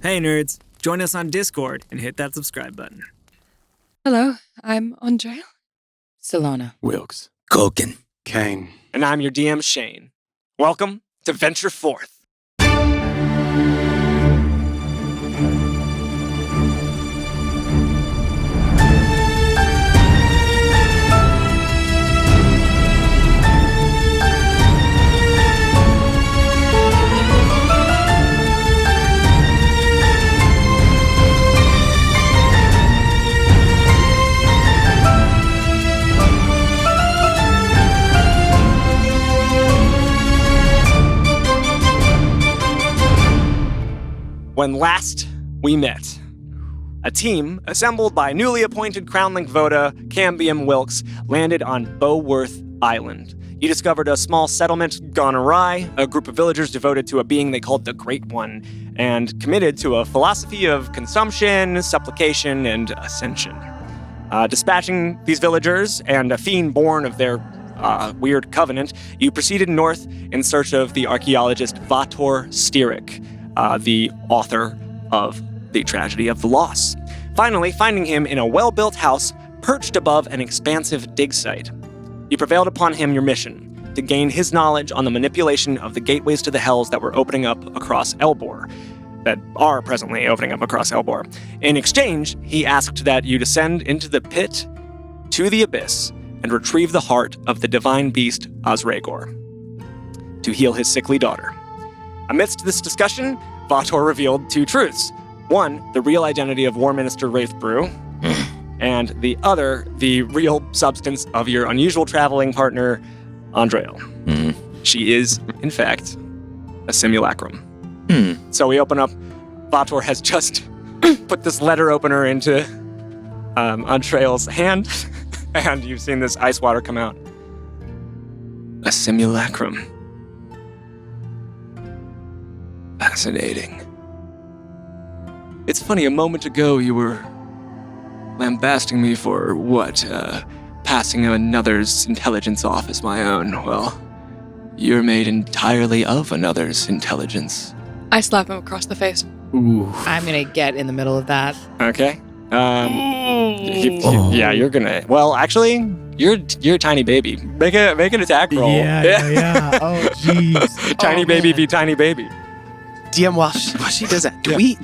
Hey nerds, join us on Discord and hit that subscribe button. Hello, I'm Andrea. Salona. Wilkes. Culkin. Kane. And I'm your DM, Shane. Welcome to Venture Forth. When last we met, a team assembled by newly appointed Crownlink Voda, Cambium Wilkes, landed on Boworth Island. You discovered a small settlement gone awry, a group of villagers devoted to a being they called the Great One, and committed to a philosophy of consumption, supplication, and ascension. Dispatching these villagers and a fiend born of their weird covenant, you proceeded north in search of the archaeologist Vator Styric, the author of The Tragedy of the Loss. Finally, finding him in a well-built house perched above an expansive dig site. You prevailed upon him your mission, to gain his knowledge on the manipulation of the gateways to the hells that were opening up across Elbor, that are presently opening up across Elbor. In exchange, he asked that you descend into the pit to the abyss and retrieve the heart of the divine beast Osregor to heal his sickly daughter. Amidst this discussion, Vator revealed two truths. One, the real identity of War Minister Wraithbrew, and the other, the real substance of your unusual traveling partner, Andrea. She is, in fact, a simulacrum. So we open up, Vator has just put this letter opener into Andrea's hand, and you've seen this ice water come out. A simulacrum. Fascinating. It's funny, a moment ago you were lambasting me for, passing another's intelligence off as my own. Well, you're made entirely of another's intelligence. I slap him across the face. Ooh. I'm gonna get in the middle of that. Okay. Yeah, you're gonna... Well, actually, you're a tiny baby. Make an attack roll. Yeah. Oh, jeez. Tiny baby be tiny baby. DM, while she does that,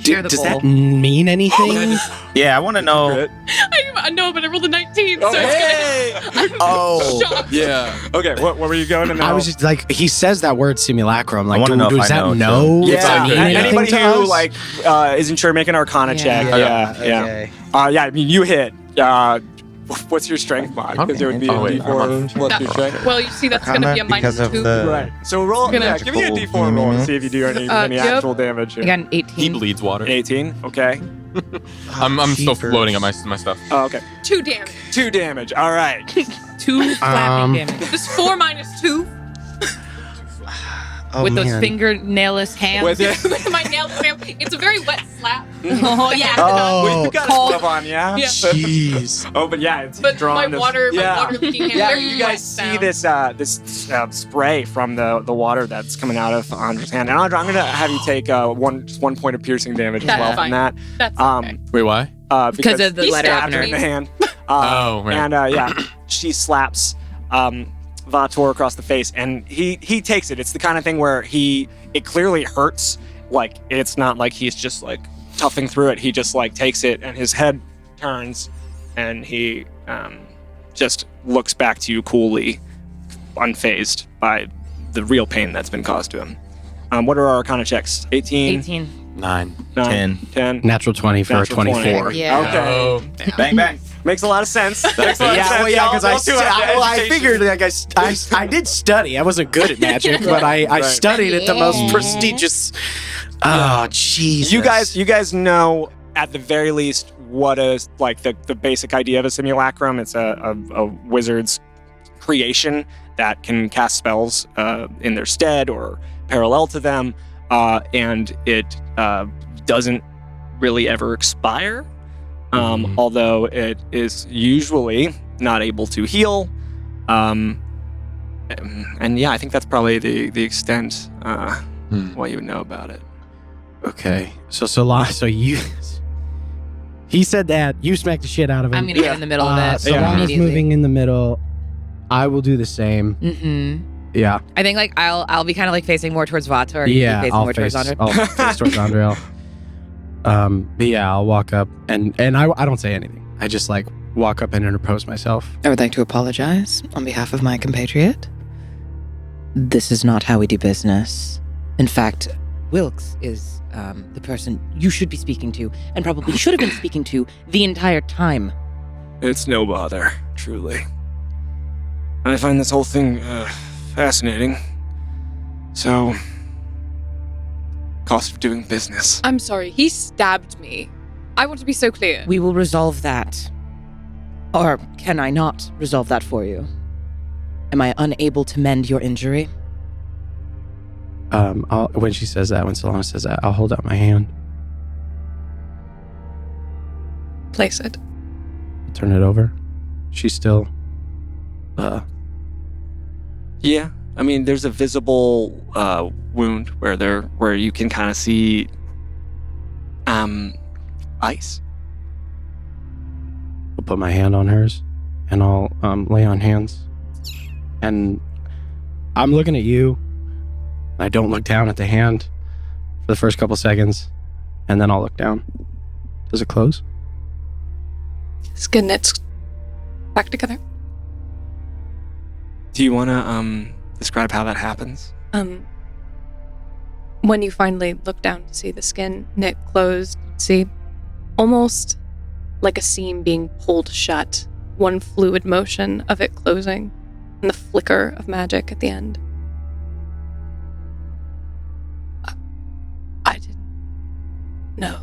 Share the does bowl. that mean anything? Yeah, I want to know. I know, but I rolled a 19, so Hey! Oh. shocked. Yeah. Okay, what were you going to know? I was just like, he says that word simulacrum. Like, I wanna know if does I that know, know? too. Does that mean anything anybody to who us? isn't sure, make an Arcana check. Yeah. Okay. I mean, you hit. What's your strength mod? Because there would be a D4 plus your strength. Well, you see, that's going to be a because minus of 2. the Right. So roll. Gonna- Yeah, give me a D4 roll and see if you do any Yep. actual damage. I got an 18. He bleeds water. 18. Okay. I'm still Jeepers. loading up my stuff. Oh, okay. 2 damage. 2 damage. All right. 2 slapping damage. Just 4 minus 2 Oh, With those man. fingernailless hands. With it. with my nails. It's a very wet slap. Oh, yeah. Oh. Well, you got Cold. stuff on, yeah? Yeah. Jeez. Oh, but yeah, it's But drawn my this- water yeah. leaking hand. Yeah, very you wet guys see sound. this spray from the water that's coming out of Andre's hand. And Andra, I'm gonna have you take one point of piercing damage as That's well fine. from that. That's Um, okay. Wait, why? Because of the He letter stabbed her opener. in the hand. Oh, right. And she slaps Vator across the face, and he takes it. It's the kind of thing where it clearly hurts. Like, it's not like he's just like toughing through it. He just like takes it, and his head turns, and he just looks back to you coolly, unfazed by the real pain that's been caused to him. What are our Arcana checks? 18? 18. 9. 9, 10. Natural 20 for a Natural 20. 24. Yeah. Okay. Oh. Bang, bang. Makes a lot of sense. Makes a lot of sense. because Y'all do have I education. figured like I did study. I wasn't good at magic, but I Right. studied at the most Yeah. prestigious. Oh, Jesus. You guys know at the very least what is like the basic idea of a simulacrum. It's a wizard's creation that can cast spells in their stead or parallel to them, and it doesn't really ever expire. Although it is usually not able to heal. And yeah, I think that's probably the extent what you would know about it. Okay. So you... He said that. You smacked the shit out of him. I'm going to get in the middle of it. Solana's immediately. moving in the middle. I will do the same. Mm-hmm. Yeah. I think like I'll be kind of like facing more towards Vata, or Yeah, facing I'll more face, towards Andre. I'll face towards Andriel. But yeah, I'll walk up and I don't say anything. I just like walk up and interpose myself. I would like to apologize on behalf of my compatriot. This is not how we do business. In fact, Wilkes is the person you should be speaking to, and probably should have been speaking to the entire time. It's no bother, truly. I find this whole thing fascinating. So, cost of doing business. I'm sorry, he stabbed me. I want to be so clear. We will resolve that. Or can I not resolve that for you? Am I unable to mend your injury? When she says that, when Solana says that, I'll hold out my hand, Place it. turn it over. She's still, Yeah, I mean, there's a visible wound where you can kind of see ice. I'll put my hand on hers, and I'll lay on hands. And I'm looking at you. I don't look down at the hand for the first couple seconds, and then I'll look down. Does it close? Skin knits back together. Do you want to describe how that happens? When you finally look down to see the skin knit closed, see almost like a seam being pulled shut, one fluid motion of it closing, and the flicker of magic at the end. I didn't know.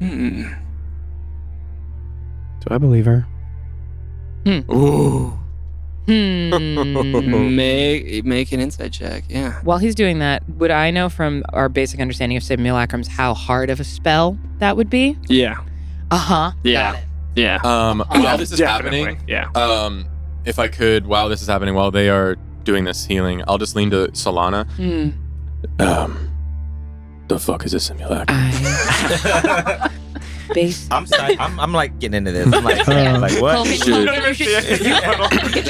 Hmm. Do I believe her? Ooh. Hmm. Make an insight check, yeah. While he's doing that, would I know from our basic understanding of simulacrums how hard of a spell that would be? Yeah. Uh-huh. Yeah. Got it. Yeah. While this is Definitely, happening, yeah. if I could, while this is happening, while they are doing this healing, I'll just lean to Solana. The fuck is a simulacrum? I'm like getting into this. I'm like, what? It's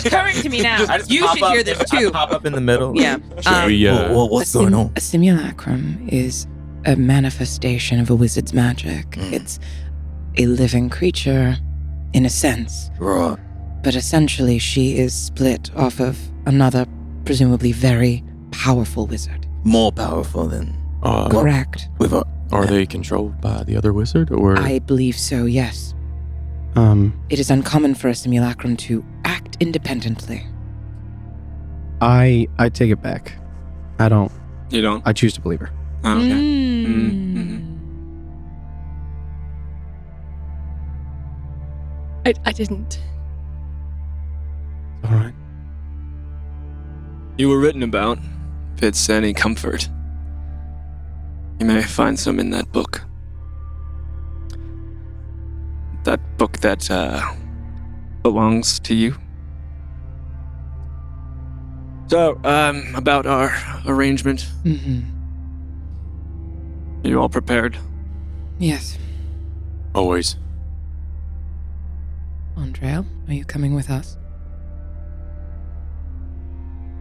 occurring to me now. You should hear this I too. pop up in the middle. Yeah. What's going on? A simulacrum is a manifestation of a wizard's magic. It's a living creature, in a sense. Right. But essentially, she is split off of another, presumably very powerful wizard. More powerful than Correct. with a. Are they controlled by the other wizard, or? I believe so, yes. It is uncommon for a simulacrum to act independently. I take it back. I don't. You don't? I choose to believe her. Oh, okay. I didn't. All right. You were written about. If it's any comfort, you may find some in that book. That book that belongs to you. So, about our arrangement. Mm-hmm. Are you all prepared? Yes. Always. Andrea, are you coming with us?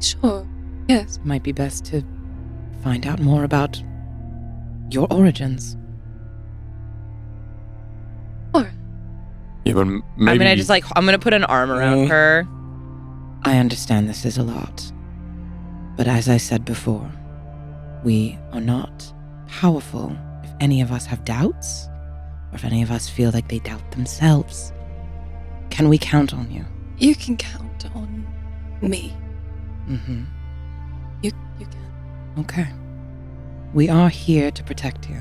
Sure. Yes. It might be best to find out more about your origins. Sure. Yeah, but maybe. I'm gonna put an arm around her. I understand this is a lot. But as I said before, we are not powerful if any of us have doubts, or if any of us feel like they doubt themselves. Can we count on you? You can count on me. Mm-hmm. You can. Okay. We are here to protect you.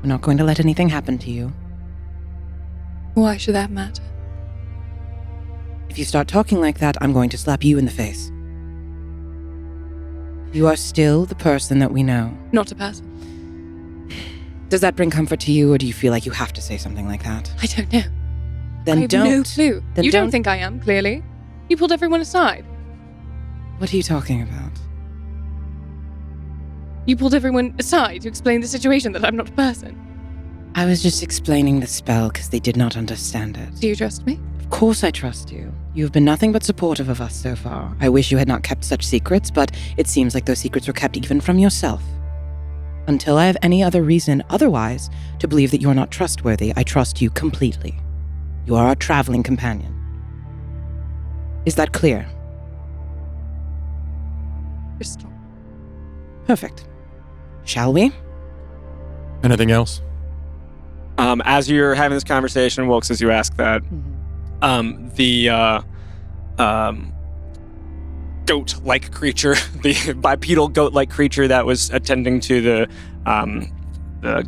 We're not going to let anything happen to you. Why should that matter? If you start talking like that, I'm going to slap you in the face. You are still the person that we know. Not a person. Does that bring comfort to you, or do you feel like you have to say something like that? I don't know. Then I have don't. no clue. Then You don't. don't think I am, clearly. You pulled everyone aside. What are you talking about? You pulled everyone aside to explain the situation that I'm not a person. I was just explaining the spell because they did not understand it. Do you trust me? Of course I trust you. You have been nothing but supportive of us so far. I wish you had not kept such secrets, but it seems like those secrets were kept even from yourself. Until I have any other reason otherwise to believe that you are not trustworthy, I trust you completely. You are our traveling companion. Is that clear? Crystal. Perfect. Shall we? Anything else? As you're having this conversation, Wilkes, as you ask that, the goat-like creature, the bipedal goat-like creature that was attending to the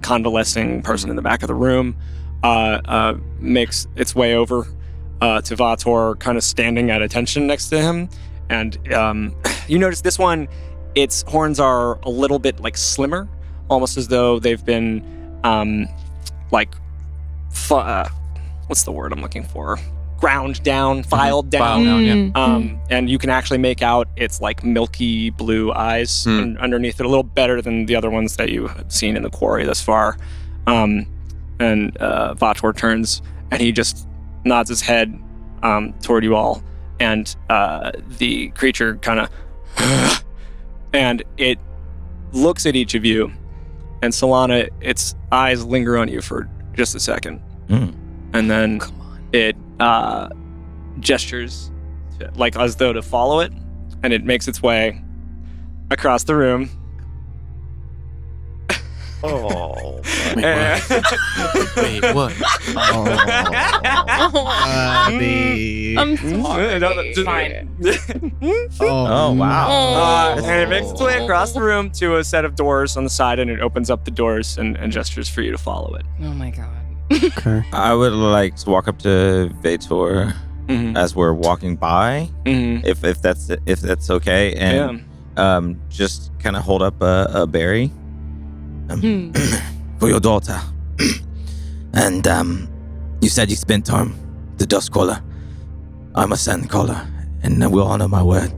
convalescing person in the back of the room, makes its way over to Vator, kind of standing at attention next to him. And you notice this one, its horns are a little bit like slimmer, almost as though they've been what's the word I'm looking for? Ground down, filed down. And you can actually make out its like milky blue eyes underneath it, a little better than the other ones that you have seen in the quarry thus far. And Vator turns and he just nods his head toward you all, and the creature kind of and it looks at each of you, and Solana, its eyes linger on you for just a second, and then it gestures like as though to follow it, and it makes its way across the room. Oh. Wait, what? I'm sorry. Fine. Oh, wow. And it makes its way across the room to a set of doors on the side, and it opens up the doors and gestures for you to follow it. Oh my god. Okay. I would like to walk up to Vator as we're walking by, if that's okay, and just kind of hold up a berry for your daughter. And you said you spent time the dust caller. I'm a sand caller, and I will honor my word.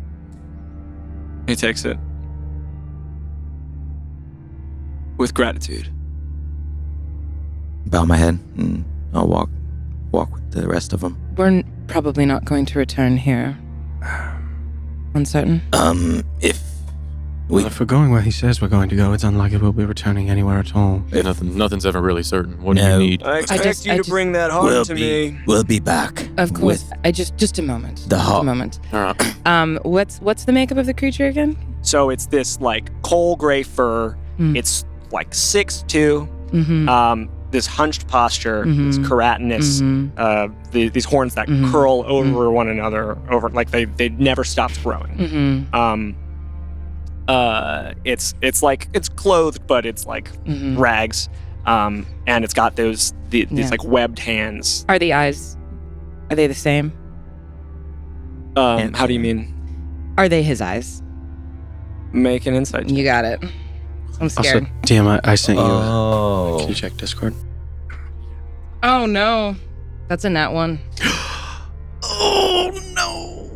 He takes it with gratitude. Bow my head, and I'll walk with the rest of them. We're probably not going to return here. Uncertain? If we're going where he says we're going to go, it's unlikely we'll be returning anywhere at all. Nothing's ever really certain. What do No. you need? I expect just- you I to just- bring that heart to me. We'll be back. Of course. With Just a moment. the Just a heart. moment. All right. What's the makeup of the creature again? So it's this like coal gray fur. Mm. It's like 6'2". Mm-hmm. This hunched posture, this keratinous, these horns that curl over one another, over like they never stopped growing. It's like it's clothed, but it's like rags, and it's got these like webbed hands. Are the eyes? Are they the same? How do you mean? Are they his eyes? Make an insight check. You got it. I'm scared. Also, DM, I sent you Oh. Can you check Discord? Oh no, that's a nat one.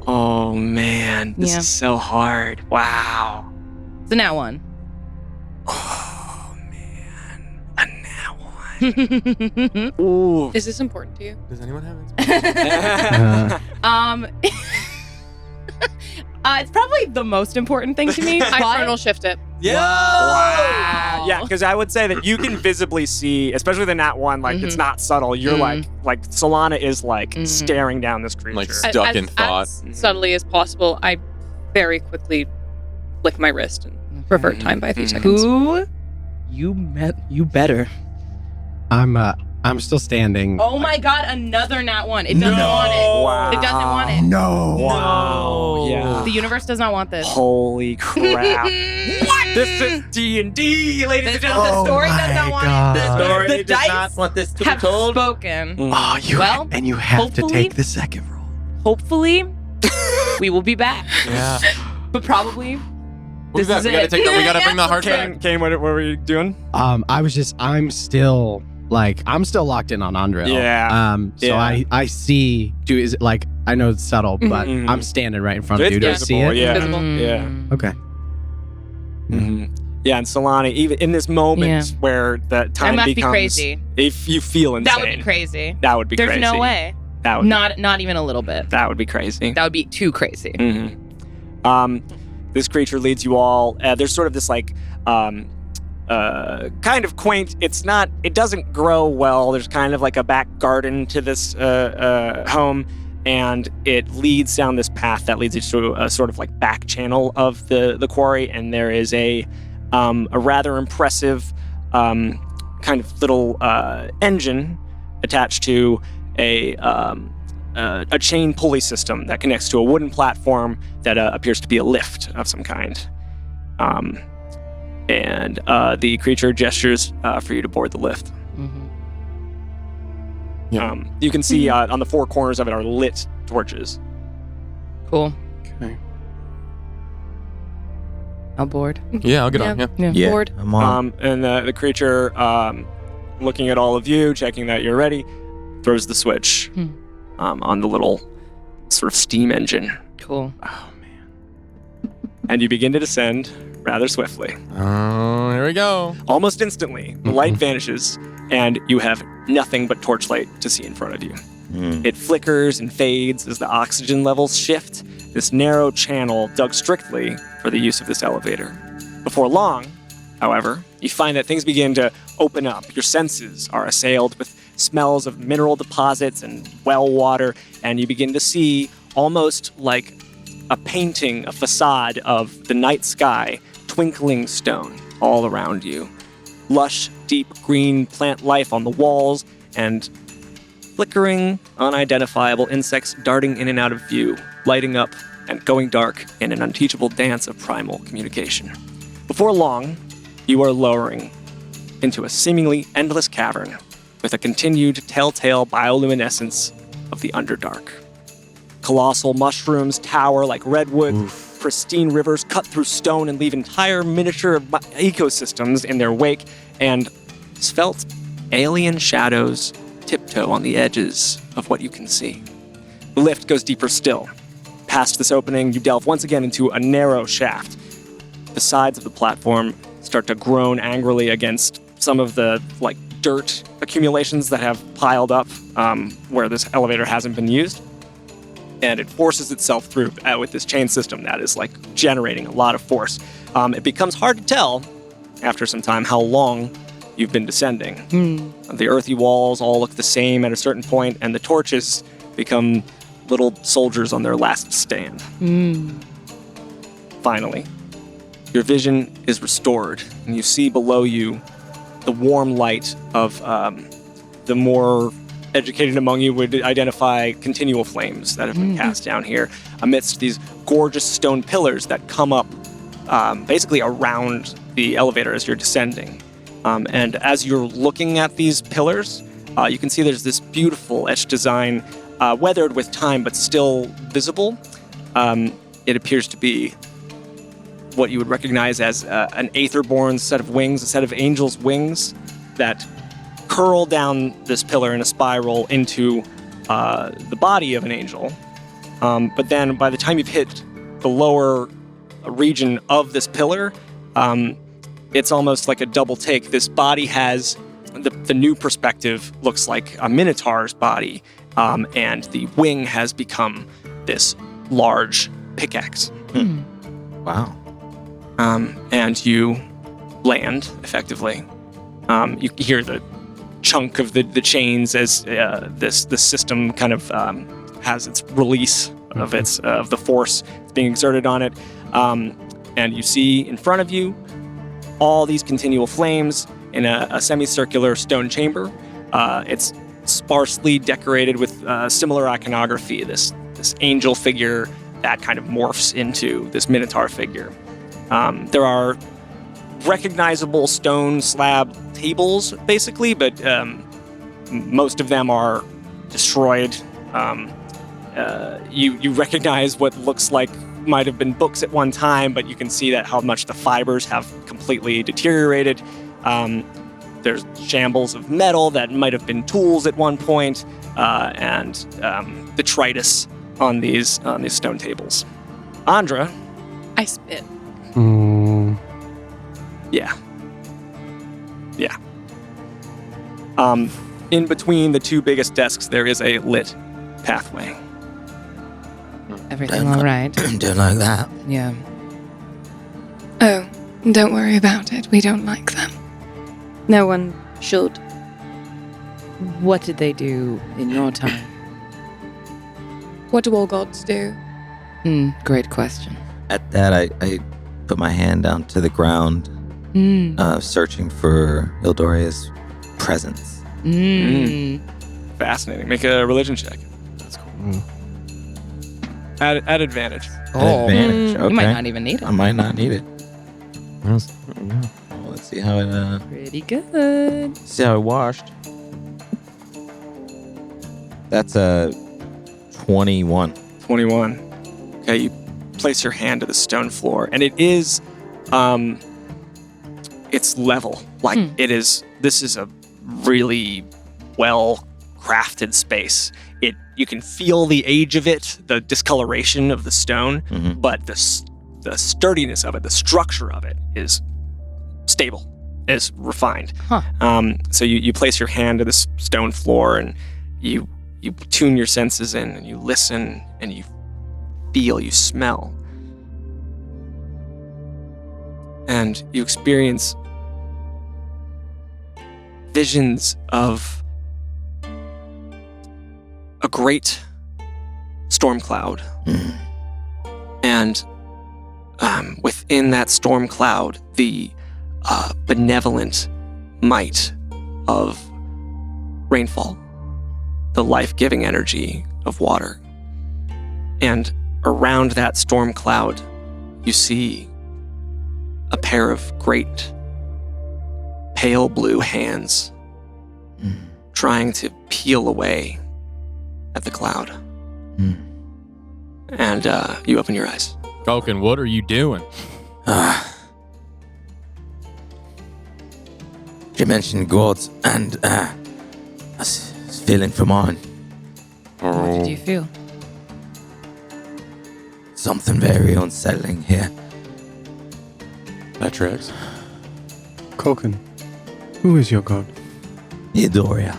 Oh man, this Yeah. is so hard. Wow. It's a nat one. Oh man, a nat one. Ooh. Is this important to you? Does anyone have It's probably the most important thing to me. I frontal shift it. Wow. Yeah, because I would say that you can visibly see, especially the nat one, like it's not subtle. You're like Solana is like staring down this creature. Like stuck in thought. As subtly as possible, I very quickly flick my wrist and revert time by a few seconds. Who? You better. I'm still standing. Oh my god, another nat one. It doesn't want it. Wow. It doesn't want it. No. Wow. Yeah. The universe does not want this. Holy crap. This is D&D, ladies and gentlemen. The story does not want it. The story The does dice not want this to be have told. spoken. Oh, Well, and you have to hopefully- take the second roll. Hopefully, we will be back. Yeah. But probably, What this is is that? We it. gotta bring the heart back. Kane, what were you doing? I'm still locked in on Andril. Yeah. So Yeah. I see. Is it like, I know it's subtle, but I'm standing right in front of you. Do I see it? Yeah. Visible. Yeah. Okay. Mm-hmm. Yeah, and Solani, even in this moment where the time must be becomes... crazy. If you feel insane. That would be crazy. That would be There's crazy. no way. That would not even a little bit. That would be crazy. That would be too crazy. Mm-hmm. This creature leads you all. There's sort of this like kind of quaint. It doesn't grow well. There's kind of like a back garden to this home, and it leads down this path that leads you to a sort of like back channel of the quarry, and there is a rather impressive kind of little engine attached to a chain pulley system that connects to a wooden platform that appears to be a lift of some kind. And the creature gestures for you to board the lift. You can see on the four corners of it are lit torches. Cool. Okay. I'll board. Yeah, I'll get on. Yeah, Board. I'm on. And the creature, looking at all of you, checking that you're ready, throws the switch on the little sort of steam engine. Cool. Oh, man. And you begin to descend rather swiftly. Oh, here we go. Almost instantly, the light vanishes, and you have nothing but torchlight to see in front of you. It flickers and fades as the oxygen levels shift, this narrow channel dug strictly for the use of this elevator. Before long, however, you find that things begin to open up. Your senses are assailed with smells of mineral deposits and well water, and you begin to see almost like a painting, a facade of the night sky, twinkling stone all around you. Lush, deep green plant life on the walls, and flickering, unidentifiable insects darting in and out of view, lighting up and going dark in an unteachable dance of primal communication. Before long, you are lowering into a seemingly endless cavern with a continued telltale bioluminescence of the Underdark. Colossal mushrooms tower like redwood, pristine rivers cut through stone and leave entire miniature ecosystems in their wake, and svelte alien shadows tiptoe on the edges of what you can see. The lift goes deeper still. Past this opening, you delve once again into a narrow shaft. The sides of the platform start to groan angrily against some of the dirt accumulations that have piled up where this elevator hasn't been used. And it forces itself through with this chain system that is generating a lot of force. It becomes hard to tell after some time how long you've been descending. The earthy walls all look the same at a certain point, and the torches become little soldiers on their last stand. Finally, your vision is restored, and you see below you the warm light of the more educated among you would identify continual flames that have been cast down here amidst these gorgeous stone pillars that come up basically around the elevator as you're descending. And as you're looking at these pillars, you can see there's this beautiful etched design, weathered with time but still visible. It appears to be what you would recognize as an Aetherborn set of wings, a set of angels' wings that curl down this pillar in a spiral into the body of an angel. But then by the time you've hit the lower region of this pillar, it's almost like a double take. This body has, the new perspective looks like a minotaur's body, and the wing has become this large pickaxe. Wow. And you land, effectively. You hear the chunk of the chains as this system kind of has its release of the force that's being exerted on it. And you see in front of you all these continual flames in a semicircular stone chamber. It's sparsely decorated with similar iconography, this angel figure that kind of morphs into this minotaur figure. There are recognizable stone slab tables, basically, but most of them are destroyed. You recognize what looks like might have been books at one time, but you can see that how much the fibers have completely deteriorated. There's shambles of metal that might have been tools at one point, and detritus on these stone tables. Andra, I spit. Yeah. In between the two biggest desks, there is a lit pathway. Everything all right? Don't like that. Yeah. Oh, don't worry about it. We don't like them. No one should. What did they do in your time? What do all gods do? Great question. At that, I put my hand down to the ground, searching for Ildoria's presence. Fascinating. Make a religion check. That's cool. At advantage. Advantage. Okay. You might not even need I it. might not need it. Yeah. Well, let's see how it. Pretty good. See how it washed. That's a 21. 21. Okay, you place your hand to the stone floor, and it is, it's level. Like, this is a really well-crafted space. You can feel the age of it, the discoloration of the stone, but the sturdiness of it, the structure of it is stable, is refined. So you place your hand to this stone floor, and you tune your senses in, and you listen, and you feel, you smell. And you experience visions of a great storm cloud. And within that storm cloud, the benevolent might of rainfall, the life-giving energy of water. And around that storm cloud, you see a pair of great pale blue hands trying to peel away at the cloud. And you open your eyes. Culkin, what are you doing? You mentioned gods, and I was feeling for mine. What did you feel? Something very unsettling here. That tracks. Koken, who is your god? Eudoria.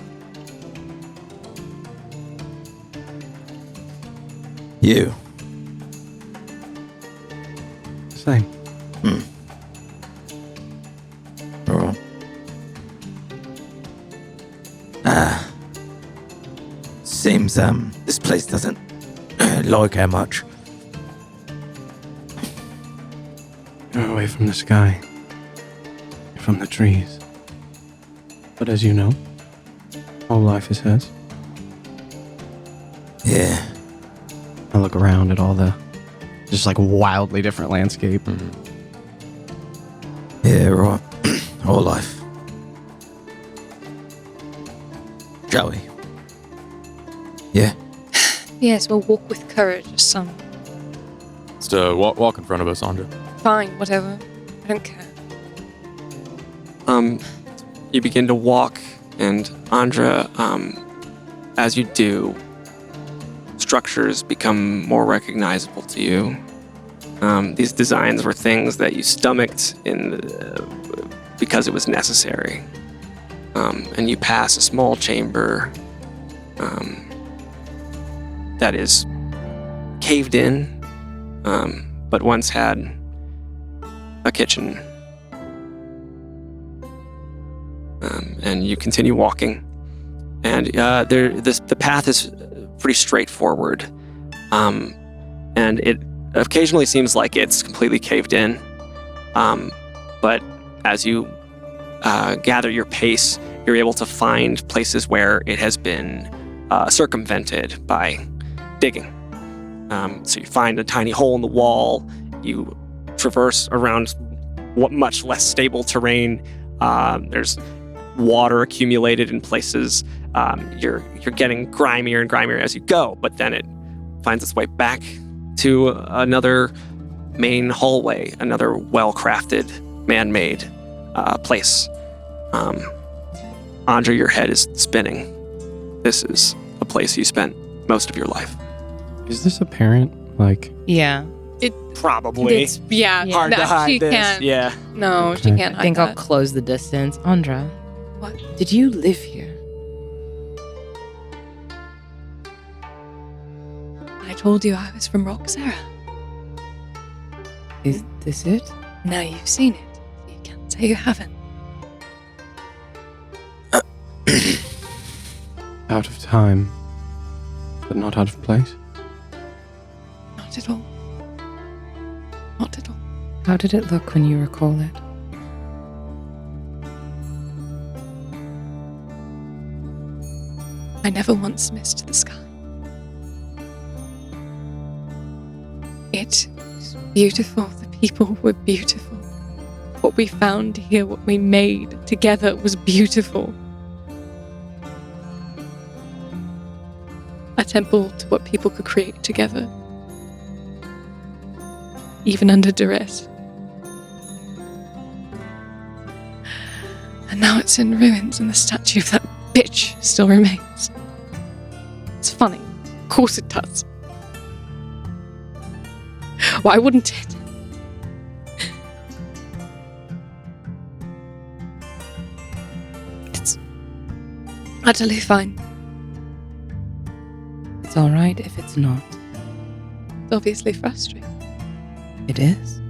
You. Same. Alright. Seems this place doesn't like her much. You're away from the sky, from the trees. But as you know, all life is hers. Yeah. I look around at all the just like wildly different landscape. Yeah, right. All life. Joey. Yeah. Yes, we'll walk with courage, son. Just walk in front of us, Andra. Fine, whatever. I don't care. You begin to walk, and Andra, as you do, structures become more recognizable to you. These designs were things that you stomached because it was necessary. And you pass a small chamber that is caved in, but once had a kitchen. And you continue walking, and the path is pretty straightforward, and it occasionally seems like it's completely caved in, but as you gather your pace, you're able to find places where it has been circumvented by digging. So you find a tiny hole in the wall, you traverse around much less stable terrain. There's water accumulated in places. You're getting grimier and grimier as you go, but then it finds its way back to another main hallway, another well-crafted, man-made place. Andra, your head is spinning. This is a place you spent most of your life. Is this apparent? Like, Yeah. probably It's, yeah, hard to that- hide she this. can't. Yeah. No, she Okay. can't I hide think that. I'll close the distance. Andra. What? Did you live here? I told you I was from Roxera. Is this it? Now you've seen it. You can't say you haven't. Out of time, but not out of place. Not at all. Not at all. How did it look when you recall it? I never once missed the sky. It was beautiful. The people were beautiful. What we found here, what we made together was beautiful. A temple to what people could create together. Even under duress. And now it's in ruins and the statue of that bitch still remains. It's funny. Of course it does. Why wouldn't it? It's utterly fine. It's all right if it's not. It's obviously frustrating. It is.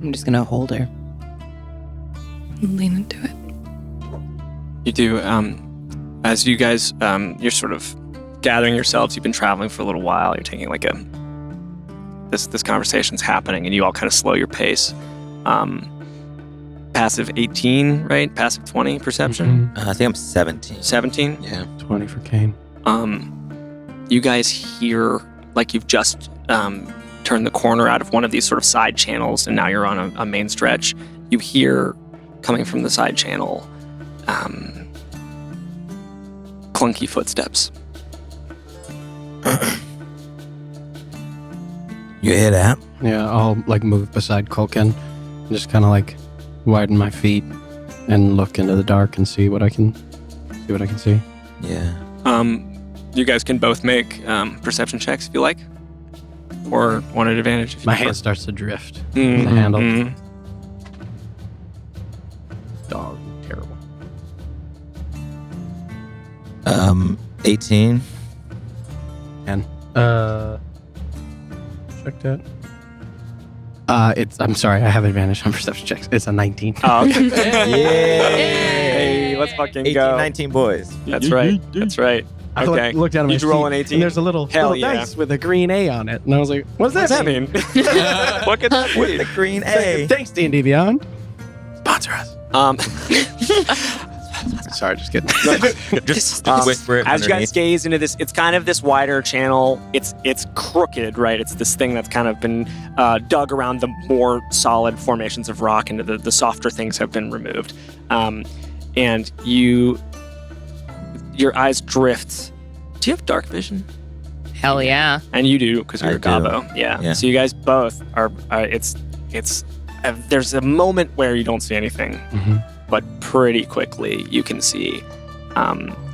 I'm just gonna hold her. Lean into it. You do. As you guys, you're sort of gathering yourselves. You've been traveling for a little while. You're taking like this conversation's happening, and you all kind of slow your pace. Passive 18, right? Passive 20 perception. I think I'm 17. 17. Yeah. 20 for Kane. You guys hear like you've just turned the corner out of one of these sort of side channels, and now you're on a main stretch. You hear coming from the side channel, clunky footsteps. You hear that? Yeah, I'll like move beside Culkin and just kind of like widen my feet and look into the dark and see what I can see. Yeah. You guys can both make perception checks if you like, or one at advantage. If you My prefer. hand starts to drift. Mhm, The handle. mhm. Dog, terrible. 18. And check that. I'm sorry, I have advantage on perception checks. It's a 19. Oh, okay. Yay! Hey, let's fucking 18, go. 19 boys. That's right. That's right. I Okay. looked down at my Did you roll sheet, an 18? and there's a little Hell yeah. dice with a green A on it, and I was like, "What's What does that that mean? What could that With be? the green A. Thanks, D&D Beyond. Sponsor us. Sorry, just kidding. Just Um, whisper it As you guys underneath. gaze into this, it's kind of this wider channel. It's crooked, right? It's this thing that's kind of been dug around the more solid formations of rock, and the softer things have been removed. And your eyes drift. Do you have dark vision? Hell yeah. And you do, because you're I a do. gobbo. Yeah. So you guys both are. There's a moment where you don't see anything, Mhm. but pretty quickly you can see,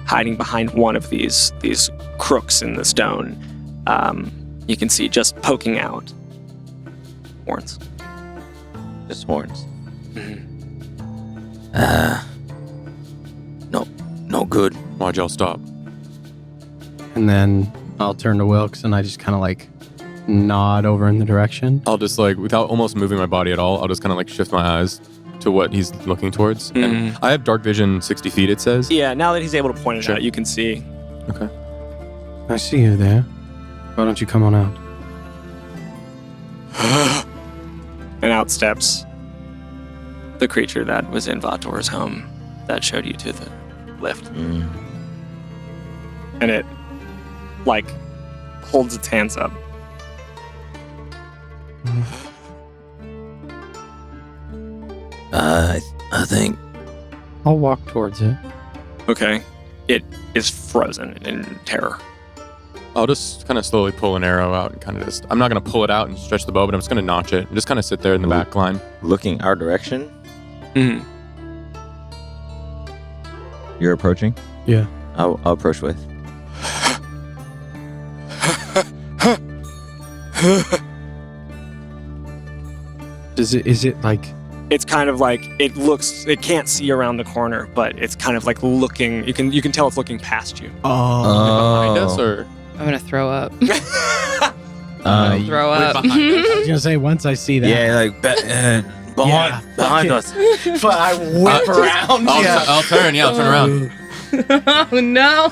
hiding behind one of these crooks in the stone. You can see just poking out horns. Just horns. No good. Why'd y'all stop? And then I'll turn to Wilkes, and I just kind of like nod over in the direction. I'll just like, without almost moving my body at all, I'll just kind of like shift my eyes to what he's looking towards. And I have dark vision 60 feet, it says. Yeah. Now that he's able to point it Sure. out, you can see. Okay. I see you there. Why don't you come on out? And out steps the creature that was in Vator's home that showed you to the lift. And it, like, holds its hands up. I think. I'll walk towards it. Okay. It is frozen in terror. I'll just kind of slowly pull an arrow out and kind of just, I'm not going to pull it out and stretch the bow, but I'm just going to notch it and just kind of sit there in the back line. Looking our direction. Mm-hmm. You're approaching? Yeah. I'll approach with. Is it like? It's kind of like it can't see around the corner, but it's kind of like looking. You can tell it's looking past you. Behind us, or I'm gonna throw up. Throw up. I was gonna say once I see that. Yeah, like behind us. But I whip around. I'll turn. Yeah, I'll turn around. Oh no.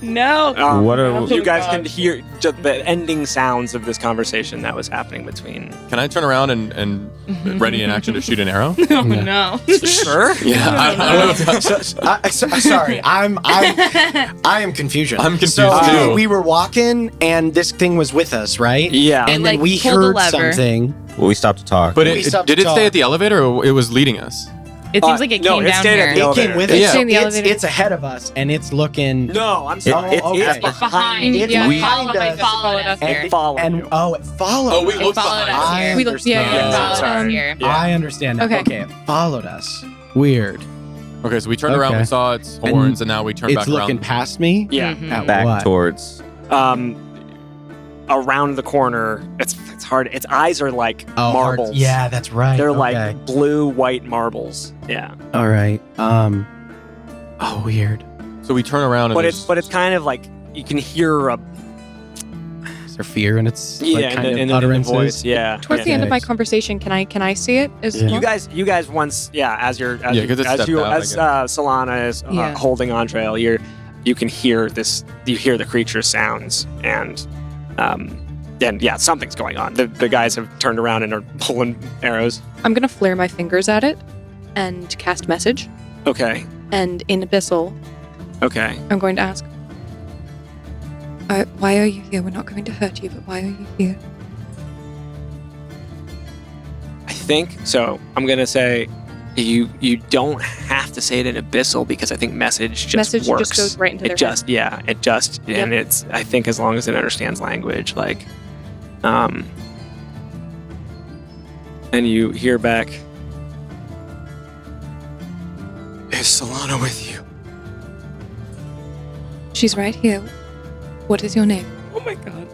No. What are You guys can hear just the ending sounds of this conversation that was happening between. Can I turn around and ready in action to shoot an arrow? Oh no. Sure. Yeah. I don't know. Sorry, I am confused. I'm confused So too. we were walking, and this thing was with us, right? Yeah. And Like, then we pulled a heard lever. something. Well, we stopped to talk. But We stopped did to it stay talk. at the elevator, or it was leading us? It seems like it no, came it down stayed here. at the It came with us. Yeah. So In the elevator. it's ahead of us, and it's looking. No, I'm sorry. It's okay. It's behind. It's Yeah, behind us. followed us here. It followed And you. it followed. Oh, we us. looked followed behind. us here. I We looked. Yeah, understand. it followed Sorry. us here. Yeah. I understand now. Okay. Okay, it followed us. Weird. Okay, so we turned around, we Okay. saw its horns, and now we turned It's back looking around. past me. Yeah. Mhm. At back what? towards. Around the corner, it's hard. Its eyes are like marbles. Hard. Yeah, that's right. They're Okay. like blue white marbles. Yeah. All right. Oh, weird. So we turn around, and But there's- it's kind of like you can hear a Is there fear in its yeah like, kind in of the utterances? voice. Yeah. Towards yeah. the end of my Thanks. conversation, can I see it as Yeah. well? You guys once as Yeah, 'cause it's stepped out, I guess. Solana is Yeah. holding Andrel, you can hear this. You hear the creature's sounds, and yeah, something's going on. The guys have turned around and are pulling arrows. I'm gonna flare my fingers at it and cast message. Okay. And in Abyssal, Okay. I'm going to ask, why are you here? We're not going to hurt you, but why are you here? I think so. I'm gonna say you don't have to say it in Abyssal because I think message just Message works. just goes right into their head. And it's I think as long as it understands language, like, and you hear back. Is Solana with you? She's right here. What is your name? Oh my god.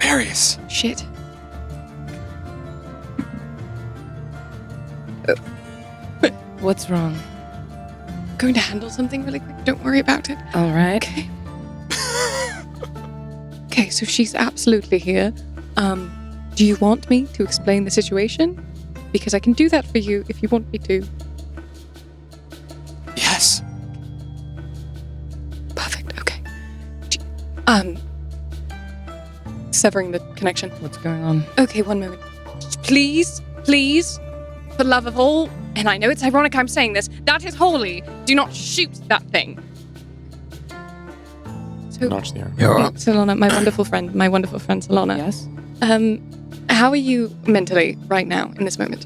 Marius. Shit. What's wrong? Going to handle something really quick. Don't worry about it. All right. Okay. Okay, so she's absolutely here. Do you want me to explain the situation? Because I can do that for you if you want me to. Yes. Perfect. Okay. Severing the connection. What's going on? Okay, one moment. Please, for love of all, and I know it's ironic I'm saying this, that is holy. Do not shoot that thing. So, notch the arrow. Solana, my wonderful friend Solana. Yes. How are you mentally right now in this moment?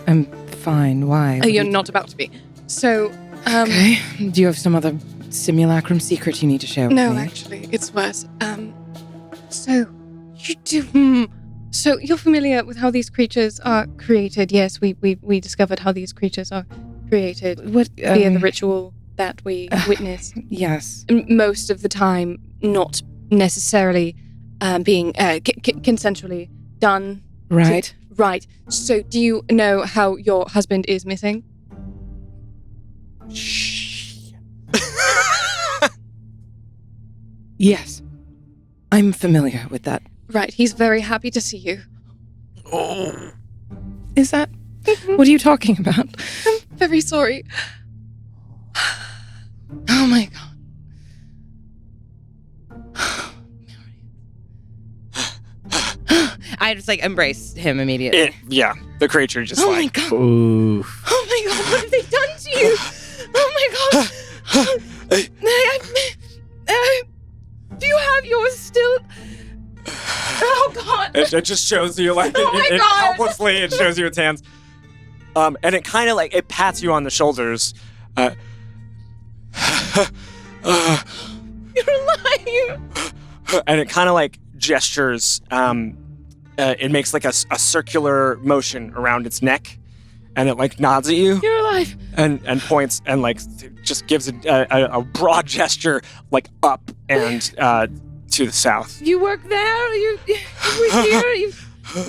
I'm fine. Why? Oh, you're not about to be. So, Okay. Do you have some other simulacrum secret you need to share with no, me? actually, it's worse. So you do. So you're familiar with how these creatures are created? Yes, we discovered how these creatures are created What? via the ritual that we witness. Yes. Most of the time, not necessarily being consensually done. Right. Right. So, do you know how your husband is missing? Yes. I'm familiar with that. Right. He's very happy to see you. Is that? What are you talking about? I'm very sorry. Oh my god. I just embrace him immediately. The creature just Oh my god. Oof. Oh my god, what have they done to you? Oh my god. Do you have yours still? Oh god. It just shows you Oh my God. helplessly. It shows you its hands, and it kind of it pats you on the shoulders. You're alive. And it kind of gestures. It makes a circular motion around its neck, and it nods at you You're alive. and points and just gives a broad gesture up and to the south. You work there? You were here?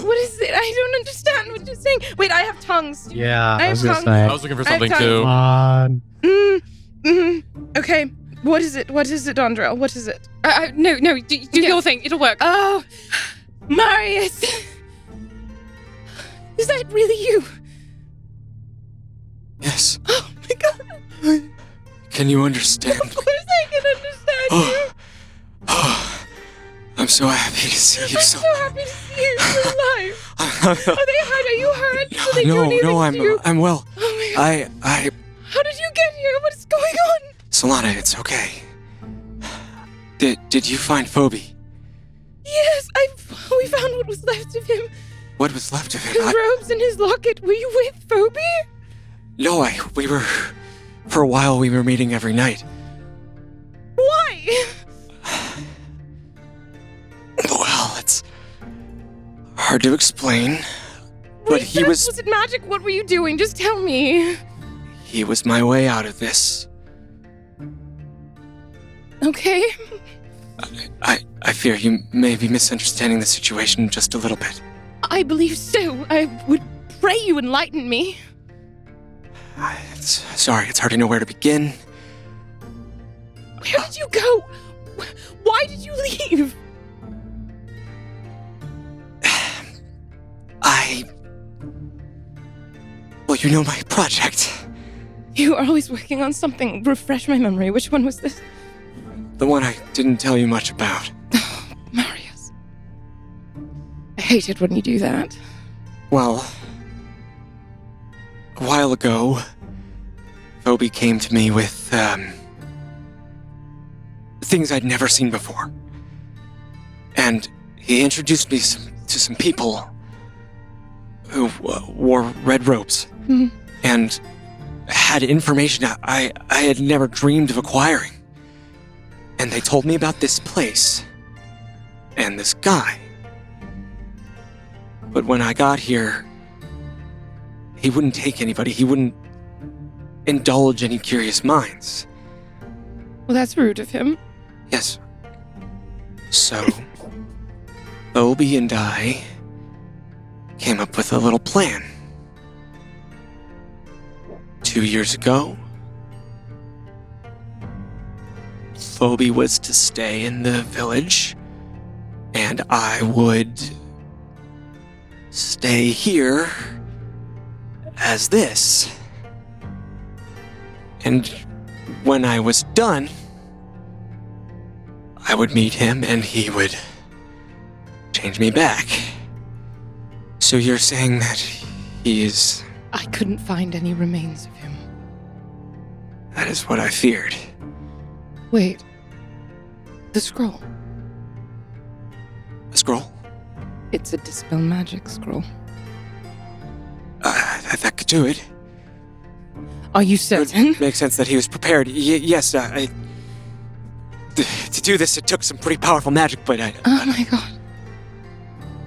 What is it? I don't understand what you're saying. Wait, I have tongues. Yeah, I I was have gonna tongues. I say. was looking for I have something time. too. Come on. Okay. What is it? What is it, Dondrel? What is it? No, do your thing. It'll work. Oh, Marius. Is that really you? Yes. Oh my god. Can you understand? Of course I can understand you. I'm so happy to see you. I'm so happy to see you alive. Are they hurt? Are you hurt? Did they do no, anything to you? I'm well. Oh my god. I, How did you get here? What is going on? Solana, it's okay. Did you find Phoebe? Yes, we found what was left of him. What was left of him? His robes and his locket. Were you with Phoebe? No, for a while we were meeting every night. Why? Well, it's hard to explain, but he was it magic? What were you doing? Just tell me. he was my way out of this. Okay. I fear you may be misunderstanding the situation just a little bit. I believe so. I would pray you enlighten me. Sorry, it's hard to know where to begin. Where did you go? Why did you leave? Well, you know my project. You are always working on something. Refresh my memory. Which one was this? The one I didn't tell you much about. Marius. I hate it when you do that. Well, a while ago, Phoebe came to me with, things I'd never seen before. And he introduced me to some people who wore red robes and had information I had never dreamed of acquiring. And they told me about this place and this guy. But when I got here, he wouldn't take anybody. He wouldn't indulge any curious minds. Well, that's rude of him. Yes. So, Phoebe and I came up with a little plan. 2 years ago, Phoebe was to stay in the village, and I would stay here as this. And when I was done, I would meet him and he would change me back. So you're saying that he is... I couldn't find any remains of him. That is what I feared. Wait. The scroll. A scroll? It's a dispel magic scroll. That could do it. Are you It certain? would make sense that he was prepared. Yes, to do this, it took some pretty powerful magic, but Oh my god.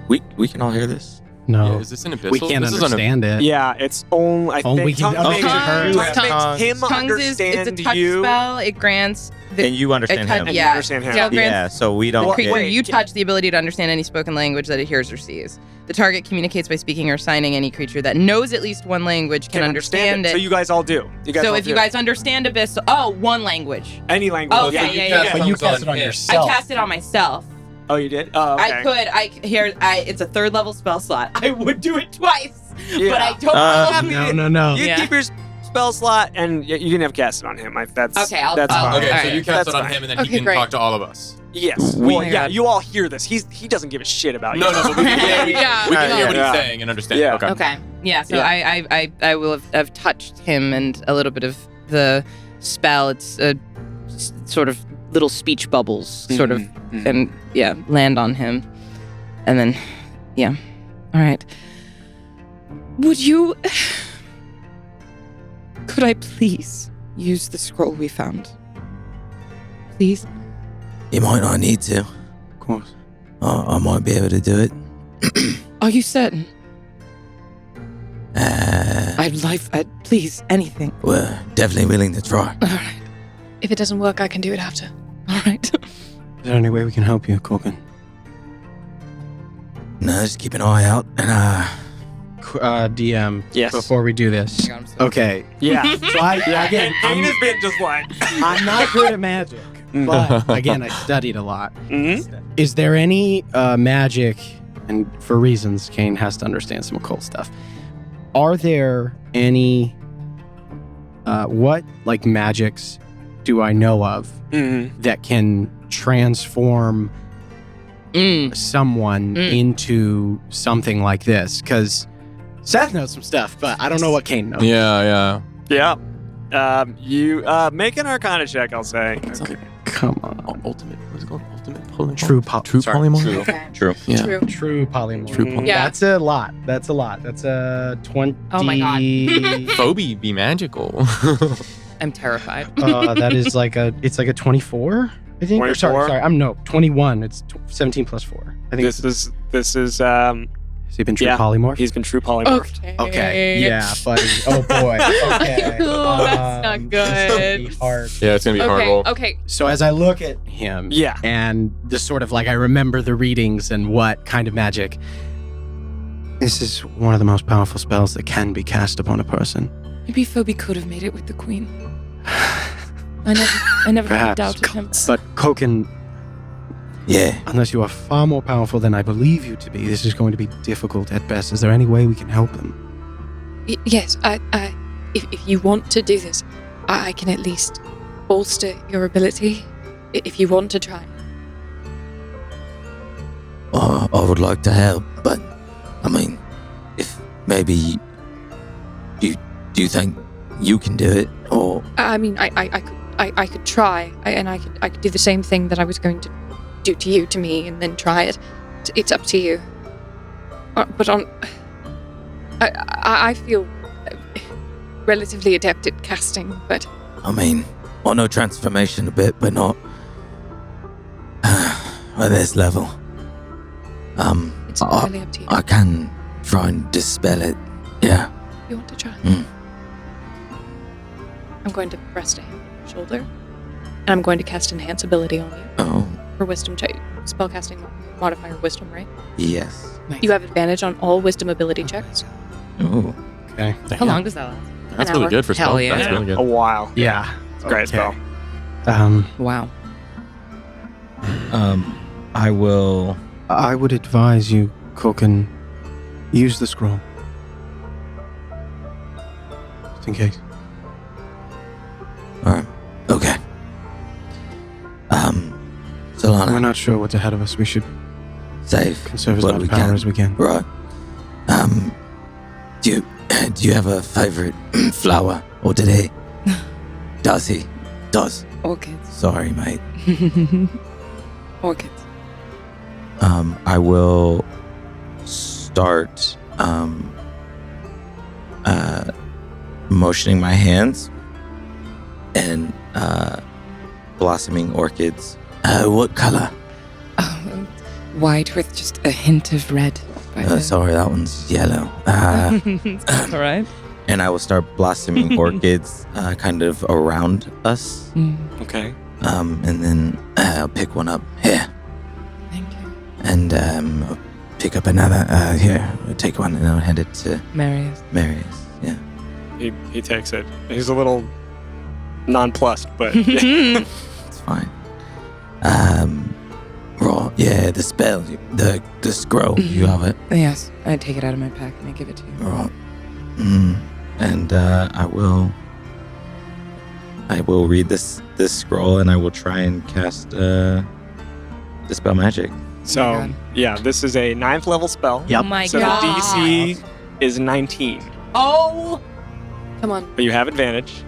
We can all hear this. No, Yeah, is this an abyssal? we can't This is understand it. yeah, it's only... I Only think we can tongue makes understand you- her. makes him Tongues understand it's a touch you. spell. It grants the And you understand him. And Yeah. you understand him. Yeah. grants Yeah, so we the don't creature get... you touch the ability to understand any spoken language that it hears or sees. The target communicates by speaking or signing. Any creature that knows at least one language can understand it. So you guys all do. So if you guys understand Abyss, one language. Any language. Oh, okay. yeah. But you cast it on I yourself. cast it on myself. Oh, you did? Oh, okay. It's a 3rd level spell slot. I would do it twice, Yeah. but I don't. No. You Yeah. keep your spell slot, and you can have cast it on him. That's Okay, I'll- that's I'll- fine. Okay, so Alright. you cast That's it on fine. him, and then Okay, he can great. talk to all of us. Yes. We- Well, yeah, you all hear this. He doesn't give a shit about you. No, but we can hear what Yeah. he's saying and understand. Yeah. Okay. Okay. Yeah. So Yeah. I will have touched him and a little bit of the spell. It's a sort of little speech bubbles, sort of, and land on him, and then, all right. Would you... Could I please use the scroll we found? Please? You might not need to. Of course. I might be able to do it. Are you certain? Please, anything. We're definitely willing to try. All right. If it doesn't work, I can do it after. All right. Is there any way we can help you, Culkin? No, just keep an eye out. And DM. Yes. Before we do this. Okay. Yeah. So again, Kane has been just like. I'm not good at magic, but again, I studied a lot. Mm-hmm. Is there any magic, and for reasons Kane has to understand some occult stuff, are there any, what like magics do I know of that can transform someone into something like this? Because Seth knows some stuff, but I don't know what Kane knows. Yeah. You make an Arcana check, I'll say. Okay. Come on. Ultimate. What's it called? Ultimate polymorph. True polymorph. True. Yeah. True polymorph. True polymorph. Yeah. That's a lot. That's a 20. Oh my God. Phobie be magical. I'm terrified. That is it's like a 24, I think. Or 24? Sorry, 21. It's 17 plus 4. I think This is has he been true yeah. polymorph? He's been true polymorph. Okay. Yeah, buddy. Oh boy. Okay. That's not This good. is gonna be hard. Yeah, it's gonna be a hard roll. Okay. So as I look at him, Yeah. and the sort of like I remember the readings and what kind of magic. This is one of the most powerful spells that can be cast upon a person. Maybe Phoebe could have made it with the queen. I never Perhaps. doubted him. But Koken, Yeah. unless you are far more powerful than I believe you to be, this is going to be difficult at best. Is there any way we can help them? Yes, if you want to do this, I can at least bolster your ability if you want to try. I would like to help, but I mean, if maybe do you think you can do it, or I mean, I could try, and I could do the same thing that I was going to do to you, to me, and then try it. It's up to you. But I feel relatively adept at casting, but I mean, I know transformation a bit, but not at this level. it's entirely up to you. I can try and dispel it. Yeah. You want to try? Mm. I'm going to rest a hand on your shoulder, and I'm going to cast Enhance Ability on you Oh, for Wisdom check. Spellcasting modifier Wisdom, right? yes. You have advantage on all Wisdom ability checks. Oh, Okay. How long does that last? That's An really hour. good for spell. Hell yeah. That's really A good. while. Yeah. It's a great spell. Wow. I will. I would advise you, Koken, use the scroll. Just in case. All right. Okay. Solana, We're not sure what's ahead of us. We should save conserve as what much we power can. as we can. Right. Do you have a favorite flower, or did he? Does he? Does. Orchids. Sorry, mate. Orchids. I will start motioning my hands and blossoming orchids. What color? Oh, white with just a hint of red. Sorry, that one's yellow. That's all right. And I will start blossoming orchids kind of around us. Okay. And then I'll pick one up here. Thank you. And I'll pick up another here. I'll take one and I'll hand it to Marius. Marius. Yeah. He takes it. He's a little nonplussed, but It's fine. Raw. Yeah, the spell, the scroll. You have it. Yes, I take it out of my pack and I give it to you. Raw. And I will read this scroll and I will try and cast dispel magic. so God. yeah, this is a 9th level spell. Yep. Oh my So god. the DC is 19, Oh! Come on. but you have advantage.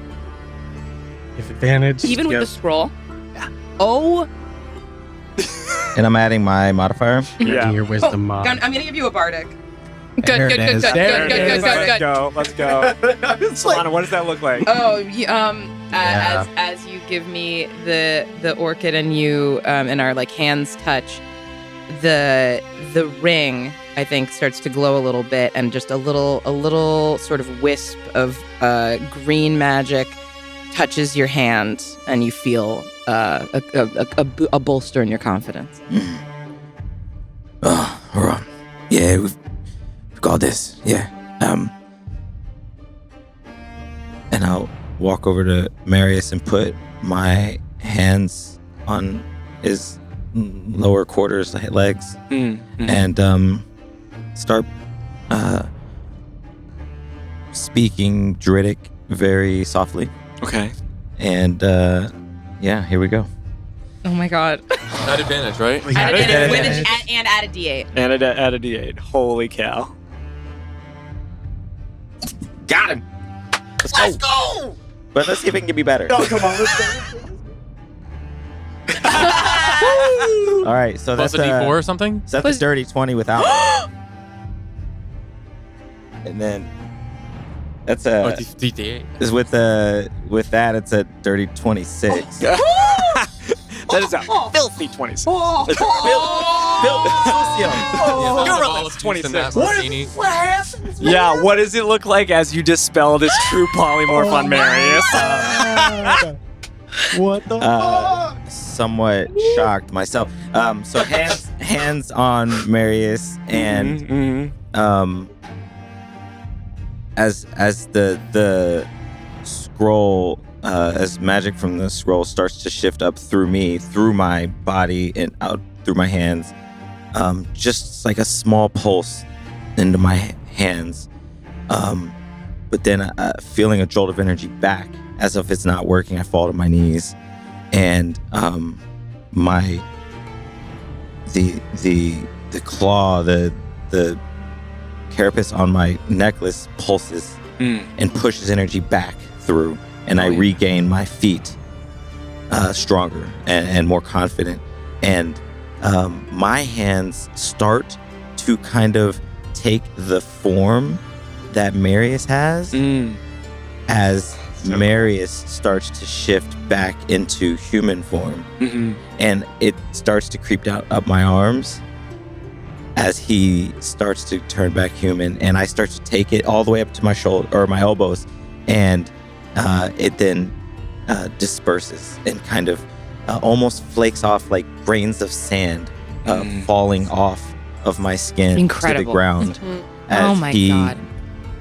If advantage. Even with yep. the scroll? Yeah. Oh! And I'm adding my modifier. Yeah. Your wisdom mod. I'm gonna give you a bardic. Good, There good, it good, is. good, There good, it good, is. good, Let's good, go. Let's go. It's like- Solana, what does that look like? Oh, Yeah. as you give me the orchid and you and our like hands touch, the ring I think starts to glow a little bit, and just a little sort of wisp of green magic touches your hand, and you feel a bolster in your confidence. Oh, all right. Yeah, we've got this. Yeah. And I'll walk over to Marius and put my hands on his lower quarters, legs, and start speaking Druidic very softly. Okay. And yeah, here we go. Oh my god. At advantage, right? Add advantage and add a d8. And add a d8. Holy cow. Got him. Let's go. But let's see if it can be better. Oh, come on. Let's go. All right, so Plus that's a D4 or something? So that's a dirty 20 without. And then that's a D8. is with that it's a dirty 26. That is a filthy 26. It's 26. What happened? Yeah, what does it look like as you dispel this true polymorph on Marius? What the fuck? Somewhat shocked myself. So hands on Marius, and as the scroll, as magic from the scroll starts to shift up through me, through my body, and out through my hands, just like a small pulse into my hands. But then feeling a jolt of energy back, as if it's not working, I fall to my knees, and the claw, the carapace on my necklace pulses and pushes energy back through, and I regain my feet stronger and more confident, and my hands start to kind of take the form that Marius has as Marius starts to shift back into human form, and it starts to creep down up my arms as he starts to turn back human, and I start to take it all the way up to my shoulder or my elbows, and it then disperses and kind of almost flakes off like grains of sand falling off of my skin to the ground as he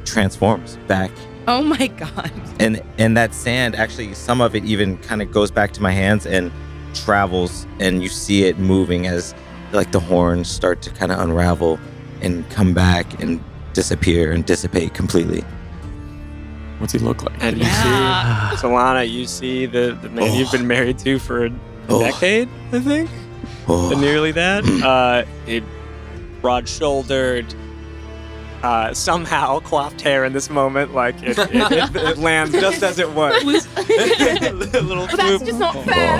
transforms back. Oh my god. And that sand, actually, some of it even kind of goes back to my hands and travels, and you see it moving as like the horns start to kind of unravel and come back and disappear and dissipate completely. What's he look like? And you see, Solana, you see the man you've been married to for a decade, I think? Nearly that. A broad-shouldered, somehow coiffed hair in this moment, like it lands just as it was. A little that's just not fair.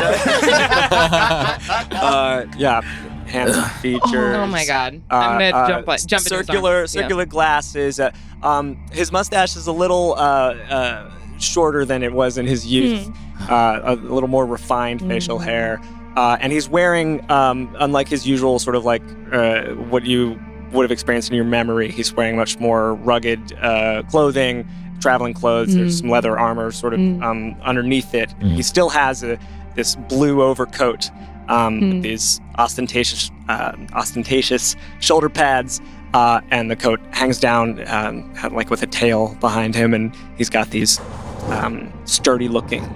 Yeah, handsome features. Oh my god! I'm gonna jump circular glasses. His mustache is a little shorter than it was in his youth. A little more refined facial hair, and he's wearing, unlike his usual sort of like what you would have experienced in your memory, he's wearing much more rugged clothing, traveling clothes. There's some leather armor sort of underneath it. He still has this blue overcoat with these ostentatious shoulder pads, and the coat hangs down like with a tail behind him, and he's got these sturdy-looking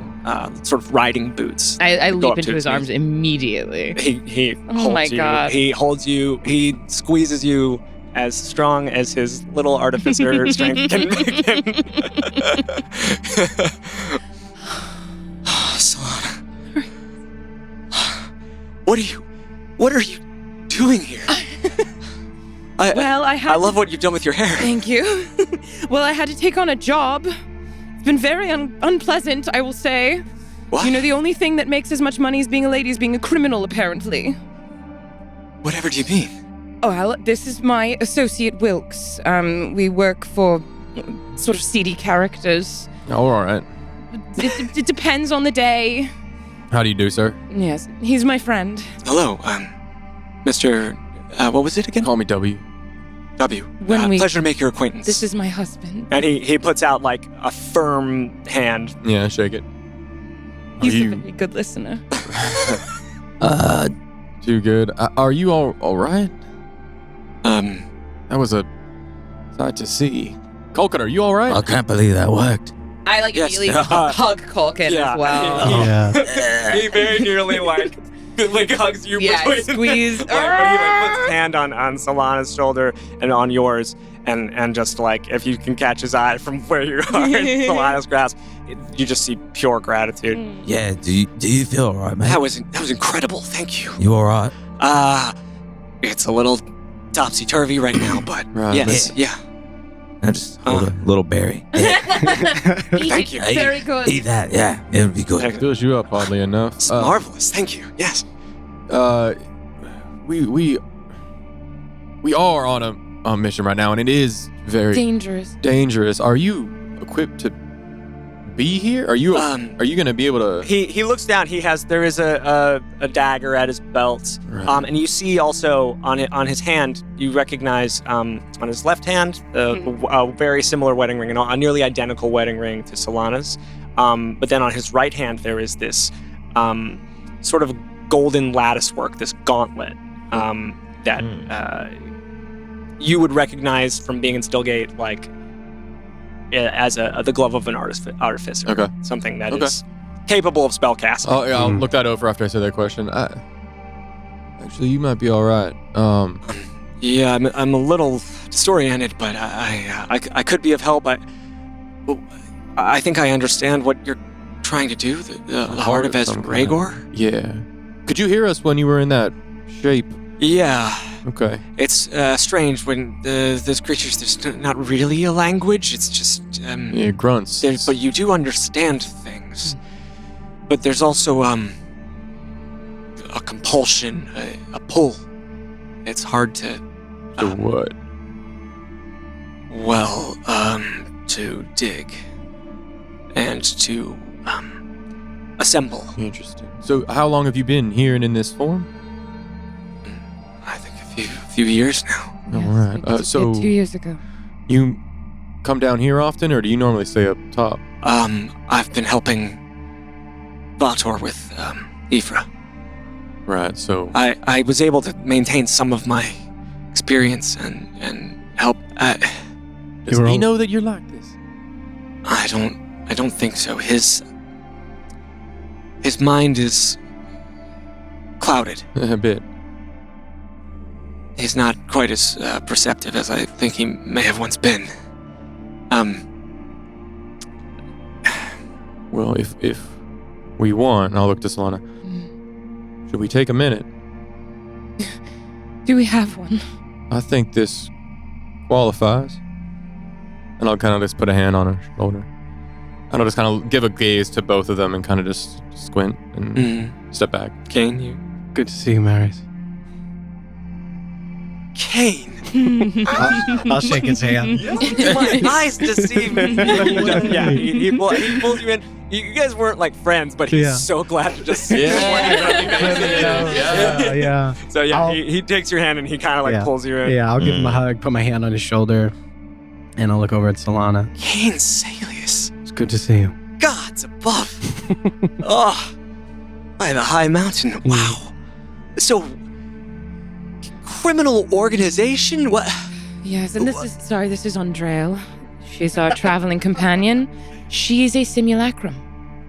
sort of riding boots. I leap into his arms immediately. He oh my god! He holds you. He squeezes you as strong as his little artificer strength can make him. Solana, what are you doing here? I love what you've done with your hair. Thank you. Well, I had to take on a job. It's been very unpleasant, I will say. What? You know, the only thing that makes as much money as being a lady is being a criminal, apparently. Whatever do you mean? Oh, well, this is my associate Wilkes. We work for sort of seedy characters. Oh, all right. It depends on the day. How do you do, sir? Yes, he's my friend. Hello, Mr. What was it again? Call me W. W. Pleasure to make your acquaintance. This is my husband. And he puts out like a firm hand. Yeah, shake it. He's a you very good listener. too good? Are you all right? That was a sight to see. Culkin, are you all right? I can't believe that worked. I Yes. immediately hug Culkin as well. Yeah. He very nearly like hugs you Yeah, between squeeze. but he puts his hand on Solana's shoulder and on yours and just if you can catch his eye from where you are in Solana's grasp, you just see pure gratitude. Yeah, do you feel all right, man? That was incredible. Thank you. You all right? It's a little topsy-turvy right now, but Right. yes, yeah. I just hold a little berry. Thank you. Very good. Eat that, yeah. It would be good. Fills you up, oddly enough. It's marvelous. Thank you. Yes. We are on a mission right now, and it is very Dangerous. dangerous. Are you equipped to be here? Are you going to be able to? He looks down. There is a dagger at his belt, Right. and you see also on his hand, you recognize on his left hand a very similar wedding ring, a nearly identical wedding ring to Solana's. But then on his right hand, there is this sort of golden lattice work, this gauntlet that you would recognize from being in Stillgate, as the glove of an artificer. Okay. Something that is capable of spellcasting. Oh, yeah, I'll look that over after I say that question. Actually, you might be all right. Yeah, I'm a little disoriented, but I could be of help. I think I understand what you're trying to do. The heart of Gregor. Yeah. Could you hear us when you were in that shape? Yeah. Okay. It's strange when there's creatures. There's not really a language. It's just Yeah, grunts. But you do understand things. But there's also a compulsion, a pull. It's hard to. To what? Well, to dig and to assemble. Interesting. So, how long have you been here and in this form? I think a few years now. All right. So 2 years ago. you come down here often, or do you normally stay up top? I've been helping Vator with Ifra. Right. So I was able to maintain some of my experience and help. does he know that you're like this? I don't think so. His mind is clouded. A bit. He's not quite as perceptive as I think he may have once been. Well, if we want, and I'll look to Solana. Should we take a minute? Do we have one? I think this qualifies. And I'll kind of just put a hand on her shoulder. And I'll just kind of give a gaze to both of them and kind of just squint and step back. Kane, you. Good to see you, Marius. Kane. I'll shake his hand. My eyes deceive me. Yeah, he pulls you in. You guys weren't like friends, but he's so glad to just see Yeah. So yeah, he takes your hand and he kind of pulls you in. Yeah, I'll give him a hug, put my hand on his shoulder, and I'll look over at Solana. Kane Salius. It's good to see you. Gods above. Oh, by the high mountain. Wow. So, criminal organization? What? Yes, and this is Andrea. She's our traveling companion. She's a simulacrum.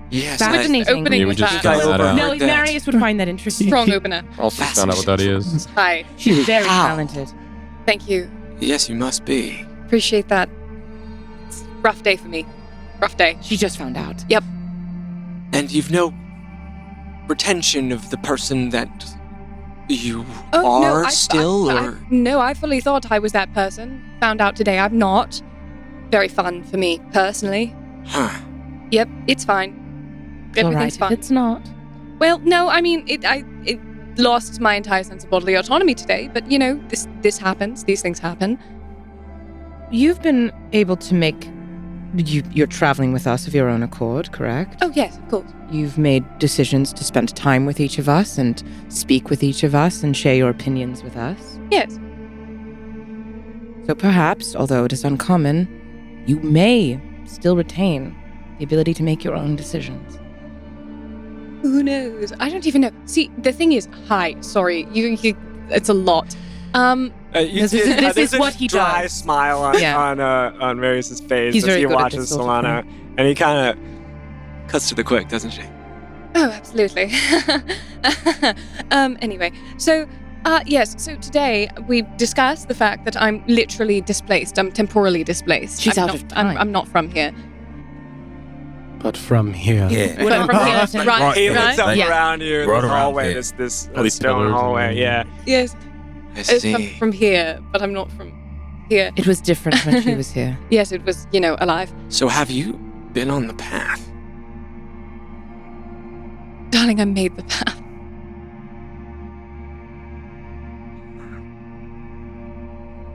Yes. Fascinating. Opening Yeah, we with just that. found that out. No, Marius would find that interesting. Strong opener. Also found out what that is. Hi. She's very How? talented. Thank you. Yes, you must be. Appreciate that. It's a rough day for me. Rough day. She just found out. And you've no pretension of the person that you Oh, no, are still, or? No, I fully thought I was that person. Found out today I'm not. Very fun for me, personally. Huh. Yep, it's fine. It's all right Everything's if fine. it's not. Well, no, I mean, it lost my entire sense of bodily autonomy today, but you know, this happens. These things happen. You've been able to make. You're traveling with us of your own accord, correct? Oh, yes, of course. You've made decisions to spend time with each of us and speak with each of us and share your opinions with us. Yes. So perhaps, although it is uncommon, you may still retain the ability to make your own decisions. Who knows? I don't even know. See, the thing is, hi, sorry, you it's a lot. This is what he dry does. Smile on Marius's face He's as very he good at watches this sort of Solana, and he kind of cuts to the quick, doesn't she? Oh, absolutely. Anyway, so, yes, so today we discussed the fact that I'm literally displaced. I'm temporally displaced. She's I'm out not, of time. I'm not from here. But from here. Yeah. But from here, right, He looks up Yeah. around you in Right the around hallway, here. this All these stone pillars hallway, and- yeah. Yes, I it's see. from here, but I'm not from here. It was different when she was here. Yes, it was, alive. So have you been on the path? Darling, I made the path.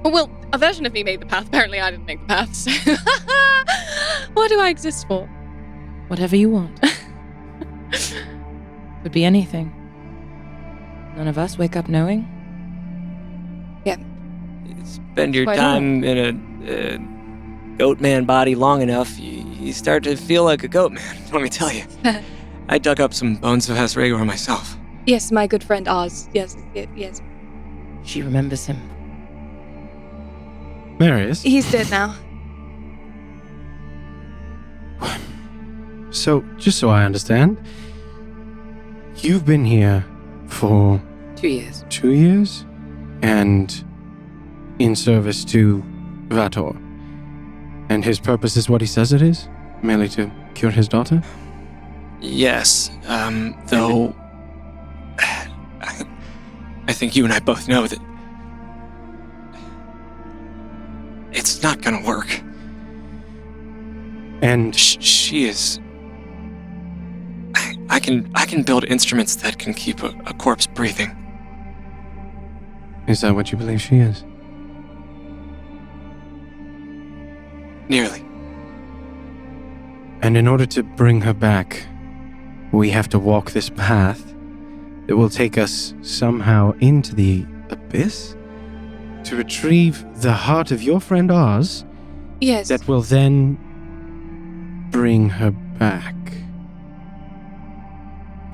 Well, a version of me made the path. Apparently, I didn't make the path, so what do I exist for? Whatever you want. Could be anything. None of us wake up knowing. Spend your Quite time in a goat man body long enough, you start to feel like a goat man, let me tell you. I dug up some bones of Hasregor myself. Yes, my good friend Oz. Yes. She remembers him. Marius, He's dead now. so just so I understand, you've been here for 2 years. 2 years and in service to Vator. And his purpose is what he says it is? Merely to cure his daughter? Yes, though I think you and I both know that it's not gonna work. And She is. I can build instruments that can keep a corpse breathing. is that what you believe she is? Nearly. And in order to bring her back, we have to walk this path that will take us somehow into the abyss to retrieve the heart of your friend Oz Yes. that will then bring her back.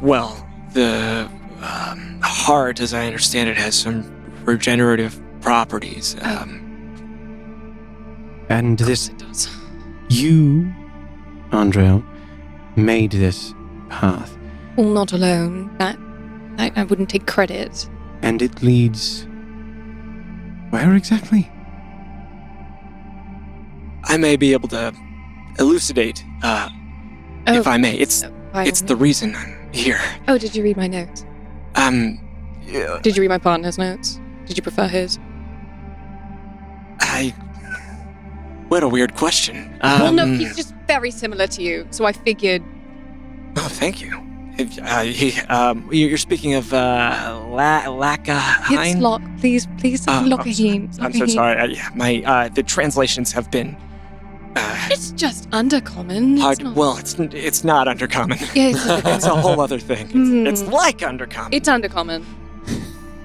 Well, the heart, as I understand it, has some regenerative properties. And this, it does. you, Andrea, made this path. Well, not alone. That I wouldn't take credit. And it leads... where exactly? I may be able to elucidate, if I may. It's the reason I'm here. Oh, did you read my notes? Yeah, Did you read my partner's notes? Did you prefer his? what a weird question. Well, no, he's just very similar to you, so I figured. Oh, thank you. You're speaking of Lakahine? It's Lock, please, Lockahine. I'm so sorry. My the translations have been It's just undercommon. hard. It's not, Well, it's not undercommon. yeah, It's a whole other thing. Hmm. It's like undercommon. it's undercommon.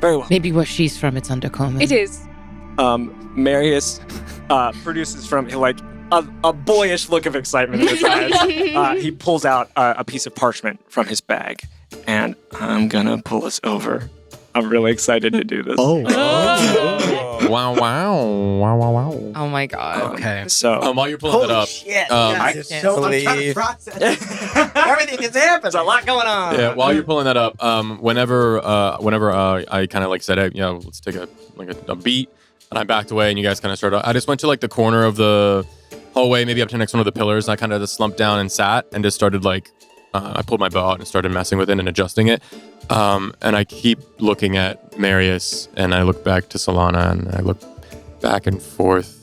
Very well. Maybe where she's from, it's undercommon. It is. Marius produces from like a boyish look of excitement in his eyes. He pulls out a piece of parchment from his bag, and I'm gonna pull us over. I'm really excited to do this. Wow, wow. Oh my god. Okay. So While you're pulling it up, everything is happening. There's a lot going on. yeah, while you're pulling that up, whenever I kind of like said, hey, let's take a beat, and I backed away, and you guys kind of started. I just went to like the corner of the hallway, maybe up to next one of the pillars, and I kind of just slumped down and sat, and just started like, I pulled my bow out and started messing with it and adjusting it. And I keep looking at Marius, and I look back to Solana, and I look back and forth,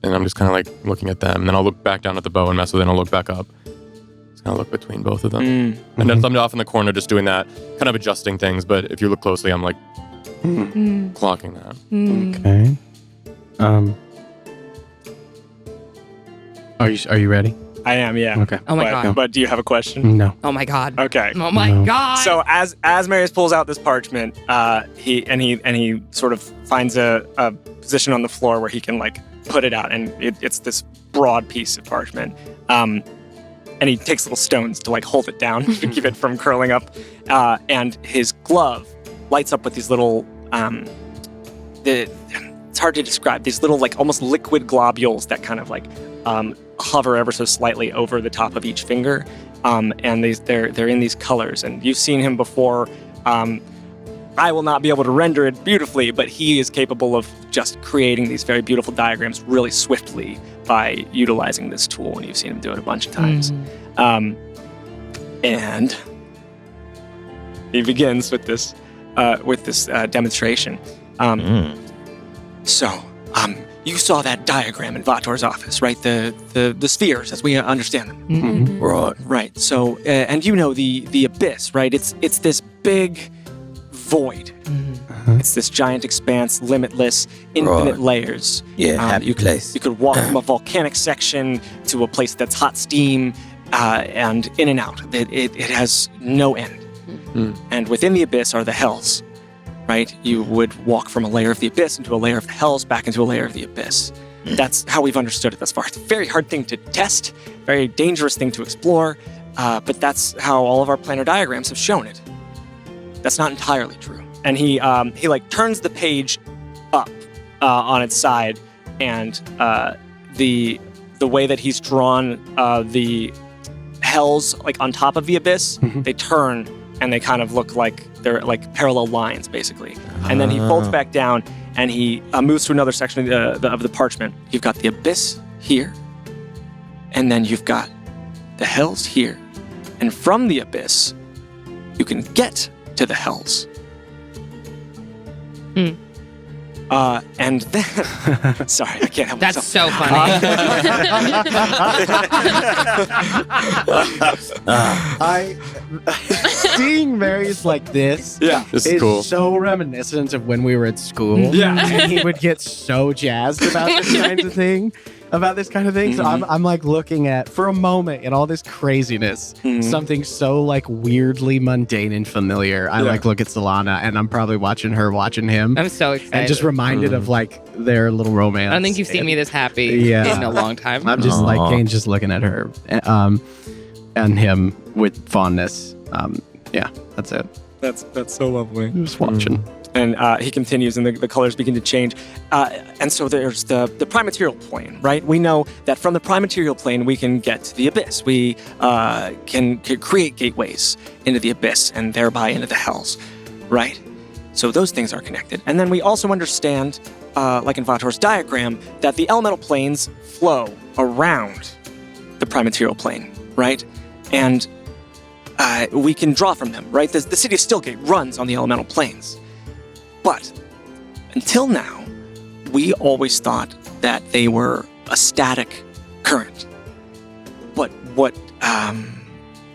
and I'm just kind of like looking at them. And then I'll look back down at the bow and mess with it, and I'll look back up. Just kind of look between both of them. And then I'm off in the corner just doing that, kind of adjusting things. But if you look closely, I'm like clocking that. Okay. Are you ready? I am, yeah. Okay. Oh my god. But do you have a question? No. Oh my god. Okay. Oh my No. god. So as Marius pulls out this parchment, he sort of finds a position on the floor where he can like put it out, and it's this broad piece of parchment. and he takes little stones to like hold it down to keep it from curling up. And his glove lights up with these little, it's hard to describe, these little like almost liquid globules that kind of like hover ever so slightly over the top of each finger. And they're in these colors. And you've seen him before. I will not be able to render it beautifully, but he is capable of just creating these very beautiful diagrams really swiftly by utilizing this tool, and you've seen him do it a bunch of times. And he begins with this demonstration. So, you saw that diagram in Vator's office, right? The spheres, as we understand them. Right. So, and you know the abyss, right? It's this big void. It's this giant expanse, limitless, infinite layers. Yeah, happy place. You could walk from a volcanic section to a place that's hot steam, and in and out. It has no end. And within the abyss are the hells, right? You would walk from a layer of the abyss into a layer of the hells, back into a layer of the abyss. That's how we've understood it thus far. It's a very hard thing to test, very dangerous thing to explore, but that's how all of our planar diagrams have shown it. That's not entirely true. And he like turns the page up on its side, and the way that he's drawn the hells like on top of the abyss, they turn and they kind of look like they're like parallel lines basically. And then he folds back down and he moves to another section of the parchment. You've got the abyss here, and then you've got the hells here, and from the abyss you can get to the hells. And then, sorry, I can't help That's myself. so funny. Seeing Mary's like this This is is cool. so reminiscent of when we were at school. Yeah. And he would get so jazzed about this kind of thing. So I'm like looking at, for a moment, in all this craziness, something so like weirdly mundane and familiar. I like look at Solana, and I'm probably watching him. I'm so excited. And just reminded of like their little romance. I don't think you've seen me this happy in a long time. I'm just like Kane's just looking at her, and him with fondness. Yeah, that's it. That's so lovely. Just watching. And he continues, and the colors begin to change. And so there's the prime material plane, right? We know that from the prime material plane, we can get to the abyss. We can create gateways into the abyss and thereby into the hells, right? So those things are connected. And then we also understand, like in Vator's diagram, that the elemental planes flow around the prime material plane, right? And we can draw from them, right? The city of Stillgate runs on the elemental planes. But until now, we always thought that they were a static current. But what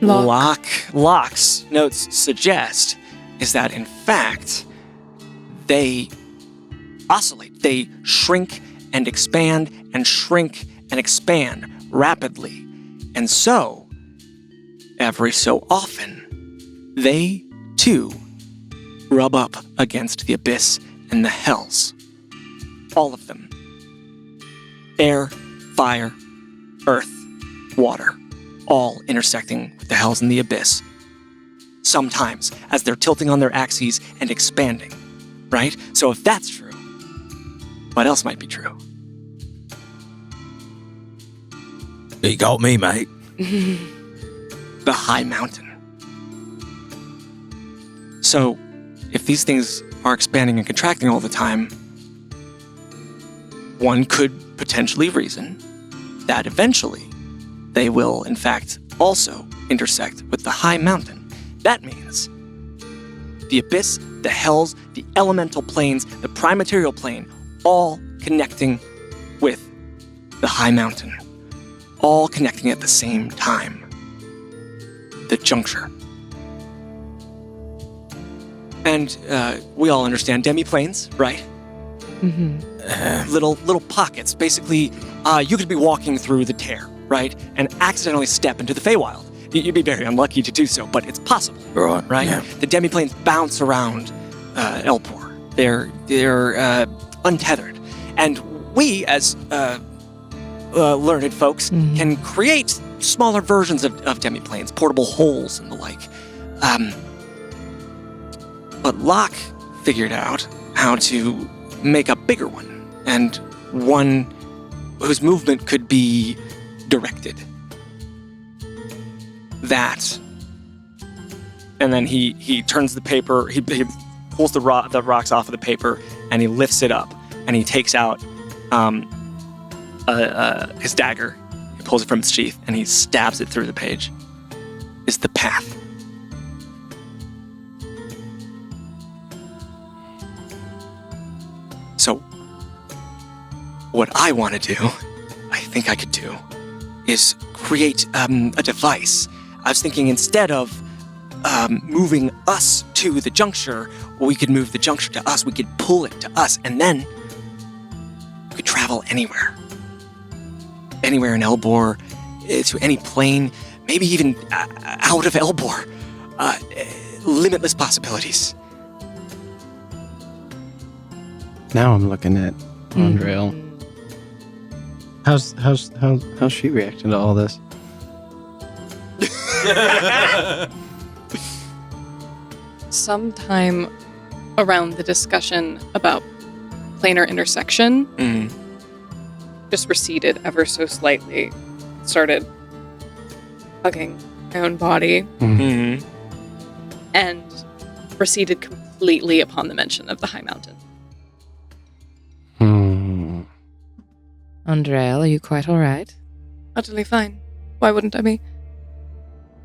Locke's notes suggest is that, in fact, they oscillate. They shrink and expand and shrink and expand rapidly. And so, every so often, they, too, rub up against the abyss and the hells. All of them. Air, fire, earth, water, all intersecting with the hells and the abyss. Sometimes, as they're tilting on their axes and expanding, right? So if that's true, what else might be true? You got me, mate. The high mountain. So, if these things are expanding and contracting all the time, one could potentially reason that eventually they will, in fact, also intersect with the high mountain. That means the abyss, the hells, the elemental planes, the prime material plane, all connecting with the high mountain, all connecting at the same time. The juncture. And we all understand demiplanes, right? Little pockets. Basically, you could be walking through the tear, right? And accidentally step into the Feywild. You'd be very unlucky to do so, but it's possible, right? Yeah. The demiplanes bounce around Elbor. They're untethered. And we, as learned folks can create smaller versions of demiplanes, portable holes and the like. But Locke figured out how to make a bigger one, and one whose movement could be directed. That. And then he turns the paper, he pulls the rocks off of the paper, and he lifts it up, and he takes out his dagger. He pulls it from its sheath, and he stabs it through the page. Is the path. So, what I want to do, I think I could do, is create a device. I was thinking instead of moving us to the juncture, we could move the juncture to us, we could pull it to us, and then we could travel anywhere. Anywhere in Elbor, to any plane, maybe even out of Elbor. Limitless possibilities. Now I'm looking at Andrel. How's she reacting to all this? Sometime around the discussion about planar intersection, just receded ever so slightly, started hugging my own body, and receded completely upon the mention of the high mountain. Andrel, are you quite all right? Utterly fine. Why wouldn't I be?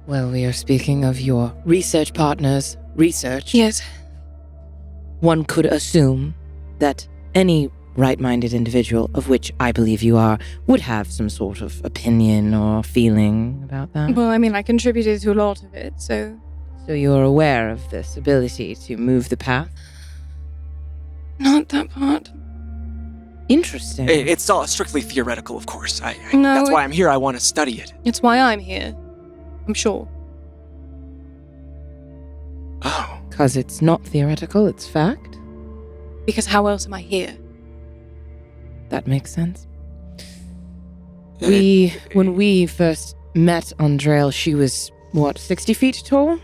Well, we are speaking of your research partner's research. Yes. One could assume that any right-minded individual, of which I believe you are, would have some sort of opinion or feeling about that. Well, I mean, I contributed to a lot of it, so... So you're aware of this ability to move the path? Not that part. Interesting. It's all strictly theoretical, of course. No, that's why I'm here. I want to study it. It's why I'm here. I'm sure. Oh. Because it's not theoretical, it's fact? Because how else am I here? That makes sense. When we first met Andrel, she was, 60 feet tall?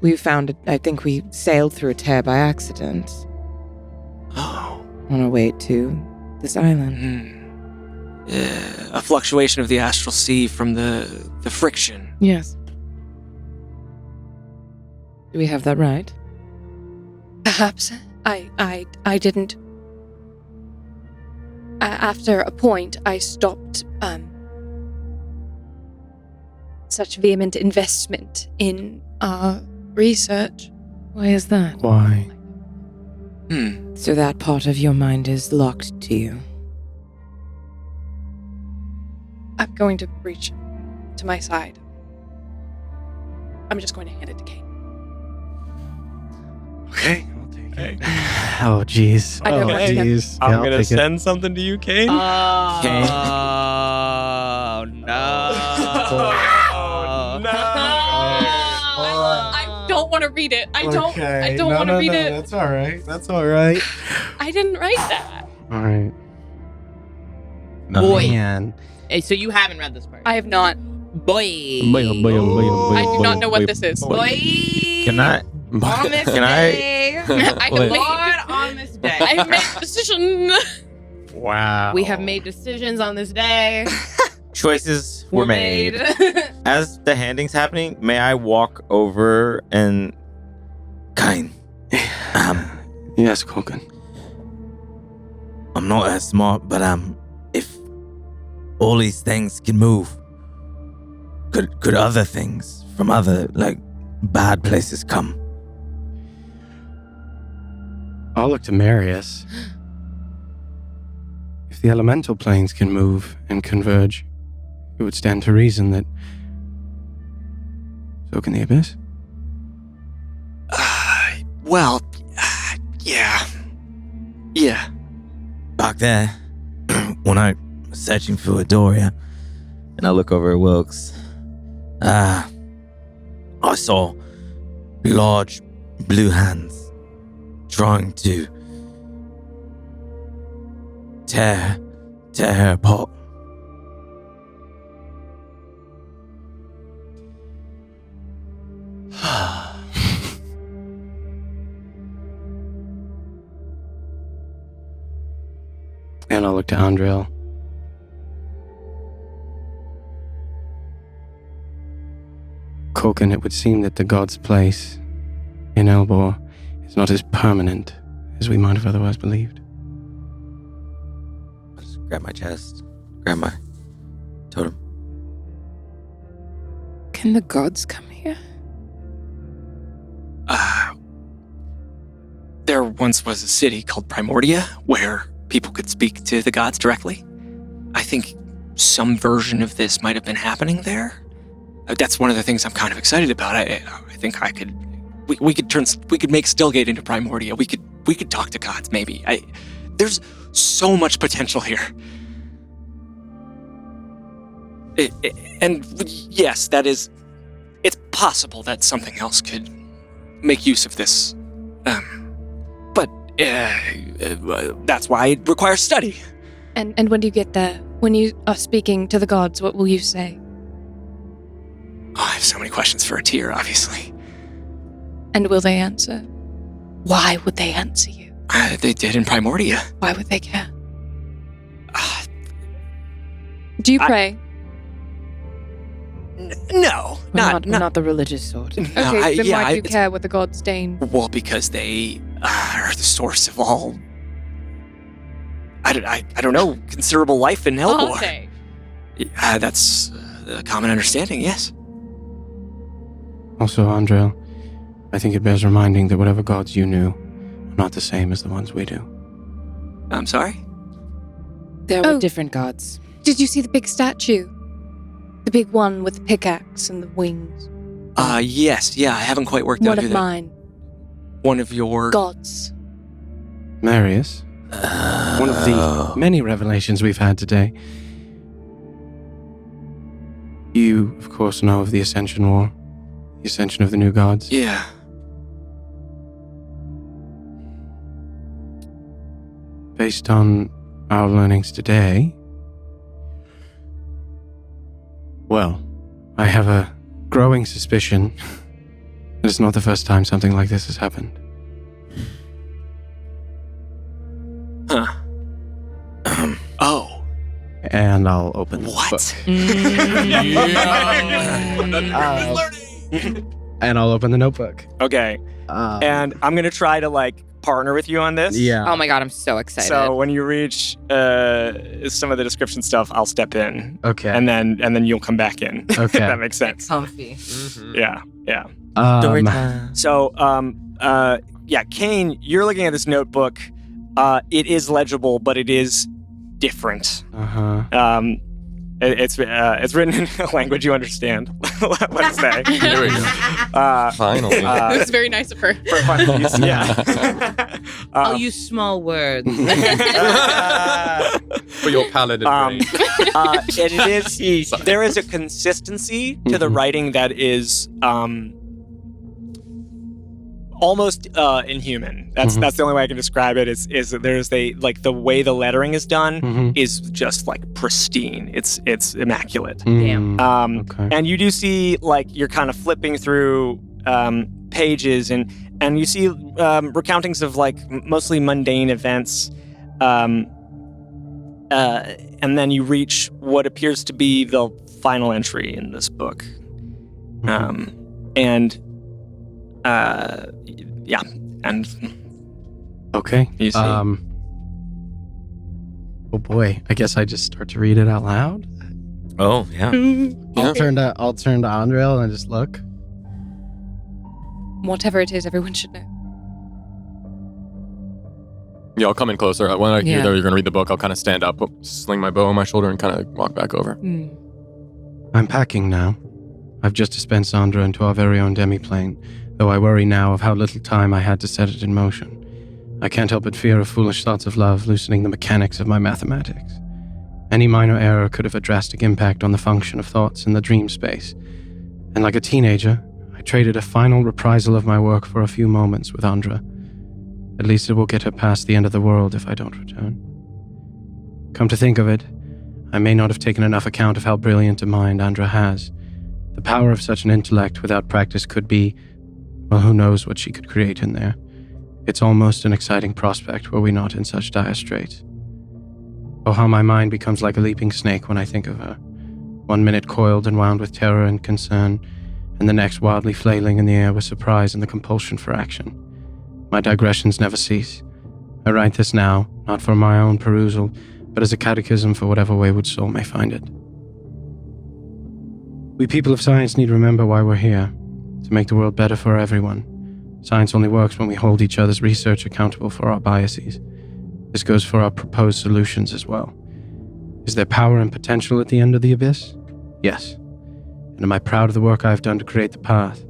We found it, I think we sailed through a tear by accident. Oh. On our way to this island. A fluctuation of the astral sea from the friction. Yes. Do we have that right? Perhaps. I didn't. After a point, I stopped such vehement investment in our research. Why is that? Why? So that part of your mind is locked to you. I'm going to reach to my side. I'm just going to hand it to Kane. Okay. I'll take it. Oh, jeez. I don't want to. jeez. I'm Yeah, I'll gonna take it. send something to you, Kane. Oh, no. I don't want to read it. I don't want to read it. That's all right. That's all right. I didn't write that. All right. Boy. Man. Hey, so you haven't read this part? I have not. Boy. I do not know what this is. Boy. Can I? On this Can I? day. I have Lord, on this day. I have made a decision. Wow. We have made decisions on this day. Choices were made. As the handing's happening, may I walk over and kind? Yes, Colgan. I'm not as smart, but if all these things can move, could other things from other bad places come? I'll look to Marius. If the elemental planes can move and converge, it would stand to reason that so can the abyss. Yeah. Back there, when I was searching for Adoria, and I look over at Wilkes, I saw large blue hands trying to tear her apart. And I'll look to Andriel. Koken, it would seem that the god's place in Elbor is not as permanent as we might have otherwise believed. I just grab my chest, grab my totem. Can the gods come here? There once was a city called Primordia where people could speak to the gods directly. I think some version of this might have been happening there. That's one of the things I'm kind of excited about. I think we could make Stillgate into Primordia. We could talk to gods maybe. There's so much potential here. And yes, it's possible that something else could make use of this. But that's why it requires study. And when you get there, when you are speaking to the gods, what will you say? Oh, I have so many questions for a tier, obviously. And will they answer? Why would they answer you? They did in Primordia. Why would they care? Do you pray? No, Not the religious sort. No, Okay, then why do you it's- care what the gods deign? Well, because they are the source of all. I don't know, considerable life in Elbor. Okay. That's a common understanding, yes. Also, Andriel, I think it bears reminding that whatever gods you knew are not the same as the ones we do. I'm sorry? There were Oh. different gods. Did you see the big statue? The big one with the pickaxe and the wings. Yes, I haven't quite worked One out of who that. mine. One of your. Gods. Marius, one of the many revelations we've had today. You, of course, know of the Ascension War, the ascension of the new gods. Yeah. Based on our learnings today, well, I have a growing suspicion that it's not the first time something like this has happened. Huh. Oh. And I'll open the What? book. Learning. And I'll open the notebook. Okay. And I'm going to try to, partner with you on this. Yeah. Oh my god, I'm so excited. So when you reach some of the description stuff, I'll step in. Okay. And then you'll come back in. Okay. If that makes sense. comfy. Yeah. Story time. So, Kane, you're looking at this notebook. It is legible, but it is different. Uh-huh. It's written in a language you understand. Let's say. There we go. Finally. It was very nice of her. For fun use, yeah. I'll use small words. For your paladin brain. And it is. There is a consistency to the writing that is almost inhuman. That's the only way I can describe it. Is that there's the way the lettering is done is just pristine. It's immaculate. Damn. Okay. And you do see you're kind of flipping through pages and you see recountings of mostly mundane events. And then you reach what appears to be the final entry in this book. And Okay. You see. Oh boy. I guess I just start to read it out loud. Oh, yeah. I'll turn to Andriel and just look. Whatever it is, everyone should know. Yeah, I'll come in closer. When I hear Yeah. that you're going to read the book, I'll kind of stand up, sling my bow on my shoulder, and kind of walk back over. I'm packing now. I've just dispensed Sandra into our very own demiplane, though I worry now of how little time I had to set it in motion. I can't help but fear of foolish thoughts of love loosening the mechanics of my mathematics. Any minor error could have a drastic impact on the function of thoughts in the dream space. And like a teenager, I traded a final reprisal of my work for a few moments with Andra. At least it will get her past the end of the world if I don't return. Come to think of it, I may not have taken enough account of how brilliant a mind Andra has. The power of such an intellect without practice could be, well, who knows what she could create in there. It's almost an exciting prospect were we not in such dire straits. Oh, how my mind becomes like a leaping snake when I think of her. 1 minute coiled and wound with terror and concern, and the next wildly flailing in the air with surprise and the compulsion for action. My digressions never cease. I write this now, not for my own perusal, but as a catechism for whatever wayward soul may find it. We people of science need to remember why we're here, to make the world better for everyone. Science only works when we hold each other's research accountable for our biases. This goes for our proposed solutions as well. Is there power and potential at the end of the abyss? Yes. And am I proud of the work I've done to create the path?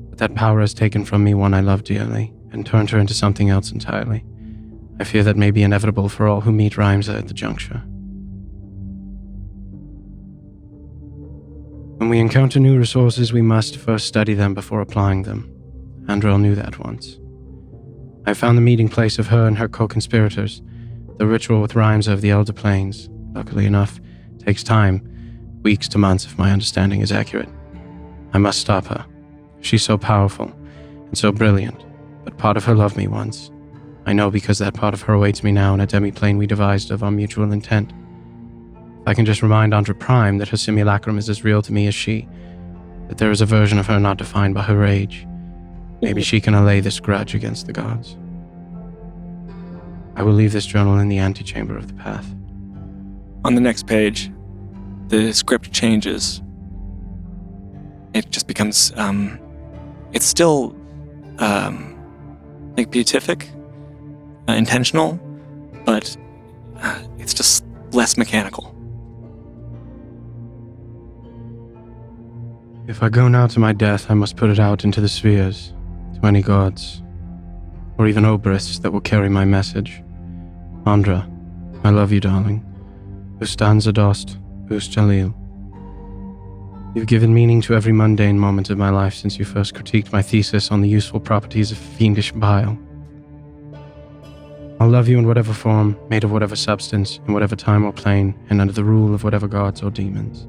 But that power has taken from me one I love dearly, and turned her into something else entirely. I fear that may be inevitable for all who meet Rhymesa at the juncture. When we encounter new resources, we must first study them before applying them. Andrel knew that once. I found the meeting place of her and her co-conspirators. The ritual with Rhymesa of the Elder Plains, luckily enough, takes time, weeks to months if my understanding is accurate. I must stop her. She's so powerful and so brilliant, but part of her loved me once. I know because that part of her awaits me now in a demi-plane we devised of our mutual intent. If I can just remind Andra Prime that her simulacrum is as real to me as she, that there is a version of her not defined by her age, maybe she can allay this grudge against the gods. I will leave this journal in the antechamber of the path. On the next page, the script changes. It just becomes, it's still, like beatific, intentional, but it's just less mechanical. If I go now to my death, I must put it out into the spheres, to any gods, or even obriths that will carry my message. Andra, I love you, darling. Ustanza dost, Us Jalil. You've given meaning to every mundane moment of my life since you first critiqued my thesis on the useful properties of fiendish bile. I'll love you in whatever form, made of whatever substance, in whatever time or plane, and under the rule of whatever gods or demons.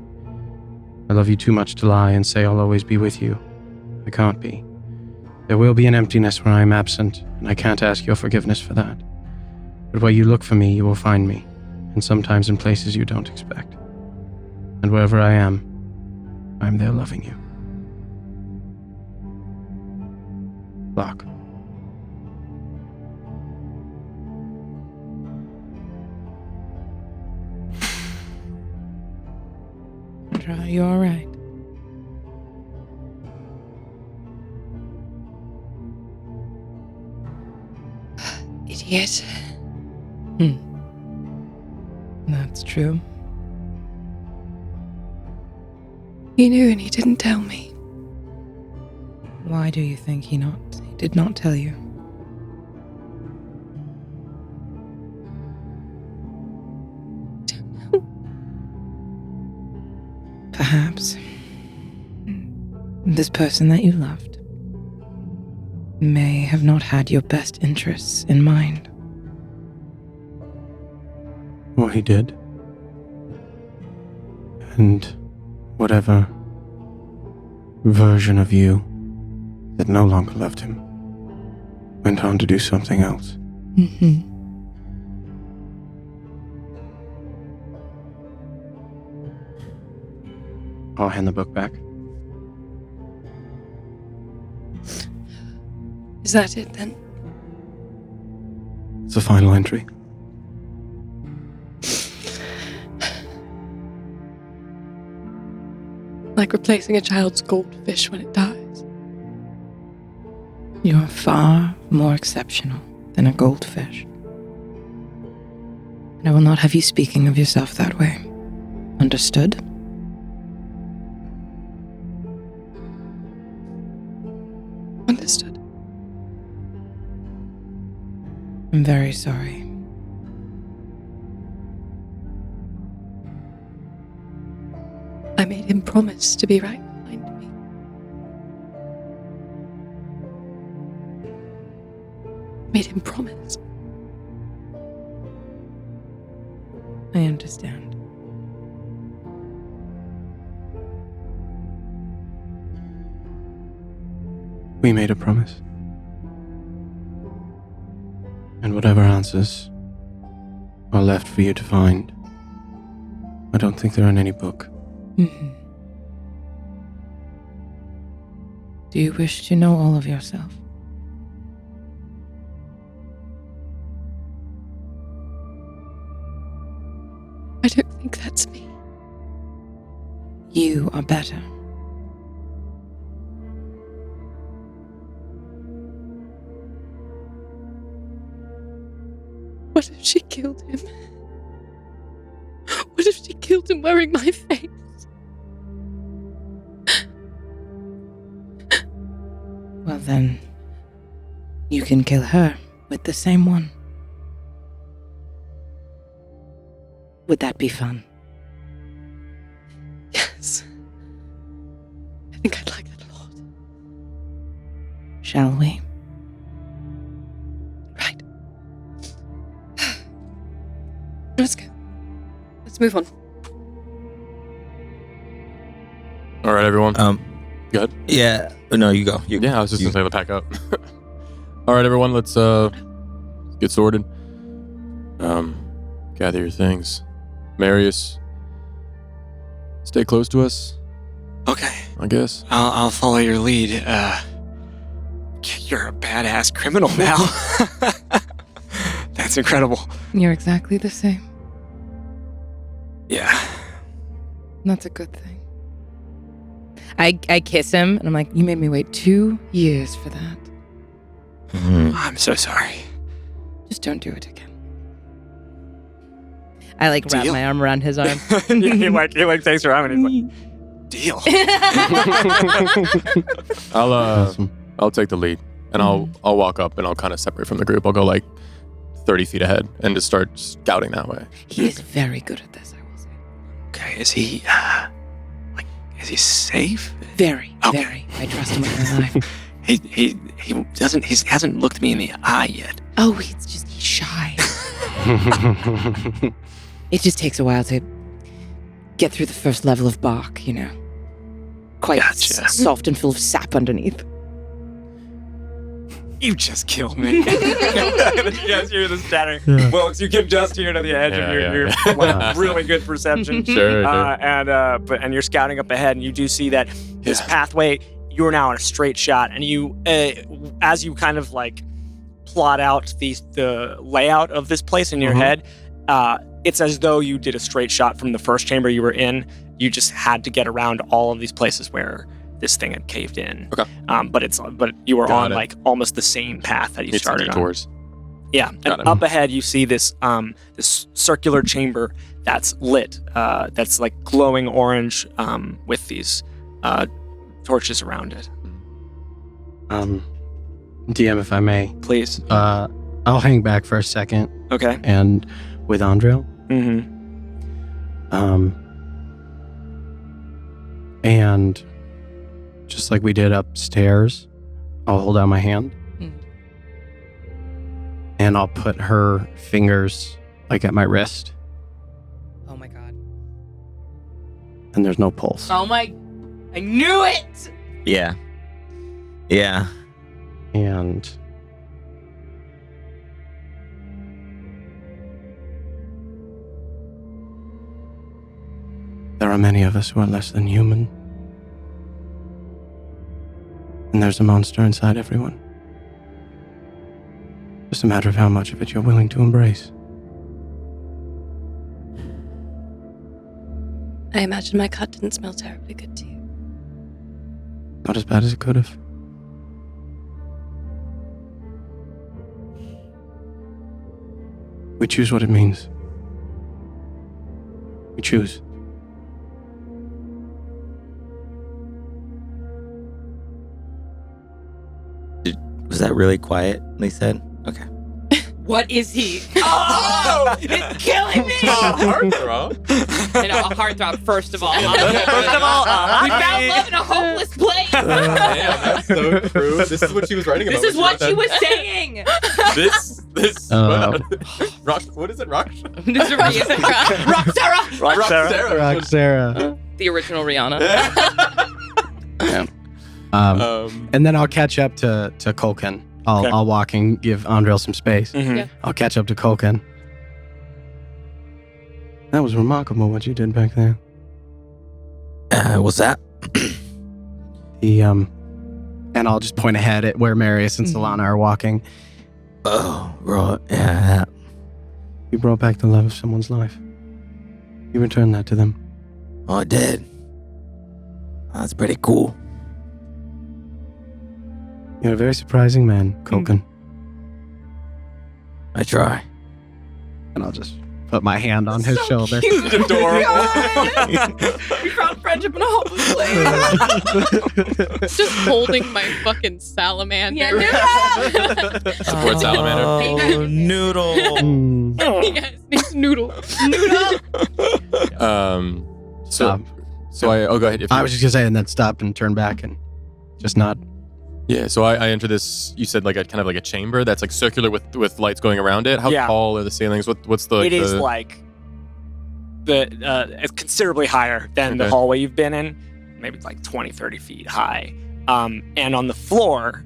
I love you too much to lie and say I'll always be with you. I can't be. There will be an emptiness where I am absent, and I can't ask your forgiveness for that. But where you look for me, you will find me, and sometimes in places you don't expect. And wherever I am there loving you. Locke. Andra, are you alright? Idiot. That's true. He knew and he didn't tell me. Why do you think he did not tell you? Perhaps this person that you loved may have not had your best interests in mind. Well, he did. And whatever version of you that no longer loved him went on to do something else. Mm-hmm. I'll hand the book back. Is that it then? It's the final entry. Like replacing a child's goldfish when it dies. You are far more exceptional than a goldfish. And I will not have you speaking of yourself that way. Understood? Understood. I'm very sorry. I made him promise to be right behind me. Made him promise. I understand. We made a promise. And whatever answers are left for you to find. I don't think they're in any book. Mm-hmm. Do you wish to know all of yourself? I don't think that's me. You are better. What if she killed him? What if she killed him wearing my face? Well then, you can kill her with the same one. Would that be fun? Yes. I think I'd like that a lot. Shall we? Right. Let's go. Let's move on. All right, everyone. Go ahead. Yeah. No, you go. Yeah, I was just gonna say, pack up. All right, everyone. Let's get sorted. Gather your things. Marius, stay close to us. Okay. I guess. I'll follow your lead. You're a badass criminal now. That's incredible. You're exactly the same. Yeah. That's a good thing. I kiss him, and I'm like, you made me wait 2 years for that. I'm so sorry. Just don't do it again. I wrap Deal? my arm around his arm. he takes her arm and he's like, deal. Awesome. I'll take the lead, and I'll walk up, and I'll kind of separate from the group. I'll go 30 feet ahead and just start scouting that way. He is very good at this, I will say. Okay, is he safe? Very, Okay. very. I trust him with my life. He hasn't looked me in the eye yet. Oh, he's shy. It just takes a while to get through the first level of bark, you know. Quite Gotcha. soft and full of sap underneath. You just killed me. You guys hear this chattering. Yeah. Well, you can just hear to the edge of your really good perception. Sure. And you're scouting up ahead, and you do see that this pathway, you're now in a straight shot, and you, as you kind of plot out the layout of this place in your head, it's as though you did a straight shot from the first chamber you were in. You just had to get around all of these places where this thing had caved in. Okay. But you were Got on it. almost the same path that you It's started on. detours. Yeah, Got and it. up ahead you see this circular chamber that's lit, that's glowing orange with these torches around it. DM, if I may, Please. I'll hang back for a second, Okay. and with Andril, Mm-hmm. and just like we did upstairs, I'll hold out my hand, and I'll put her fingers at my wrist, Oh my god. and there's no pulse. Oh my. I knew it! Yeah. Yeah. And there are many of us who are less than human. And there's a monster inside everyone. Just a matter of how much of it you're willing to embrace. I imagine my cut didn't smell terribly good to you. Not as bad as it could have. We choose what it means. We choose. Was that really quiet? They said. Okay. What is he? Oh! It's killing me! I know, a heartthrob, first of all. First of all, we found love in a hopeless place! Damn, that's so true. This is what she was writing about. This is what she was saying! What is it? Rock? This is Roxara! Roxara. The original Rihanna. And then I'll catch up to Kulkin. I'll walk and give Andril some space. Mhm. Yeah. I'll catch up to Kulkin. That was remarkable what you did back there. What's that? And I'll just point ahead at where Marius and Solana are walking. Oh, right. Yeah. You brought back the love of someone's life. You returned that to them. Oh, I did. That's pretty cool. You're a very surprising man, Kulkin. I try. And I'll just put my hand on his shoulder. It's adorable. We found friendship in a hopeless place. Just holding my fucking salamander. Yeah, Support salamander. Oh, Noodle. Yeah, his name's Noodle. So I go ahead. If I you- was just gonna say, and then stop and turn back and just nod. Yeah, so I enter this. You said like a kind of like a chamber that's like circular with lights going around it. How Yeah. tall are the ceilings? What's the? It is the, like it's considerably higher than the Okay. hallway you've been in. Maybe it's like 20, 30 feet high. And on the floor,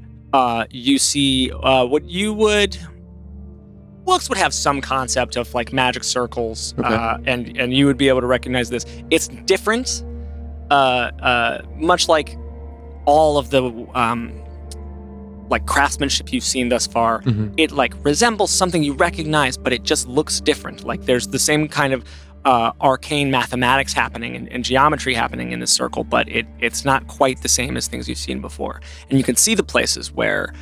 you see what you would... Wilkes would have some concept of like magic circles, Okay. and you would be able to recognize this. It's different, much like all of the like craftsmanship you've seen thus far. Mhm. It like resembles something you recognize, but it just looks different. Like there's the same kind of arcane mathematics happening and geometry happening in this circle, but it's not quite the same as things you've seen before. And you can see the places where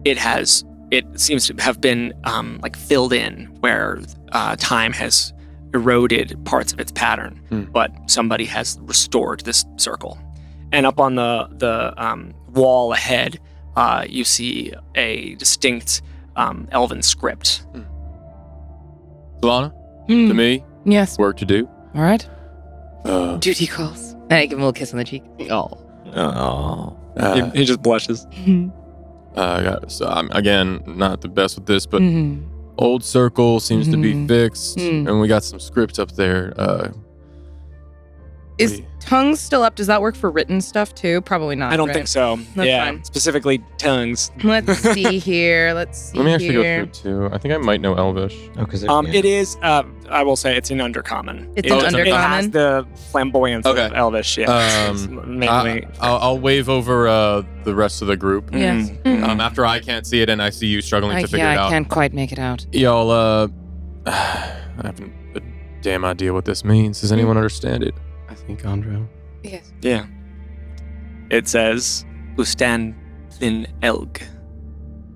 it seems to have been like filled in, where time has eroded parts of its pattern, but somebody has restored this circle. And up on the wall ahead, you see a distinct elven script. Solana, Hmm. to me, Yes. work to do. All right. Uh, Duty calls. And I give him a little kiss on the cheek. Oh. Oh. He just blushes. So I'm again not the best with this, but Mhm. old circle seems to be Mhm. fixed, Mm. and we got some scripts up there. Is we- tongues still up? Does that work for written stuff too? Probably not. I don't right? think so. That's yeah, fine. specifically tongues. Let's see here. Let's see Let me actually here. go through too. I think I might know Elvish. Oh, because It is. I will say it's in Undercommon. It's it, in It has Undercommon? the flamboyance Okay. of Elvish. Yeah, It's mainly. I'll wave over the rest of the group. Yes. Mm. After I can't see it and I see you struggling to figure it out. I can't quite make it out. Y'all, I haven't a damn idea what this means. Does anyone understand it? I think Andro. Yes. Yeah. It says Ustan Thin Elg,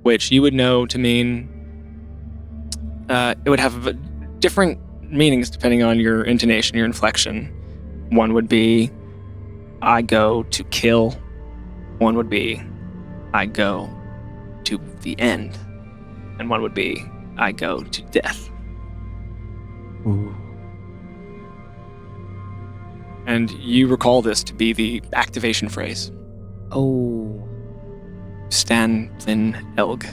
which you would know to mean. It would have different meanings depending on your intonation, your inflection. One would be, I go to kill. One would be, I go to the end. And one would be, I go to death. Ooh. And you recall this to be the activation phrase. Oh. Stan Thin Elg.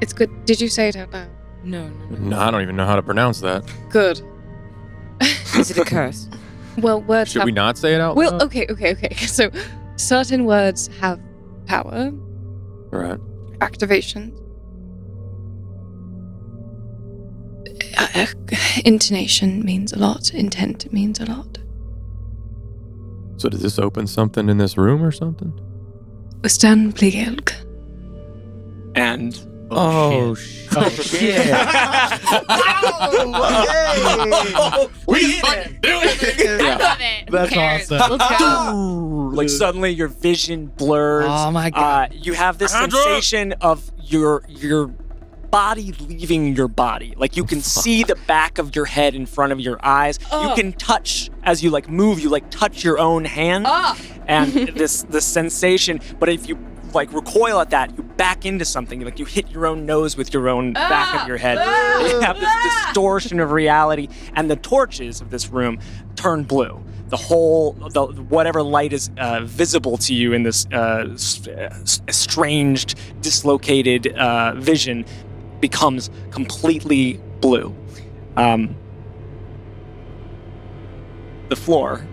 It's good. Did you say it out loud? No. No, I don't even know how to pronounce that. Good. Is it a curse? Well, words Should have... we not say it out Well, loud? okay. So, certain words have power, All right. activation. Intonation means a lot. Intent means a lot. So does this open something in this room or something? Stan Pligelg. And Oh, shit. We fucking do it! I love it. That's awesome. Let's go. like suddenly your vision blurs. Oh my god. You have this Andrew! sensation of your body leaving your body. Like you can see the back of your head in front of your eyes. You can touch as you like move. You like touch your own hand, and this sensation. But if you like recoil at that, you back into something. Like you hit your own nose with your own back of your head. You have this distortion of reality, and the torches of this room turn blue. Whatever light is visible to you in this estranged, dislocated vision becomes completely blue. The floor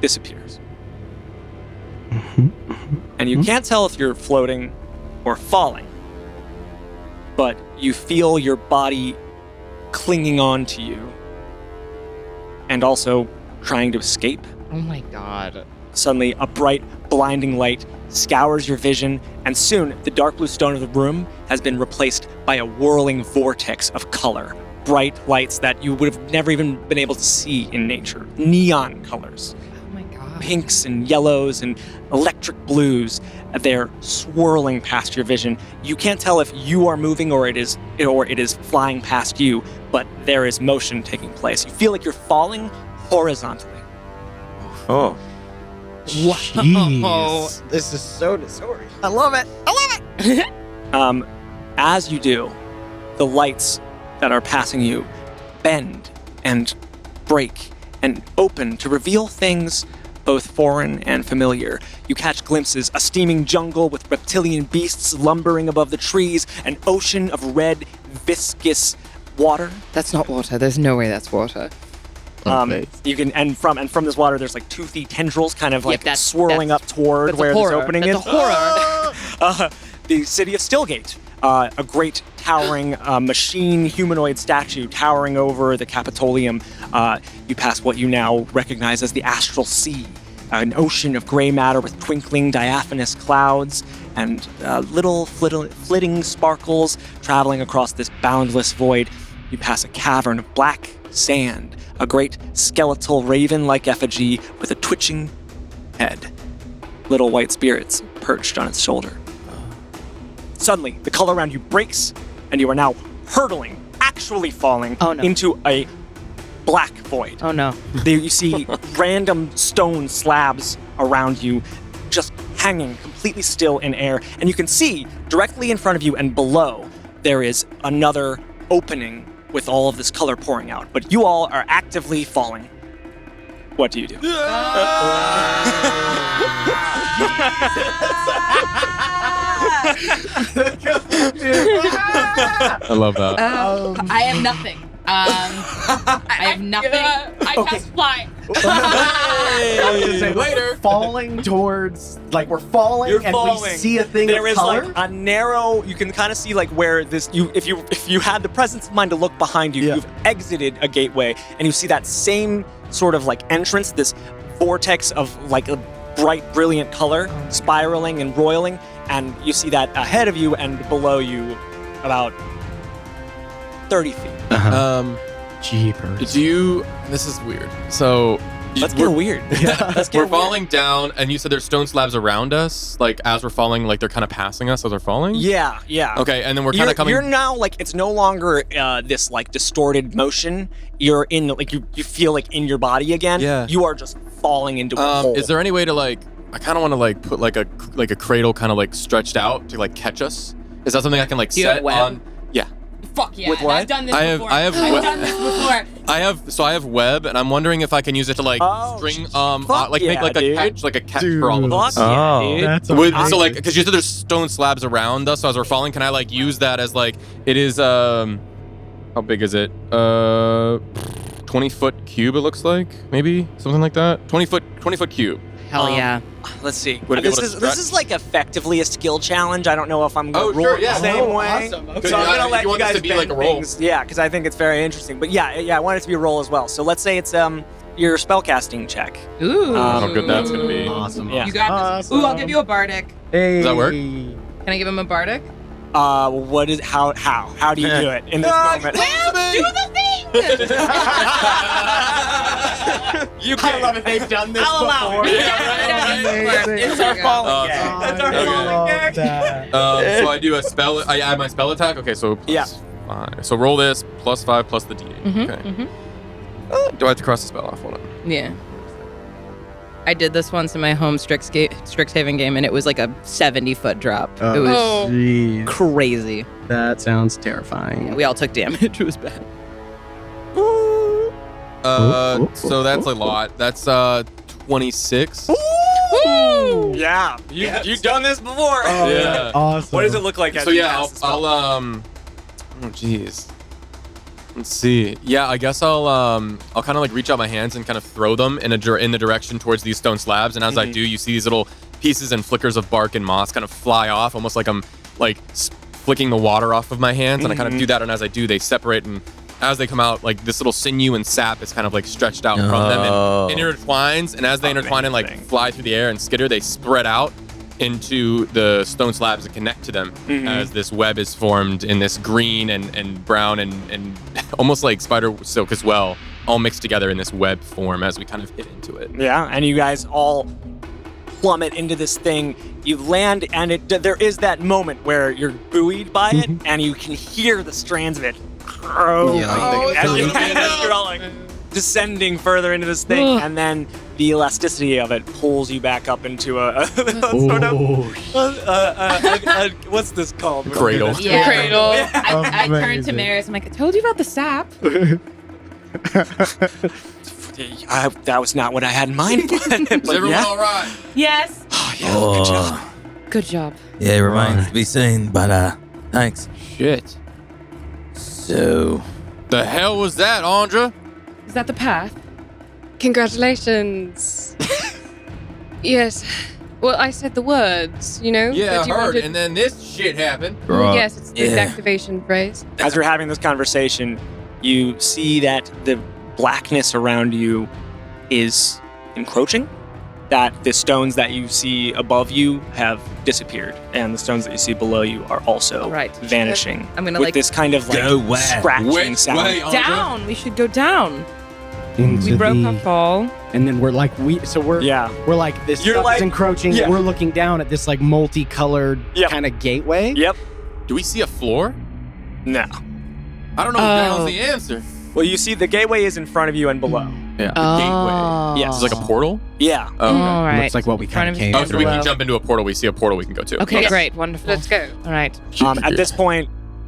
disappears. And you can't tell if you're floating or falling, but you feel your body clinging on to you and also trying to escape. Oh my god. Suddenly, a bright, blinding light scours your vision, and soon the dark blue stone of the room has been replaced by a whirling vortex of color. Bright lights that you would have never even been able to see in nature. Neon colors. Oh my god. Pinks and yellows and electric blues. They're swirling past your vision. You can't tell if you are moving or it is flying past you, but there is motion taking place. You feel like you're falling horizontally. Oh. Jeez. This is so disorienting. I love it. As you do, the lights that are passing you bend and break and open to reveal things both foreign and familiar. You catch glimpses, a steaming jungle with reptilian beasts lumbering above the trees, an ocean of red, viscous water. That's not water. There's no way that's water. You can and from this water, there's like toothy tendrils, kind of like that's- swirling up toward that's a where this horror. opening That's is. a horror. The city of Stillgate, a great towering machine humanoid statue towering over the Capitolium. You pass what you now recognize as the Astral Sea, an ocean of gray matter with twinkling diaphanous clouds and little flitting sparkles traveling across this boundless void. You pass a cavern of black sand, a great skeletal raven-like effigy with a twitching head. Little white spirits perched on its shoulder. Suddenly, the color around you breaks, and you are now hurtling, actually falling into a black void. Oh no. There you see random stone slabs around you, just hanging completely still in air, and you can see directly in front of you and below there is another opening with all of this color pouring out. But you all are actively falling. What do you do? I love that. I have nothing. I have nothing. I cast fly. Later. Falling towards, like we're falling, You're and falling. we see a thing There of is color. like a narrow. You can kind of see like where this. If you had the presence of mind to look behind you, Yeah. you've exited a gateway, and you see that same sort of like entrance, this vortex of like a bright, brilliant color spiraling and roiling, and you see that ahead of you and below you, about 30 feet. Jeepers. This is weird. So Let's get weird. Let's get we're weird. falling down, and you said there's stone slabs around us. Like as we're falling, like they're kind of passing us as we're falling. Yeah, yeah. Okay, and then we're kind of coming. You're now like it's no longer this like distorted motion. You're in like you feel like in your body again. Yeah. You are just falling into a hole. Is there any way to like? I kind of want to like put like a cradle kind of like stretched out to like catch us. Is that something I can like Do you have set web? on? Yeah. Fuck yeah. With what? I've done this I have- before. I have I've web- done this before. I have web, and I'm wondering if I can use it to like string fuck like yeah, make like a dude. catch Dude. for all of us. Fuck yeah, dude. That's So amazing. like, because you said there's stone slabs around us, so as we're falling, can I like use that as like it is? How big is it? 20-foot cube. It looks like maybe something like that. 20 foot cube. Hell yeah. Let's see. Would it be This able is to this stretch? is like effectively a skill challenge. I don't know if I'm Oh, gonna roll sure, it yeah. the same Oh, way. awesome. So Okay. I'm gonna let you you want this guys to be like bend a roll? things. Yeah, because I think it's very interesting. But yeah, I want it to be a roll as well. So let's say it's your spellcasting check. Ooh. How good that's gonna be. Awesome. Yeah. You got this. Ooh, I'll give you a bardic. Hey. Does that work? Can I give him a bardic? What is how do you do it in this moment? Well, do the thing. You I love it. They've done this I'll allow before. it. Amazing. It's our falling Oh, gag. okay. It's our Okay. falling gag. So I do a spell. I add my spell attack. Okay, so Yeah. +5. So roll this +5 plus the d8. Mhm, Okay. mhm. Do I have to cross the spell off? Hold on. Yeah. I did this once in my home Strixhaven game, and it was like a 70-foot drop. It was Jeez. crazy. That sounds terrifying. We all took damage. It was bad. So that's a lot. That's 26. Yeah, you've done this before. Yeah. Awesome. What does it look like? as So you yeah, cast the spell? oh jeez. Let's see. Yeah, I guess I'll kind of like reach out my hands and kind of throw them in the direction towards these stone slabs, and as I do, you see these little pieces and flickers of bark and moss kind of fly off, almost like I'm like flicking the water off of my hands. And I kind of do that, and as I do, they separate, and as they come out, like this little sinew and sap is kind of like stretched out from them and intertwines. And as they intertwine and like fly through the air and skitter, they spread out into the stone slabs that connect to them as this web is formed in this green and brown and almost like spider silk as well, all mixed together in this web form as we kind of hit into it. Yeah, and you guys all plummet into this thing. You land, and there is that moment where you're buoyed by it, and you can hear the strands of it. As you're all like descending further into this thing, and then the elasticity of it pulls you back up into a sort of what's this called? Cradle. Yeah. Cradle. I turned to Maris. I'm like, I told you about the sap. That was not what I had in mind. But Is everyone all right? Yes. Oh, yeah, good job. Good job. Yeah, it remains to be seen, but thanks. Shit. So, The hell was that, Andra? Is that the path? Congratulations. Yes. Well, I said the words, you know? Yeah, that I you heard. wanted- And then this shit happened. Well, yes, it's the Yeah. activation phrase. As you're having this conversation, you see that the blackness around you is encroaching, that the stones that you see above you have disappeared, and the stones that you see below you are also Right. vanishing. I'm gonna with like this kind of like Go where? scratching sound. Andra. down. We should go down. Into We broke the, our fall. and then we're like we're Yeah. like this You're stuff like- is encroaching. yeah. We're looking down at this like multicolored Yep. kind of gateway. Yep. Do we see a floor? No. I don't know if that was the answer. Well, you see the gateway is in front of you and below. Yeah. Oh. Gateway. Yes. It's like a portal? Yeah. Oh, okay. All right. Looks like what we Front kind of of you. came Oh, so we through. can jump into a portal. We see a portal we can go to. Okay, great. Wonderful. Let's go. All right. At this point,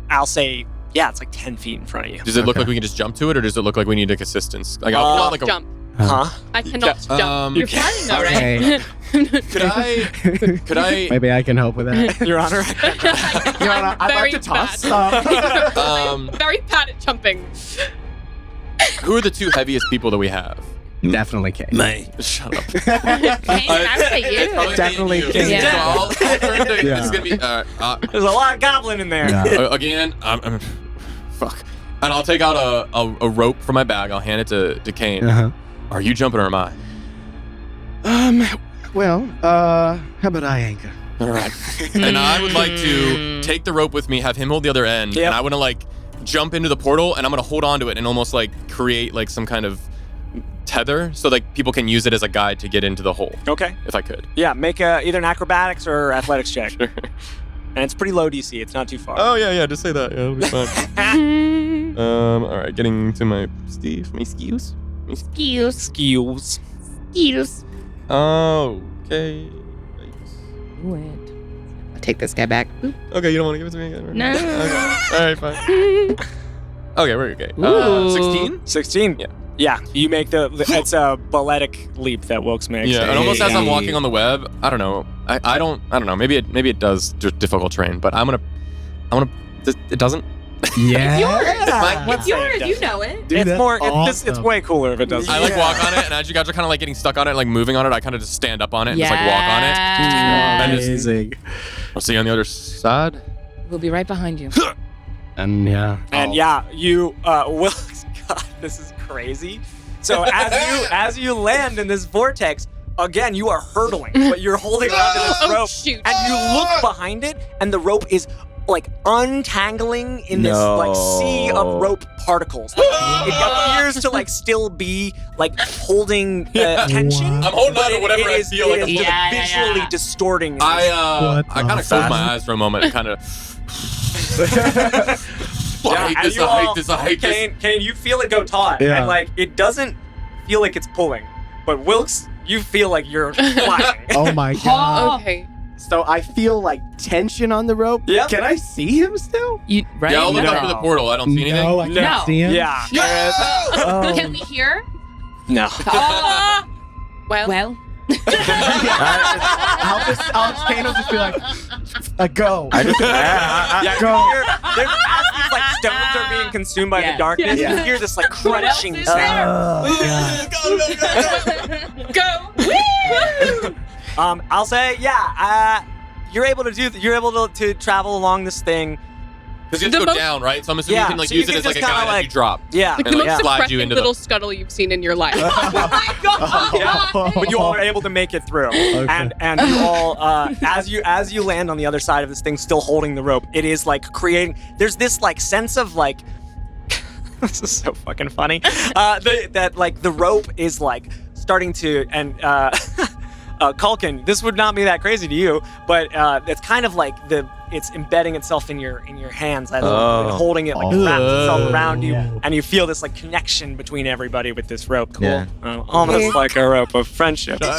I'll say, yeah, it's like 10 feet in front of you. Does it look Okay. like we can just jump to it, or does it look like we need like assistance? Like I'll pull out like a. Jump. Huh? I cannot jump. You're flying already. Could I? Maybe I can help with that. Your Honor. Your Honor, I'd like to toss stuff. Very bad at jumping. Who are the two heaviest people that we have? Definitely Kate. May. Shut up. Kane, I would say It's you. probably Definitely you. Kate. Yeah. So I'll turn to- Yeah. It's gonna be There's a lot of goblin in there. Yeah. again. I'm fuck. And I'll take out a rope from my bag. I'll hand it to Kane. Uh-huh. Are you jumping or am I? Well, how about I anchor? All right. And I would like to take the rope with me, have him hold the other end, Yep. and I want to like jump into the portal, and I'm gonna hold on to it and almost like create like some kind of tether, so like people can use it as a guide to get into the hole, Okay. if I could. Yeah, make either an acrobatics or athletics check. And it's pretty low DC. It's not too far. Oh yeah, just say that. Yeah, it'll be fine. All right, getting to my skills. Skills. Skills. Skills. Okay. Do it. I'll take this guy back. Boop. Okay, you don't want to give it to me again? Right? No. Okay. All right, fine. Okay, we're okay. 16? 16? Yeah. Yeah, you make it's a balletic leap that Wilkes makes. Yeah, and almost as I'm Hey. walking on the web, I don't know. I don't know. Maybe it does difficult terrain, but I'm gonna. It doesn't. Yeah. It's yours. You know it. Dude, It's that's more. It's awesome. way cooler if it does. I like walk on it, and as you guys are kind of like getting stuck on it, like moving on it, I kind of just stand up on it and just like walk on it. And just, Amazing. I'll see you on the other side. We'll be right behind you. And yeah. And yeah, you Wilkes. God, this is crazy. So as you land in this vortex, again you are hurtling, but you're holding onto this rope, shoot. and you look behind it, and the rope is like untangling in this like sea of rope particles. It appears to like still be like holding tension. I'm holding on but to whatever I feel like it I'm is Yeah, yeah, visually yeah. distorting. I What kind the of closed my eyes for a moment and kind of. I hate this. I hate this. Kane, you feel it go taut, Yeah. and like it doesn't feel like it's pulling, but Wilkes, you feel like you're flying. Oh my god. Okay. So I feel like tension on the rope. Yep. Can I see him still? You right? Yeah, I'll look No. up through the portal. I don't see anything. No, I can't No. see him. Yeah. Oh. Can we hear? No. Well, I'll Kane will just be like, go. I just Yeah, Go. as these like stones are being consumed by Yeah. the darkness, Yeah. you hear this like crunching is sound. Yeah. go. Woo! I'll say, you're able to travel along this thing. Because you have to go down, right? So I'm assuming you can so use it as like a guide as you drop. Yeah. Like And, the like, most slide you depressing into little scuttle you've seen in your life. Oh my god! But you all are able to make it through, and you all, as you land on the other side of this thing, still holding the rope, it is like creating. There's this like sense of like. This is so fucking funny. That like the rope is like starting to and. Culkin, this would not be that crazy to you, but it's kind of like it's embedding itself in your hands as holding it, like wraps itself around you, and you feel this like connection between everybody with this rope. Cool. Yeah. Almost like a rope of friendship. I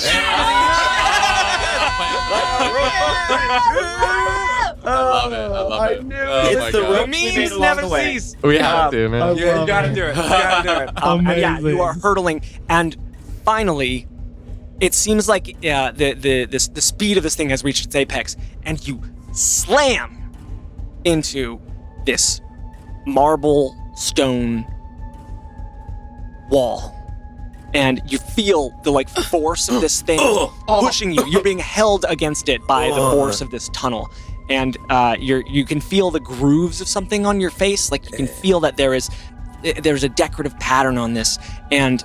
love it. It's the rope memes never cease. We have to, man. You gotta do it. And yeah, you are hurtling, and finally, it seems like the speed of this thing has reached its apex, and you slam into this marble stone wall, and you feel the like force of this thing pushing you. You're being held against it by the force of this tunnel, and you can feel the grooves of something on your face. Like you can feel that there's a decorative pattern on this, and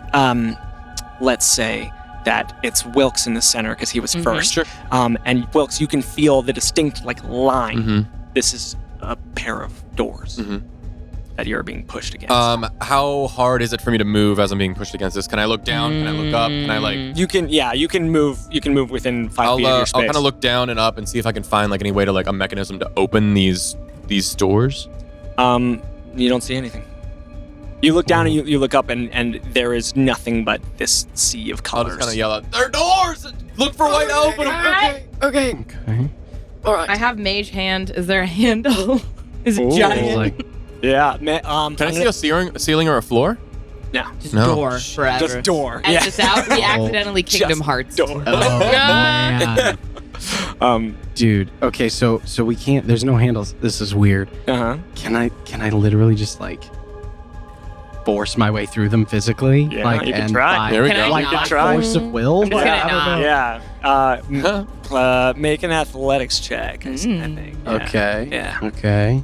let's say that it's Wilkes in the center because he was first. Sure. And Wilkes, you can feel the distinct like line. This is a pair of doors that you're being pushed against. How hard is it for me to move as I'm being pushed against this? Can I look down? Can I look up? Can I like? You can move. You can move within 5 feet of your space. I'll kind of look down and up and see if I can find like any way to like a mechanism to open these doors. You don't see anything. You look down and you look up and there is nothing but this sea of I'll colors. just kind of yell out, "There are doors! Look for a way to open them!" Okay. All right. I have mage hand. Is there a handle? Is it giant? Like, Yeah. Can I see a ceiling or a floor? No. Just No. door forever. Just door. And Yeah. just out. We accidentally Kingdom Hearts. Door. man. Dude. Okay, so we can't. There's no handles. This is weird. Uh-huh. Can I literally just like force my way through them physically? Yeah, like, you can and try. by- There we Can go. I Like not? by try. force of will? I'm just gonna nod. Yeah. Make an athletics check. I think. Yeah. Okay. Yeah. Okay.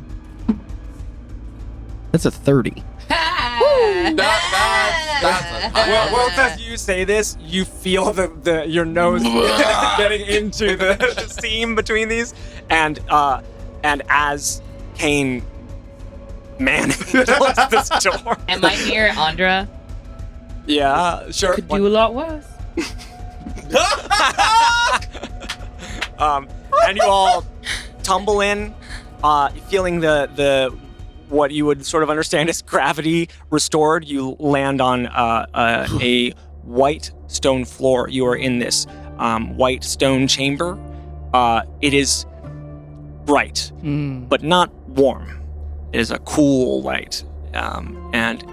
That's a 30. Well, as you say this, you feel your nose getting into the seam between these, and as Kane manages this door. Am I near Andra? Yeah, sure. Could do a lot worse. And you all tumble in, feeling the what you would sort of understand as gravity restored. You land on a white stone floor. You are in this white stone chamber. It is bright, but not warm. It is a cool light, and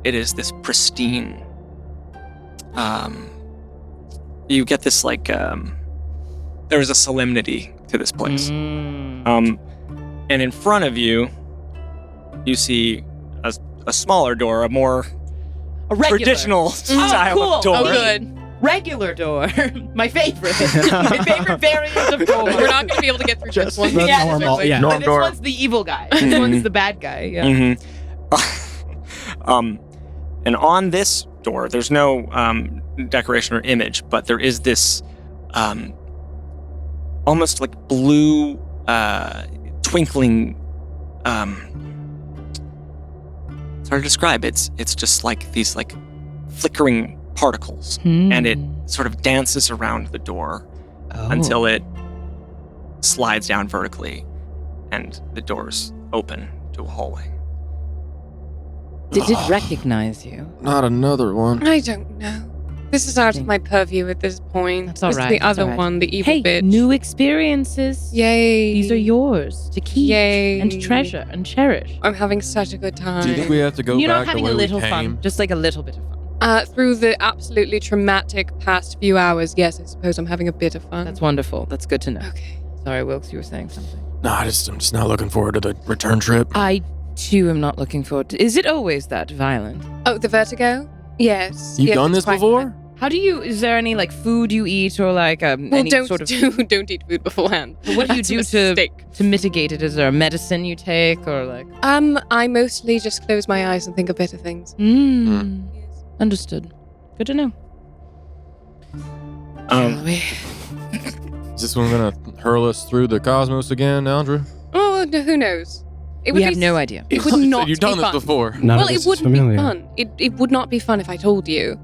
it is this pristine. You get this like there is a solemnity to this place. And in front of you, you see a smaller door, a more traditional style of door. Oh, good. Regular door. My favorite. My favorite variant of door. We're not going to be able to get through this one. the Yeah, normal. exactly. Yeah. But Norm this door. one's the evil guy. This one's the bad guy. Yeah. And on this door, there's no decoration or image, but there is this almost like blue twinkling. It's hard to describe. It's just like these like flickering particles, and it sort of dances around the door until it slides down vertically, and the doors open to a hallway. Did it recognize you? Not another one. I don't know. This is out of my purview at this point. That's all This right, is the that's other all right. one, the evil Hey, bitch. new experiences. Yay. These are yours to keep Yay. and treasure and cherish. I'm having such a good time. Do you think we have to go You're back not having the way a little we came? fun, just like a little bit of fun. Through the absolutely traumatic past few hours, yes, I suppose I'm having a bit of fun. That's wonderful. That's good to know. Okay. Sorry, Wilkes, you were saying something. No, I'm just not looking forward to the return trip. I too am not looking forward to. Is it always that violent? Oh, the vertigo? Yes. You've yes, done it's this quite before? bad. How do you? Is there any like food you eat or like Well, any don't sort of? don't eat food beforehand. What do you That's a do mistake. to mitigate it? Is there a medicine you take or like? I mostly just close my eyes and think of better things. Understood. Good to know. Is this one gonna hurl us through the cosmos again, Andra? Oh, who knows? It We have no idea. It would not You've done be this fun. before. None Well, of it this is wouldn't be familiar. fun. It would not be fun if I told you.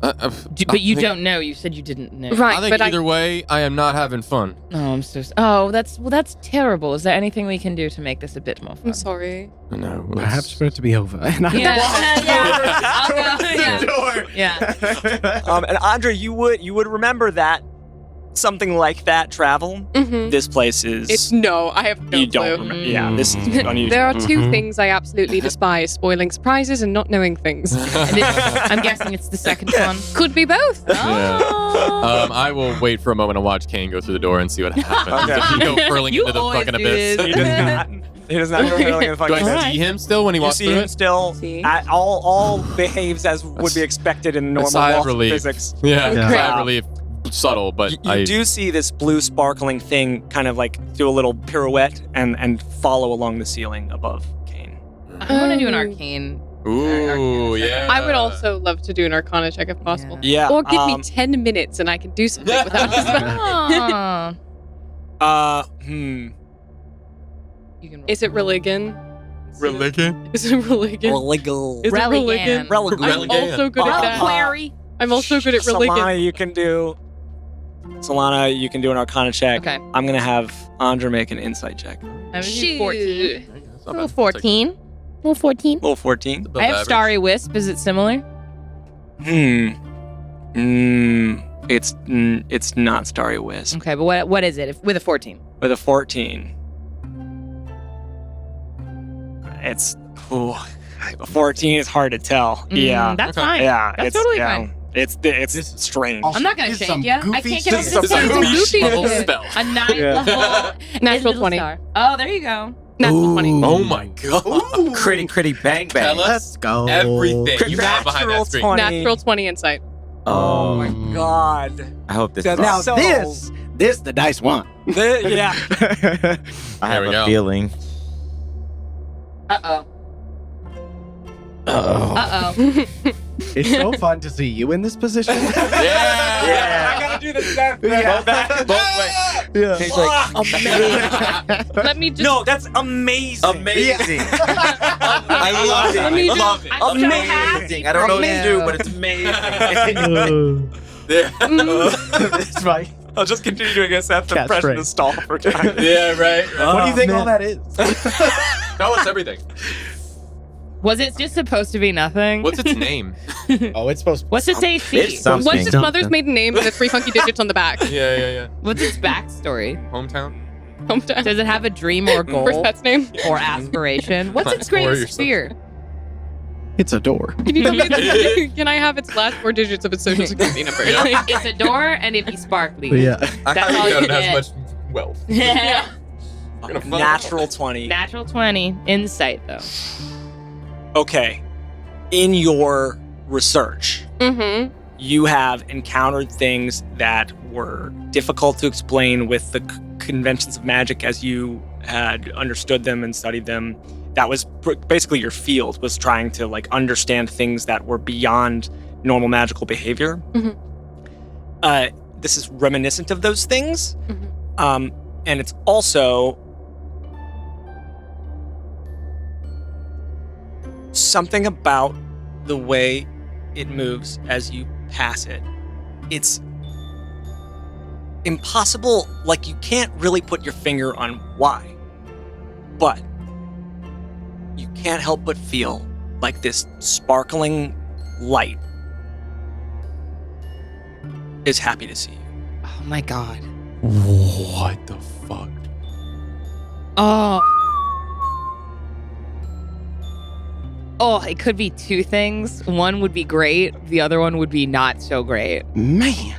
But you don't know. You said you didn't know. Right, I think but either way, I am not having fun. Oh, I'm so. Oh, that's terrible. Is there anything we can do to make this a bit more fun? I'm sorry. No, Perhaps for it to be over. And I And Andre, you would remember that something like that travel. Mm-hmm. This place is. I have no you clue. don't remember. Yeah, this is unusual. There are two Mhm. things I absolutely despise: spoiling surprises and not knowing things. And I'm guessing it's the second one. Could be both. Oh. I will wait for a moment to watch Kane go through the door and see what happens. Okay. If you go hurling You into the always fucking do abyss. this. He does not. He does not go hurling in the Do fucking I abyss. see him still when he You walks see through him it? still. See? All behaves as would be expected in normal sigh of laws of relief. physics. Yeah, Yeah. sigh of relief. Subtle, but You do see this blue sparkling thing kind of like do a little pirouette and follow along the ceiling above Kane. I want to do an arcane. Ooh, yeah. I would also love to do an Arcana check if possible. Yeah. Or give me 10 minutes and I can do something without this. Oh. Hmm. You can Is it religion? Religion? Is it religion? Illegal. Is it religion? Religan. I'm also good at that. Reliquary. I'm also good at religion. Solana, you can do an Arcana check. Okay. I'm gonna have Andra make an insight check. I'm gonna do Shoot. 14. It's not Little bad. 14. Little 14. Little 14. Above I have average. Starry Wisp. Is it similar? It's not Starry Wisp. Okay, but what is it with a 14? With a 14. It's a 14 is hard to tell. Yeah. That's Okay. fine. Yeah. That's it's totally yeah. fine. It's strange. I'm not gonna This is shake some you. I goofy can't get stuff. over This is some goofy level shit. spell. A 9 level Natural little 20. star. Oh, there you go. Natural 20. Oh my god. Critty bang bang. Tell us Let's go. everything you have behind Natural that screen. 20. Natural 20 insight. Oh my god. I hope this. That's is Now So- this the dice want. Yeah. I have we a go. feeling. Uh-oh. Uh-oh. Uh-oh. It's so fun to see you in this position. I gotta do the step. Yeah. He's like, Let me just. No, that's amazing. amazing. I love Let me it. just- Love it. I'm so Amazing. I don't know what to do, but it's amazing. That's right. I'll just continue doing a Seth and press Catchphrase. the stall for time. Yeah, right. What do you think man. all that is? Tell us everything. Was it just supposed to be nothing? What's its name? Oh, it's supposed to What's its AC? It's something. What's his mother's maiden name and the 3 funky digits on the back? Yeah. What's its backstory? Hometown? Hometown. Does it have a dream or goal First pet's name. or aspiration? What's its Or greatest yourself. fear? It's a door. Can you tell me can I have its last 4 digits of its social security number? It's a door and it'd be sparkly. Yeah. I That's all highly doubt you it has get. much wealth. Yeah. Gonna fuck Natural 20. Natural 20. Insight, though. Okay. In your research, Mm-hmm. you have encountered things that were difficult to explain with the conventions of magic as you had understood them and studied them. That was basically your field, was trying to like understand things that were beyond normal magical behavior. Mhm. This is reminiscent of those things. Mhm. And it's also something about the way it moves as you pass it. It's impossible, like you can't really put your finger on why, but you can't help but feel like this sparkling light is happy to see you. Oh my god. What the fuck? Oh. Oh, it could be two things. One would be great. The other one would be not so great. Man.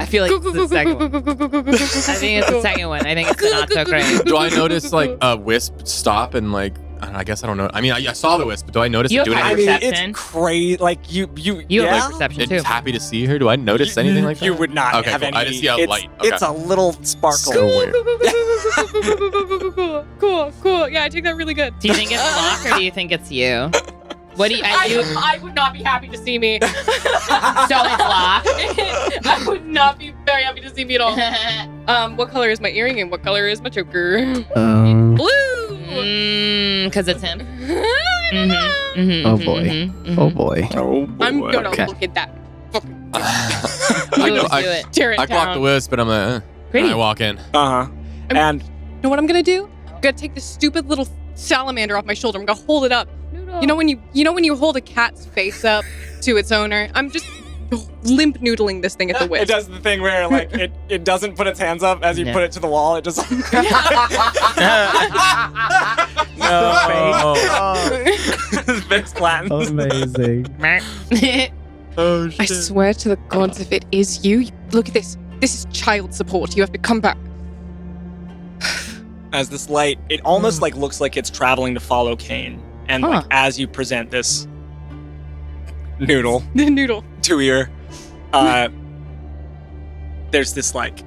I feel like it's the second one. I think it's the second one. I think it's the not so great. Do I notice like a wisp stop and like I guess I don't know. I mean, I saw the wisp, but do I notice You it doing have I anything? mean, Perception. it's crazy. Like you You have yeah? like perception too. It's happy to see her. Do I notice anything like that? You would not Okay, have cool. any. I just see a it's, light. Okay. It's a little sparkle. Cool. Yeah, I take that really good. Do you think it's Locke or do you think it's you? What do you? I would not be happy to see me. So it's Locke. I would not be very happy to see me at all. What color is my earring and what color is my choker? Blue. Because it's him. Oh boy. Oh boy. Oh, I'm gonna Okay. look at that. I Tear it clock the down. wisp, but I'm like, Pretty. I walk in. Uh-huh. And You know what I'm gonna do? I'm gonna take this stupid little salamander off my shoulder. I'm gonna hold it up. You know when you hold a cat's face up to its owner? I'm just limp noodling this thing at the it wisp. does the thing where like it doesn't put its hands up as you Yeah. put it to the wall. It just Vince Clanton. Amazing. Oh I swear to the gods, if it is you, look at this. This is child support. You have to come back. As this light, it almost like looks like it's traveling to follow Kane. And like as you present this noodle The noodle. to ear, there's this like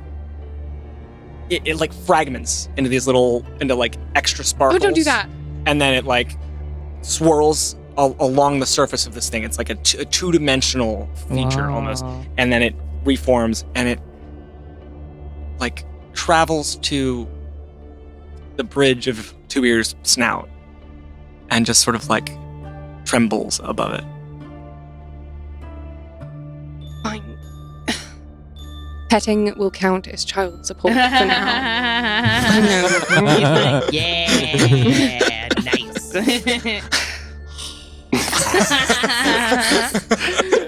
it like fragments into these into like extra sparkles. Oh, don't do that. And then it like swirls along the surface of this thing. It's like a two-dimensional feature almost. And then it reforms and it like travels to the bridge of Two Ears' snout and just sort of like trembles above it. Fine. Petting will count as child support for now. He's like, yeah, nice.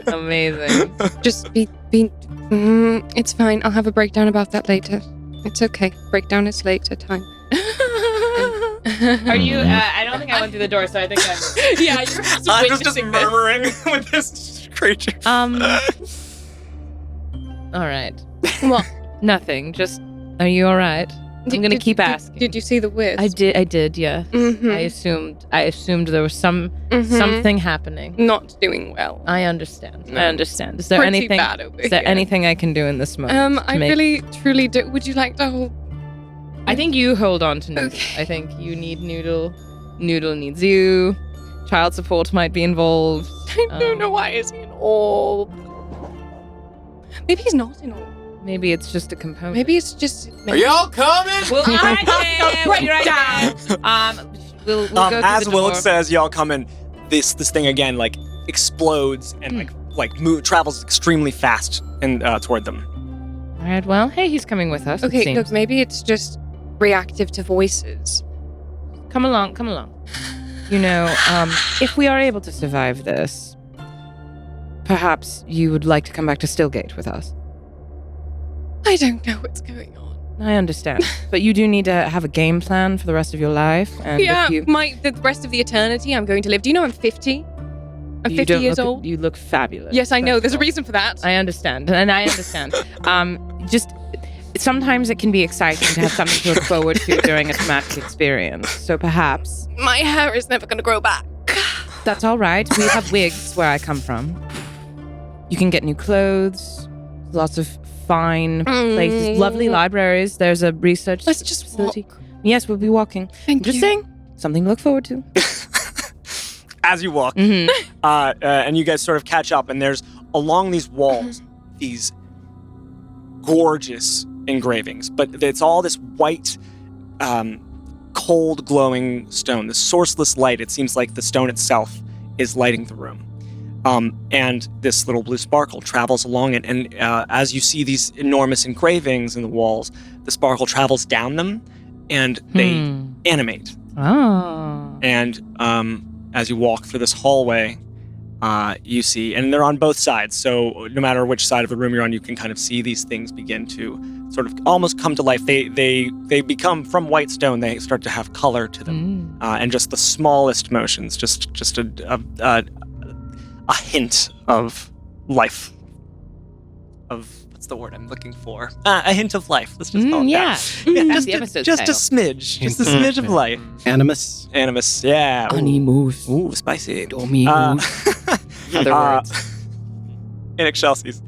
Amazing. Just be. It's fine. I'll have a breakdown about that later. It's okay. Breakdown is later time. Are you? I don't think I went through the door, so I think I'm. Yeah, you're I'm just murmuring with this creature. All right. What? Nothing. Just. Are you all right? I'm gonna keep asking. Did you see the wisp? I did. Yeah. Mm-hmm. I assumed there was something happening. Not doing well. I understand. No. I understand. Is there Pretty anything? bad over Is there here. anything I can do in this moment? I to make- really, truly do. Would you like to hold? I think you hold on to Noodle. Okay. I think you need Noodle. Noodle needs you. Child support might be involved. I don't know why is he in all. Maybe he's not in all. Maybe it's just a component. Maybe it's just. Are y'all coming? We'll be right there. We'll be right there. We'll go through As the Willock door. says, y'all come in. This thing again like explodes and travels extremely fast and toward them. All right. Well, hey, he's coming with us. it Okay, seems. look, maybe it's just reactive to voices. Come along. Come along. You know, if we are able to survive this, perhaps you would like to come back to Stillgate with us. I don't know what's going on. I understand, but you do need to have a game plan for the rest of your life. And Yeah, if you, the rest of the eternity I'm going to live. Do you know I'm 50? I'm you 50 don't years look- old. You look fabulous. Yes, I know. first There's a of all. reason for that. I understand, and I understand. Just sometimes it can be exciting to have something to look forward to during a traumatic experience. So perhaps My hair is never going to grow back. that's all right. We have wigs where I come from. You can get new clothes, lots of fine places, lovely libraries. There's a research Let's just facility. walk. Yes, we'll be walking. Thank Just you. saying, something to look forward to. As you walk, and you guys sort of catch up, and there's along these walls these gorgeous engravings, but it's all this white, cold, glowing stone. This sourceless light. It seems like the stone itself is lighting the room. And this little blue sparkle travels along it, and as you see these enormous engravings in the walls, the sparkle travels down them, and they animate. Oh. And as you walk through this hallway, you see, and they're on both sides, so no matter which side of the room you're on, you can kind of see these things begin to sort of almost come to life. They become, from white stone, they start to have color to them, and just the smallest motions, just a hint of life, of what's the word I'm looking for? A hint of life. Let's just call it Yeah. that. That's the episode just a title. smidge. Just a smidge of life. Animus. Animus, yeah. Animus. Ooh, spicy. Dominus. Other words. In Excelsis.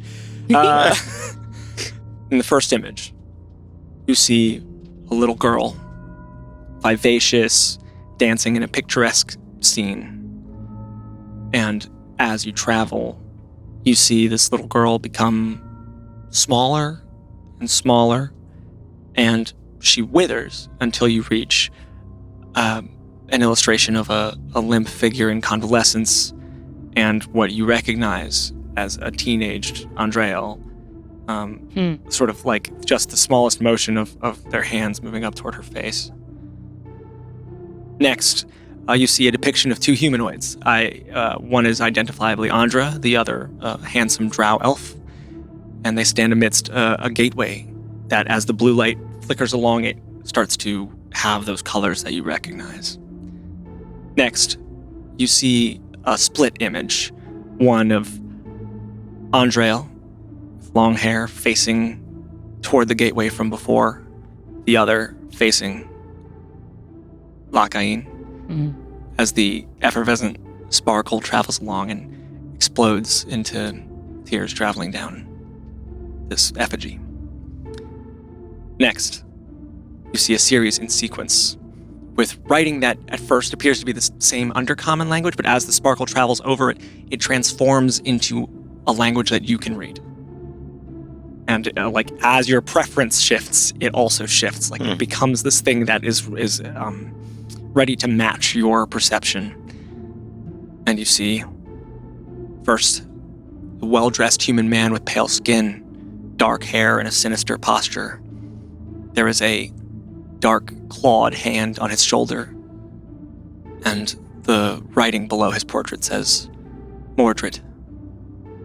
In the first image, you see a little girl, vivacious, dancing in a picturesque scene. And as you travel, you see this little girl become smaller and smaller, and she withers until you reach an illustration of a limp figure in convalescence and what you recognize as a teenaged Andreal. Sort of like just the smallest motion of their hands moving up toward her face. Next, you see a depiction of two humanoids. One is identifiably Andra, the other a handsome drow elf. And they stand amidst a gateway that, as the blue light flickers along it, starts to have those colors that you recognize. Next, you see a split image. One of Andreal, with long hair, facing toward the gateway from before. The other facing Lakain. As the effervescent sparkle travels along and explodes into tears traveling down this effigy. Next, you see a series in sequence with writing that at first appears to be the same undercommon language, but as the sparkle travels over it, it transforms into a language that you can read. And like as your preference shifts, it also shifts. Like it becomes this thing that is ready to match your perception. And you see, first, a well-dressed human man with pale skin, dark hair, and a sinister posture. There is a dark, clawed hand on his shoulder, and the writing below his portrait says, Mordred.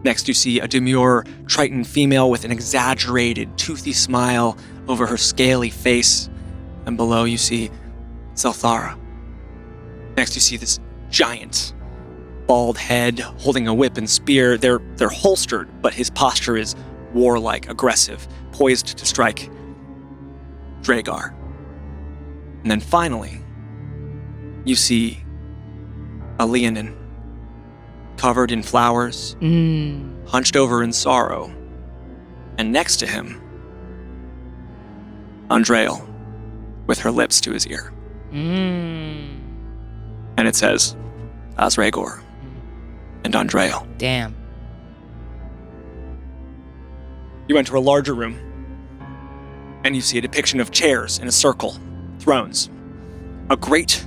Next, you see a demure Triton female with an exaggerated, toothy smile over her scaly face, and below you see Zelthara. Next, you see this giant, bald head holding a whip and spear. They're holstered, but his posture is warlike, aggressive, poised to strike Dragar. And then finally, you see a Leonin, covered in flowers, hunched over in sorrow, and next to him, Andreal, with her lips to his ear. And it says, Osregor and Andreal. Damn. You enter a larger room, and you see a depiction of chairs in a circle, thrones, a great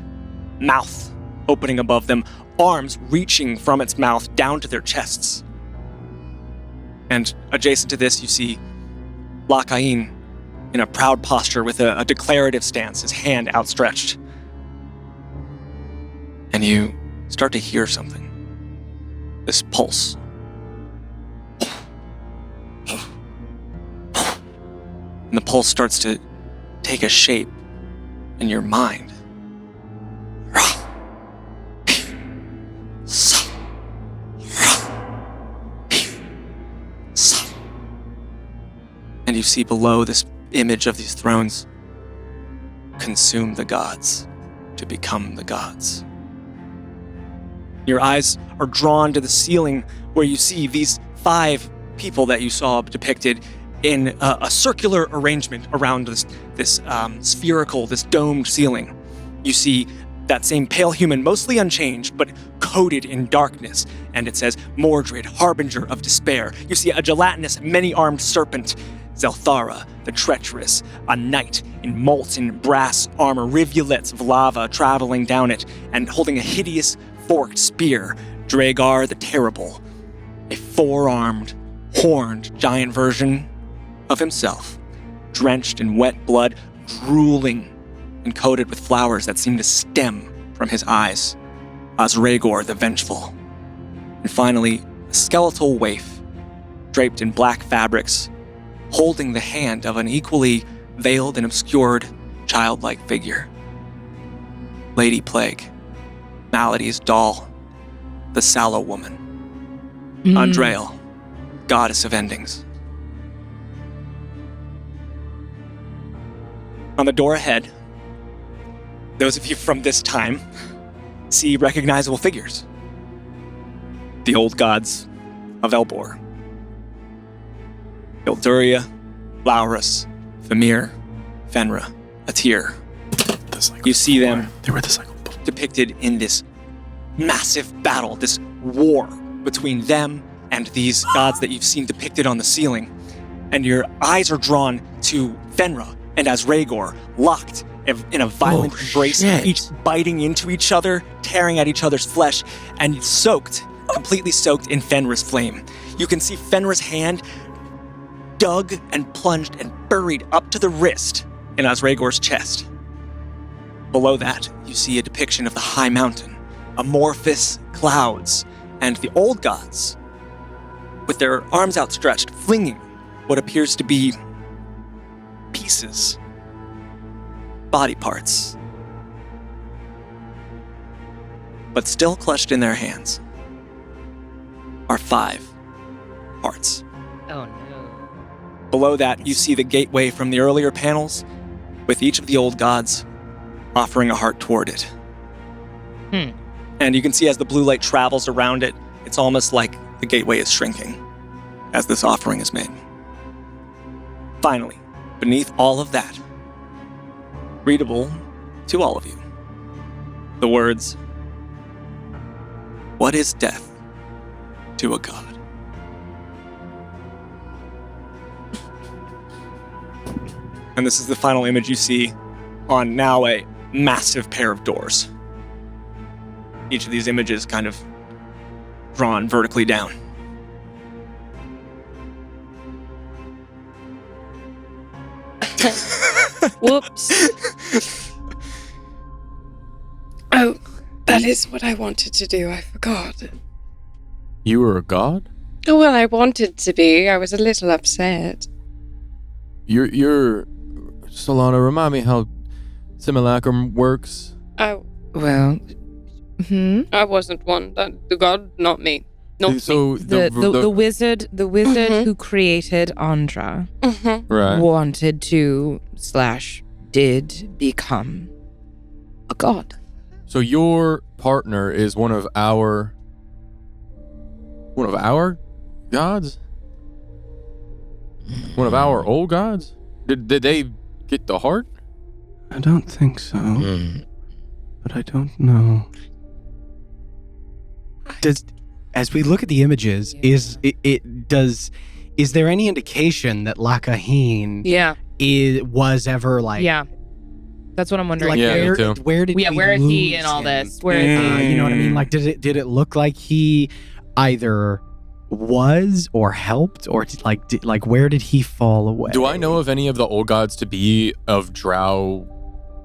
mouth opening above them, arms reaching from its mouth down to their chests. And adjacent to this, you see Lakain in a proud posture with a declarative stance, his hand outstretched. And you start to hear something. This pulse. And the pulse starts to take a shape in your mind. And you see below this image of these thrones, consume the gods to become the gods. Your eyes are drawn to the ceiling where you see these 5 people that you saw depicted in a circular arrangement around this spherical, this domed ceiling. You see that same pale human, mostly unchanged, but coated in darkness, and it says, Mordred, harbinger of despair. You see a gelatinous, many-armed serpent, Zelthara, the treacherous, a knight in molten brass armor, rivulets of lava traveling down it, and holding a hideous forked spear, Dragar the Terrible, a 4-armed, horned giant version of himself, drenched in wet blood, drooling and coated with flowers that seem to stem from his eyes, Osregor the Vengeful. And finally, a skeletal waif, draped in black fabrics, holding the hand of an equally veiled and obscured childlike figure. Lady Plague, Malady's doll, the Sallow Woman, Andreal, goddess of endings. On the door ahead, those of you from this time see recognizable figures. The old gods of Elbor. Ilduria, Laurus, Famir, Fenra, Atir. You see them depicted in this massive battle, this war between them and these gods that you've seen depicted on the ceiling. And your eyes are drawn to Fenra and Asregor, locked in a violent embrace, shit. each biting into each other, tearing at each other's flesh, and completely soaked in Fenra's flame. You can see Fenra's hand dug and plunged and buried up to the wrist in Asregor's chest. Below that, you see a depiction of the high mountain, amorphous clouds, and the old gods, with their arms outstretched, flinging what appears to be pieces, body parts, but still clutched in their hands are 5 hearts. Oh no. Below that, you see the gateway from the earlier panels, with each of the old gods offering a heart toward it. And you can see as the blue light travels around it, it's almost like the gateway is shrinking as this offering is made. Finally, beneath all of that, readable to all of you, the words, "What is death to a god?" And this is the final image you see on now a massive pair of doors. Each of these images kind of drawn vertically down. Whoops. Oh, that is what I wanted to do. I forgot. You were a god? Oh, well, I wanted to be. I was a little upset. You're Solana, remind me how simulacrum works. Oh, Well, I wasn't one. The god, not me. Not So the wizard Mhm. who created Andra me. Mm-hmm. right. wanted to / did become a god. So your partner is one of our gods? One of our old gods? Did they get the heart? I don't think so, but I don't know. As we look at the images, is there any indication that Lakaheen Yeah, was ever like? yeah. That's what I'm wondering. Like Yeah, me too. where did we where is he lose in all him? this? Where is he? You know what I mean? Like, did it look like he either was or helped, or where did he fall away? Do I know of any of the old gods to be of drow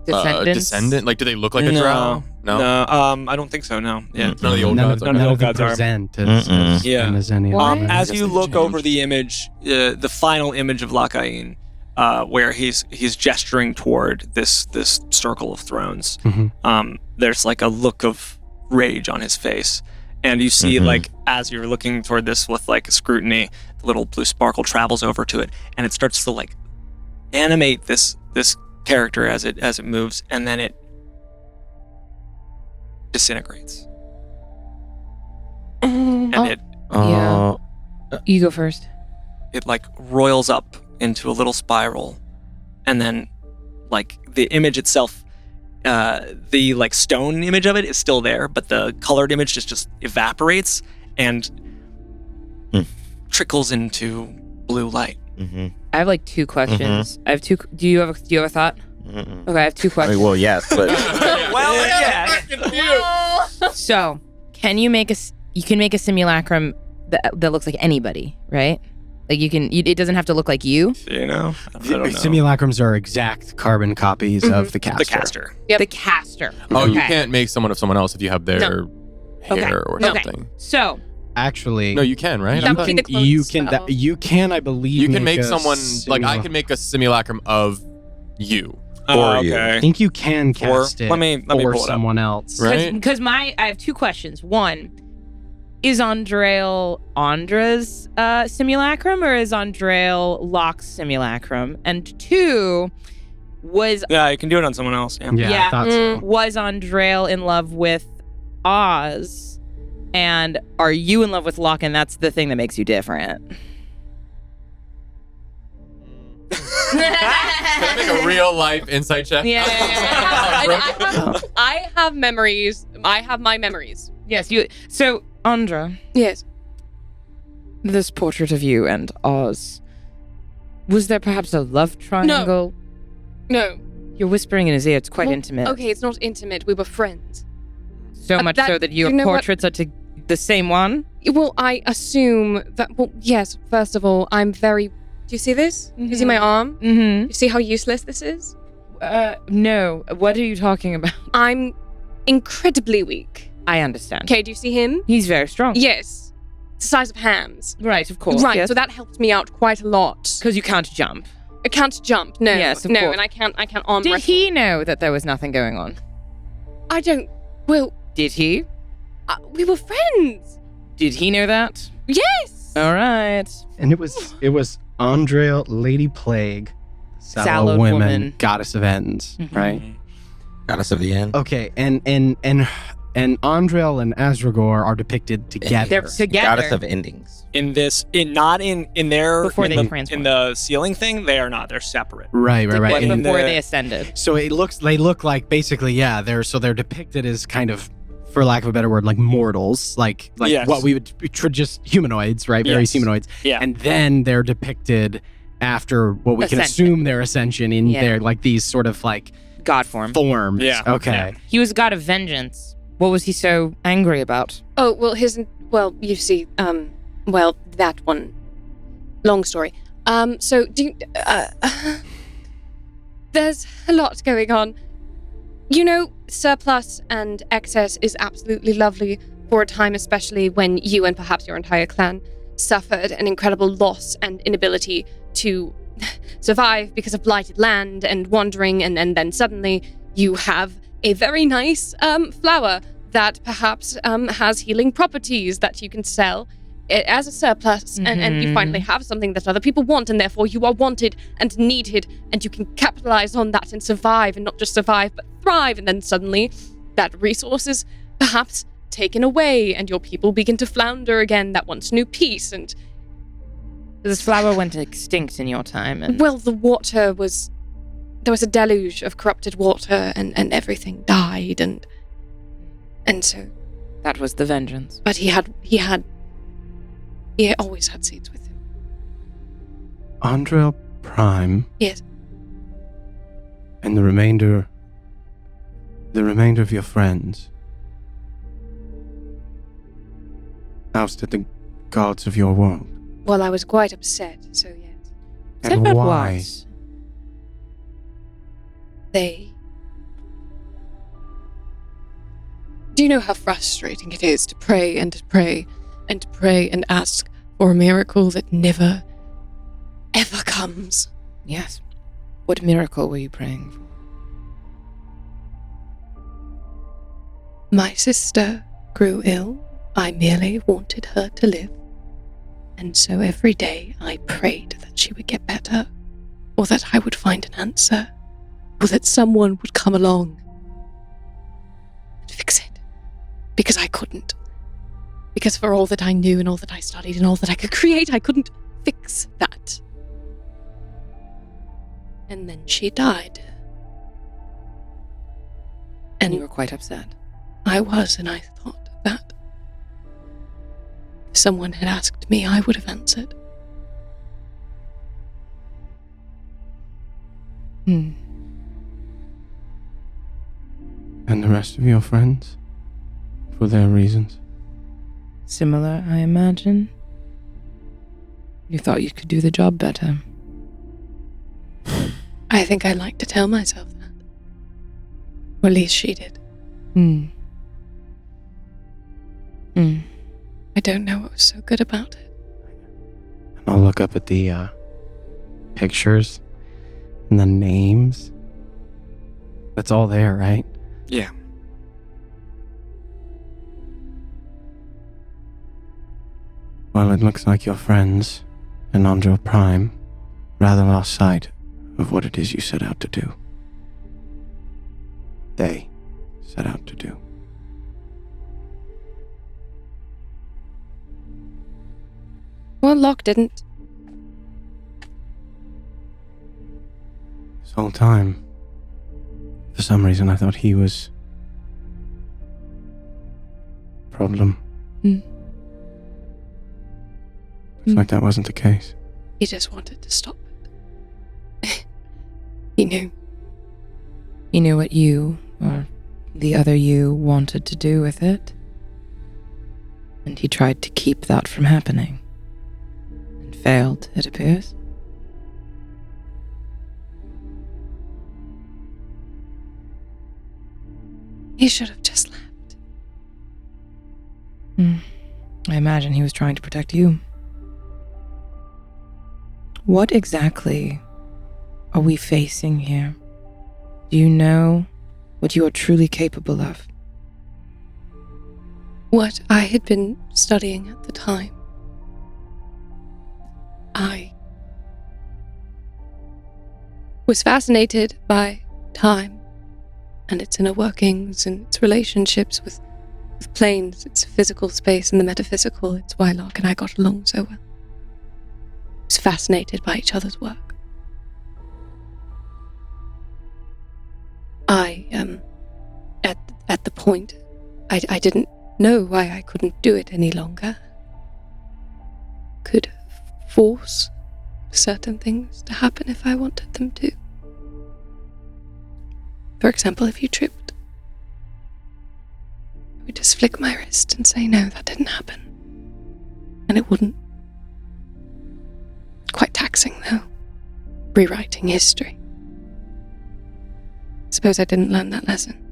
descendant? Like, do they look like a drow? No. I don't think so. No. Yeah. None of the old gods. none of None the of them gods are. present as Yeah. as any of What? them. As you look over changed. the image, the final image of Lakain, where he's gesturing toward this circle of thrones, Mhm. there's like a look of rage on his face, and you see like as you're looking toward this with like scrutiny, the little blue sparkle travels over to it, and it starts to like animate this character as it moves, and then it disintegrates, and it Yeah. You go first. like roils up into a little spiral, and then like the image itself, the like stone image of it is still there, but the colored image just evaporates and trickles into blue light. I have like 2 questions. I have 2. Do you have a thought? Okay, I have 2 I questions. mean, well, yes, but Well, yeah. So, you can make a simulacrum that looks like anybody, right? Like it doesn't have to look like you. You know, I don't know. Simulacrums are exact carbon copies of the caster. The caster. The caster. Oh, you Okay. can't make someone of someone else if you have their hair or Okay. something. So, Actually, No, you can, right? That I'm would be thinking- the clone you spell. can, I believe. you can make a someone like I can make a simulacrum of you. Or you. I think you can cast it let me pull for it up. someone else. Right? because I have 2 questions. One, is Andra's simulacrum, or is Andrael Locke's simulacrum? And 2, Was Yeah, you can do it on someone else. Yeah. Yeah, Yeah. I thought so. was Andrel in love with Oz? And are you in love with Locke? And that's the thing that makes you different. Can I make a real life insight check? Yeah. I have memories. I have my memories. Yes, you. So, Andra, Yes. this portrait of you and Oz, was there perhaps a love triangle? No. You're whispering in his ear. It's quite Well, intimate. Okay, it's not intimate. We were friends. So much so that your you know what? portraits are to the same one? Well, I assume that. Well, yes. First of all, I'm very. Do you see this? Do you see my arm? Mm-hmm. You see how useless this is? No. What are you talking about? I'm incredibly weak. I understand. Okay, do you see him? He's very strong. Yes. It's the size of hams. Right, of course. Right, Yes. so that helped me out quite a lot. Because you can't jump. I can't jump. No. Yes, of no, course. and I can't arm Did wrestle. he know that there was nothing going on? I don't. Well, Did he? we were friends. Did he know that? Yes. All right. And it was Andrea, Lady Plague, Sallow Sallowed woman, woman. Goddess of Ends, Mhm. right? Goddess of the end. Okay, and Andrel and Asragor are depicted together. They're together. Goddess of endings. In this, not in their Before in they the, transform. in the ceiling thing, they are not. They're separate. right. But And before the- they ascended. so they look like basically, yeah, they're depicted as kind of, for lack of a better word, like mortals, like Yes. what we would just humanoids, right? Very Yes. humanoids. Yeah. And then they're depicted after what we can Ascension. assume their ascension in Yeah. their like these sort of like God form. forms. Yeah. Okay. Yeah. He was a god of vengeance. What was he so angry about? Oh well, you see, well, that one. Long story. So do you, there's a lot going on. You know, surplus and excess is absolutely lovely for a time, especially when you and perhaps your entire clan suffered an incredible loss and inability to survive because of blighted land and wandering, and then suddenly you have a very nice flower that perhaps has healing properties that you can sell as a surplus, and you finally have something that other people want, and therefore you are wanted and needed, and you can capitalize on that and survive, and not just survive but thrive, and then suddenly that resource is perhaps taken away and your people begin to flounder again that wants new peace. And This flower went extinct in your time. And well, there was a deluge of corrupted water, and everything died, and so, that was the vengeance. but he always had seeds with him. Andrel Prime. Yes. And the remainder of your friends ousted the gods of your world. Well, I was quite upset, so yes. Said And about why? what? They... Do you know how frustrating it is to pray and to pray and to pray and ask for a miracle that never, ever comes? Yes. What miracle were you praying for? My sister grew ill. I merely wanted her to live. And so every day I prayed that she would get better, or that I would find an answer, or that someone would come along and fix it. Because I couldn't. Because for all that I knew and all that I studied and all that I could create, I couldn't fix that. And then she died. And you And were quite upset. I was, and I thought that if someone had asked me, I would have answered. Hmm. And the rest of your friends? For their reasons? Similar, I imagine. You thought you could do the job better. I think I like to tell myself that. Or at least she did. Hmm. Hmm. I don't know what was so good about it. I'll look up at the pictures and the names. That's all there, right? Yeah. Well, it looks like your friends and Andro Prime rather lost sight of what it is you set out to do. they set out to do. Well, Locke didn't. This whole time, for some reason, I thought he was problem. Looks like that wasn't the case. He just wanted to stop it. He knew. He knew what you, or the other you, wanted to do with it. And he tried to keep that from happening. And failed, it appears. He should have just left. I imagine he was trying to protect you. What exactly are we facing here? Do you know what you are truly capable of? What I had been studying at the time. I was fascinated by time and its inner workings and its relationships with planes, its physical space and the metaphysical. It's why Locke and I got along so well. I was fascinated by each other's work. At the point, I didn't know why I couldn't do it any longer. Could force certain things to happen if I wanted them to. For example, if you tripped, I would just flick my wrist and say, no, that didn't happen. And it wouldn't. Quite taxing, though. Rewriting history. Suppose I didn't learn that lesson.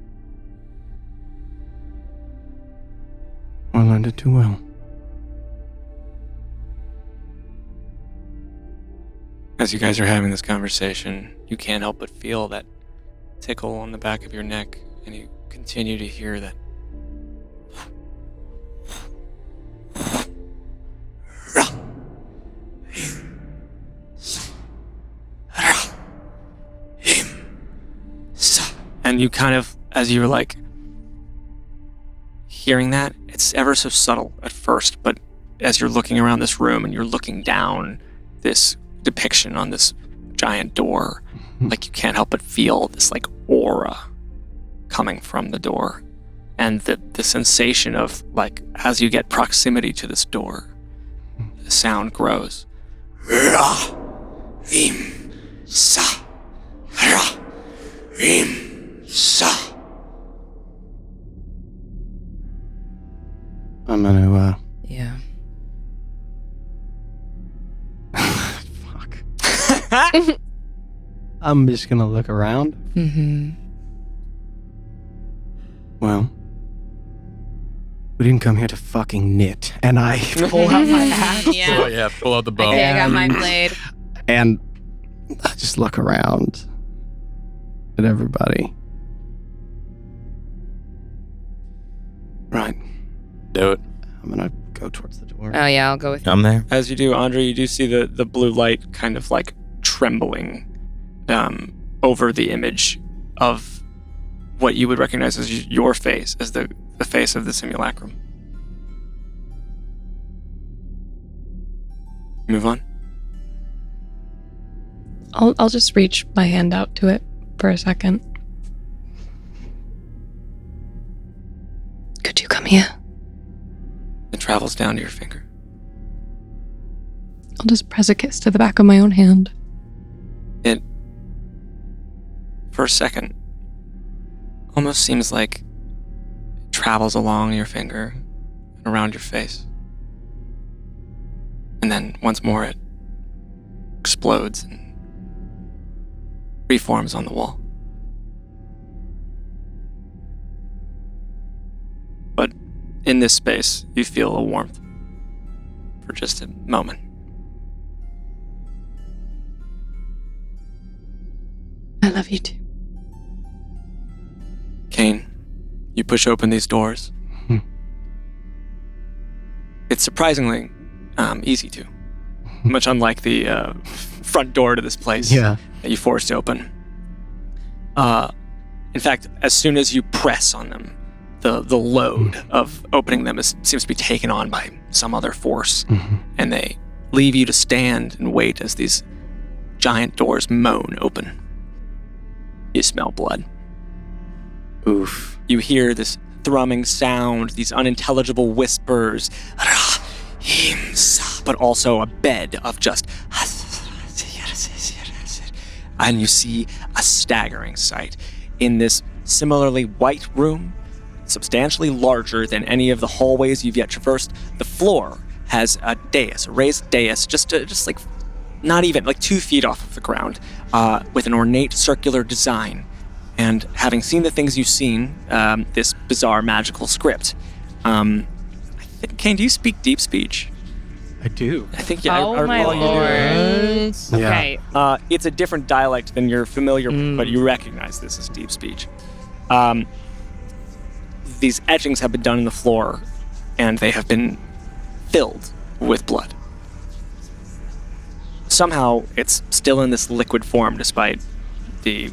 I learned it too well. As you guys are having this conversation, you can't help but feel that tickle on the back of your neck, and you continue to hear that. And you kind of, as you're like hearing that, it's ever so subtle at first, but as you're looking around this room and you're looking down this depiction on this giant door, like you can't help but feel this like aura coming from the door. And the sensation of like, as you get proximity to this door, the sound grows. I'm gonna, Yeah. fuck. I'm just gonna look around. Mm-hmm. Well, we didn't come here to fucking knit. And I pull out my axe. Oh Yeah. yeah, pull out the bow. Okay, I got my blade. And I just look around at everybody. Right. Do it. I'm gonna go towards the door. Oh yeah, I'll go with you. I'm there. As you do, Andre, you do see the blue light kind of like trembling over the image of what you would recognize as your face, as the face of the simulacrum. Move on. I'll just reach my hand out to it for a second. Could you come here? It travels down to your finger. I'll just press a kiss to the back of my own hand. It, for a second, almost seems like it travels along your finger and around your face. And then once more it explodes and reforms on the wall. But in this space, you feel a warmth for just a moment. I love you too. Kane, you push open these doors. It's surprisingly easy to, much unlike the front door to this place Yeah. that you forced open. In fact, as soon as you press on them, the load of opening them seems to be taken on by some other force, and they leave you to stand and wait as these giant doors moan open. You smell blood. Oof. You hear this thrumming sound, these unintelligible whispers, but also a bed of just... And you see a staggering sight. In this similarly white room, substantially larger than any of the hallways you've yet traversed, the floor has a dais, a raised dais, just like not even like 2 feet off of the ground, with an ornate circular design. And having seen the things you've seen, this bizarre magical script, Kane, do you speak deep speech? I do. I think yeah. Oh my lord. Yeah. Okay. It's a different dialect than you're familiar with, but you recognize this as deep speech. These etchings have been done in the floor, and they have been filled with blood. Somehow, it's still in this liquid form, despite the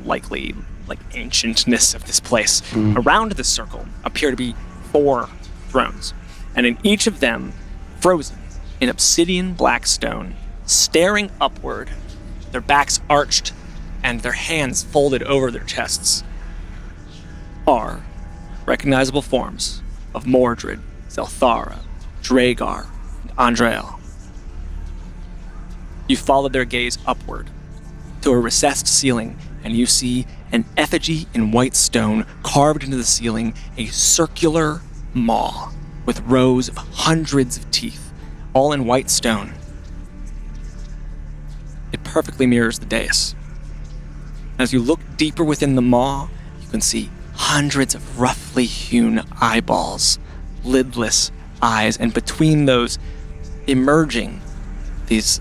likely ancientness of this place. Around this circle appear to be 4 thrones, and in each of them, frozen in obsidian black stone, staring upward, their backs arched, and their hands folded over their chests, are recognizable forms of Mordred, Zelthara, Dragar, and Andrael. You followed their gaze upward to a recessed ceiling, and you see an effigy in white stone carved into the ceiling, a circular maw with rows of hundreds of teeth, all in white stone. It perfectly mirrors the dais. As you look deeper within the maw, you can see hundreds of roughly hewn eyeballs, lidless eyes, and between those, emerging these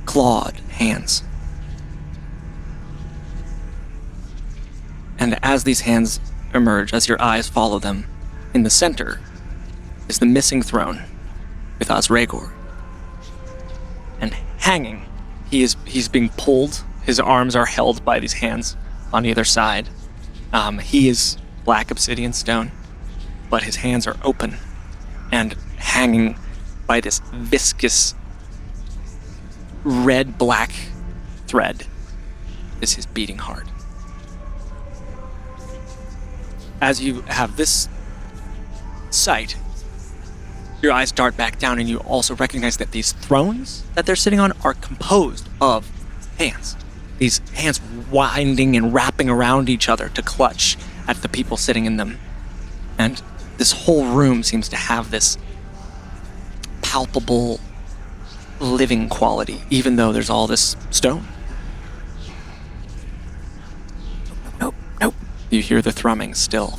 clawed hands. And as these hands emerge, as your eyes follow them, in the center is the missing throne with Osregor. And hanging, he's being pulled. His arms are held by these hands on either side. He is black obsidian stone, but his hands are open and hanging by this viscous red-black thread is his beating heart. As you have this sight, your eyes dart back down, and you also recognize that these thrones that they're sitting on are composed of hands. These hands winding and wrapping around each other to clutch at the people sitting in them. And this whole room seems to have this palpable living quality, even though there's all this stone. Nope. You hear the thrumming still.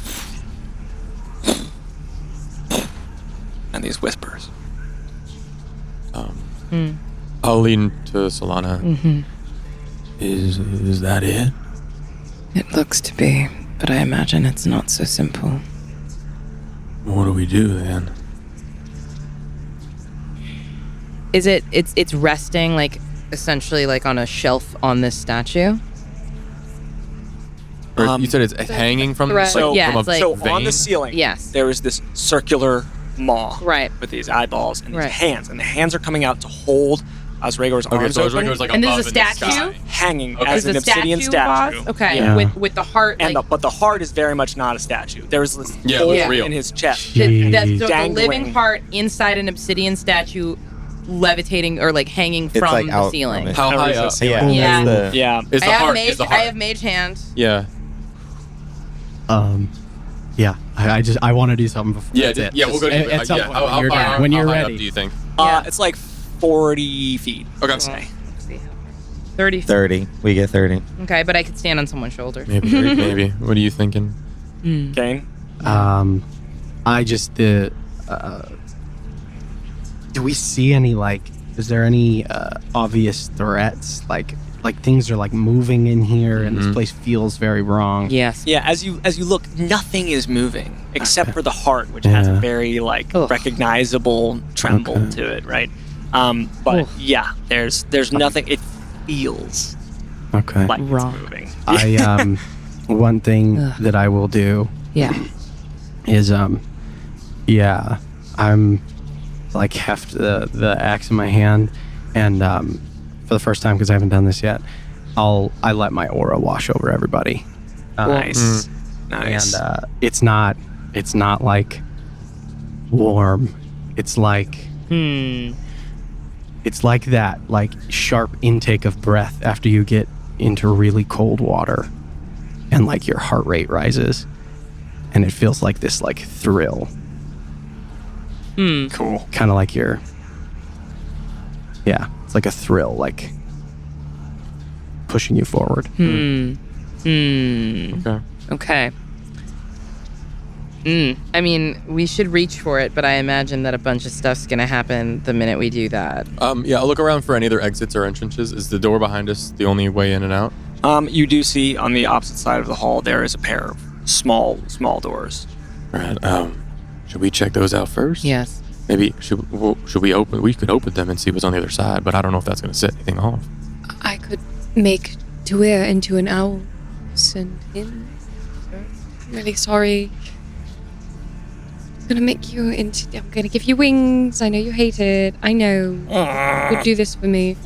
And these whispers. I'll lean to Solana. Is that it? It looks to be, but I imagine it's not so simple. What do we do then? Is it's resting like essentially like on a shelf on this statue? Or you said it's hanging from thread. So, Yeah, from it's a like- so vein? on the ceiling, Yes. there is this circular maw Right. with these eyeballs and these Right. hands, and the hands are coming out to hold Osregor's Okay, arms so open, Osregor's like And this above is a in the statue? sky. hanging Okay. as Is an the obsidian statue. boss? Okay. Yeah. With the heart, And like but the heart is very much not a statue. There's this Yeah, hole it's real. in his chest. Jeez. So the Dangling. living heart inside an obsidian statue, levitating or like hanging It's from like the out ceiling. from it. How high up? Yeah. Yeah. That's the- Yeah. Is the heart? Is the heart? I have mage hand. Yeah. Yeah. I want to do something before. Yeah. that's it. Yeah. We'll go Just to at some point How when you're far- done. When how you're high up ready. do you think? It's like 40 feet. Okay. I'd say. 30. 30. We get 30. Okay, but I could stand on someone's shoulder. Maybe. Maybe. What are you thinking? Kane? I just do we see any is there any obvious threats like things are like moving in here and this place feels very wrong? Yes. Yeah, as you look, nothing is moving except for the heart, which has a Yeah. very Ugh. recognizable tremble Okay. to it, right? But Oof. yeah, there's nothing. It feels Okay. like Wrong. it's moving. one thing Ugh. that I will do Yeah. is I'm like heft the axe in my hand, and for the first time, because I haven't done this yet, I let my aura wash over everybody. Nice. Nice. And it's not like warm. It's like it's like that like sharp intake of breath after you get into really cold water, and like your heart rate rises, and it feels like this like thrill. Cool. Kind of like it's like a thrill, like pushing you forward. Okay. I mean, we should reach for it, but I imagine that a bunch of stuff's gonna happen the minute we do that. Yeah, I'll look around for any other exits or entrances. Is the door behind us the only way in and out? You do see on the opposite side of the hall there is a pair of small doors. All right. Should we check those out first? Yes. Maybe should we open? We could open them and see what's on the other side, but I don't know if that's going to set anything off. I could make Tuir into an owl. Send him. I'm really sorry. I'm gonna give you wings. I know you hate it. I know. Would do this for me.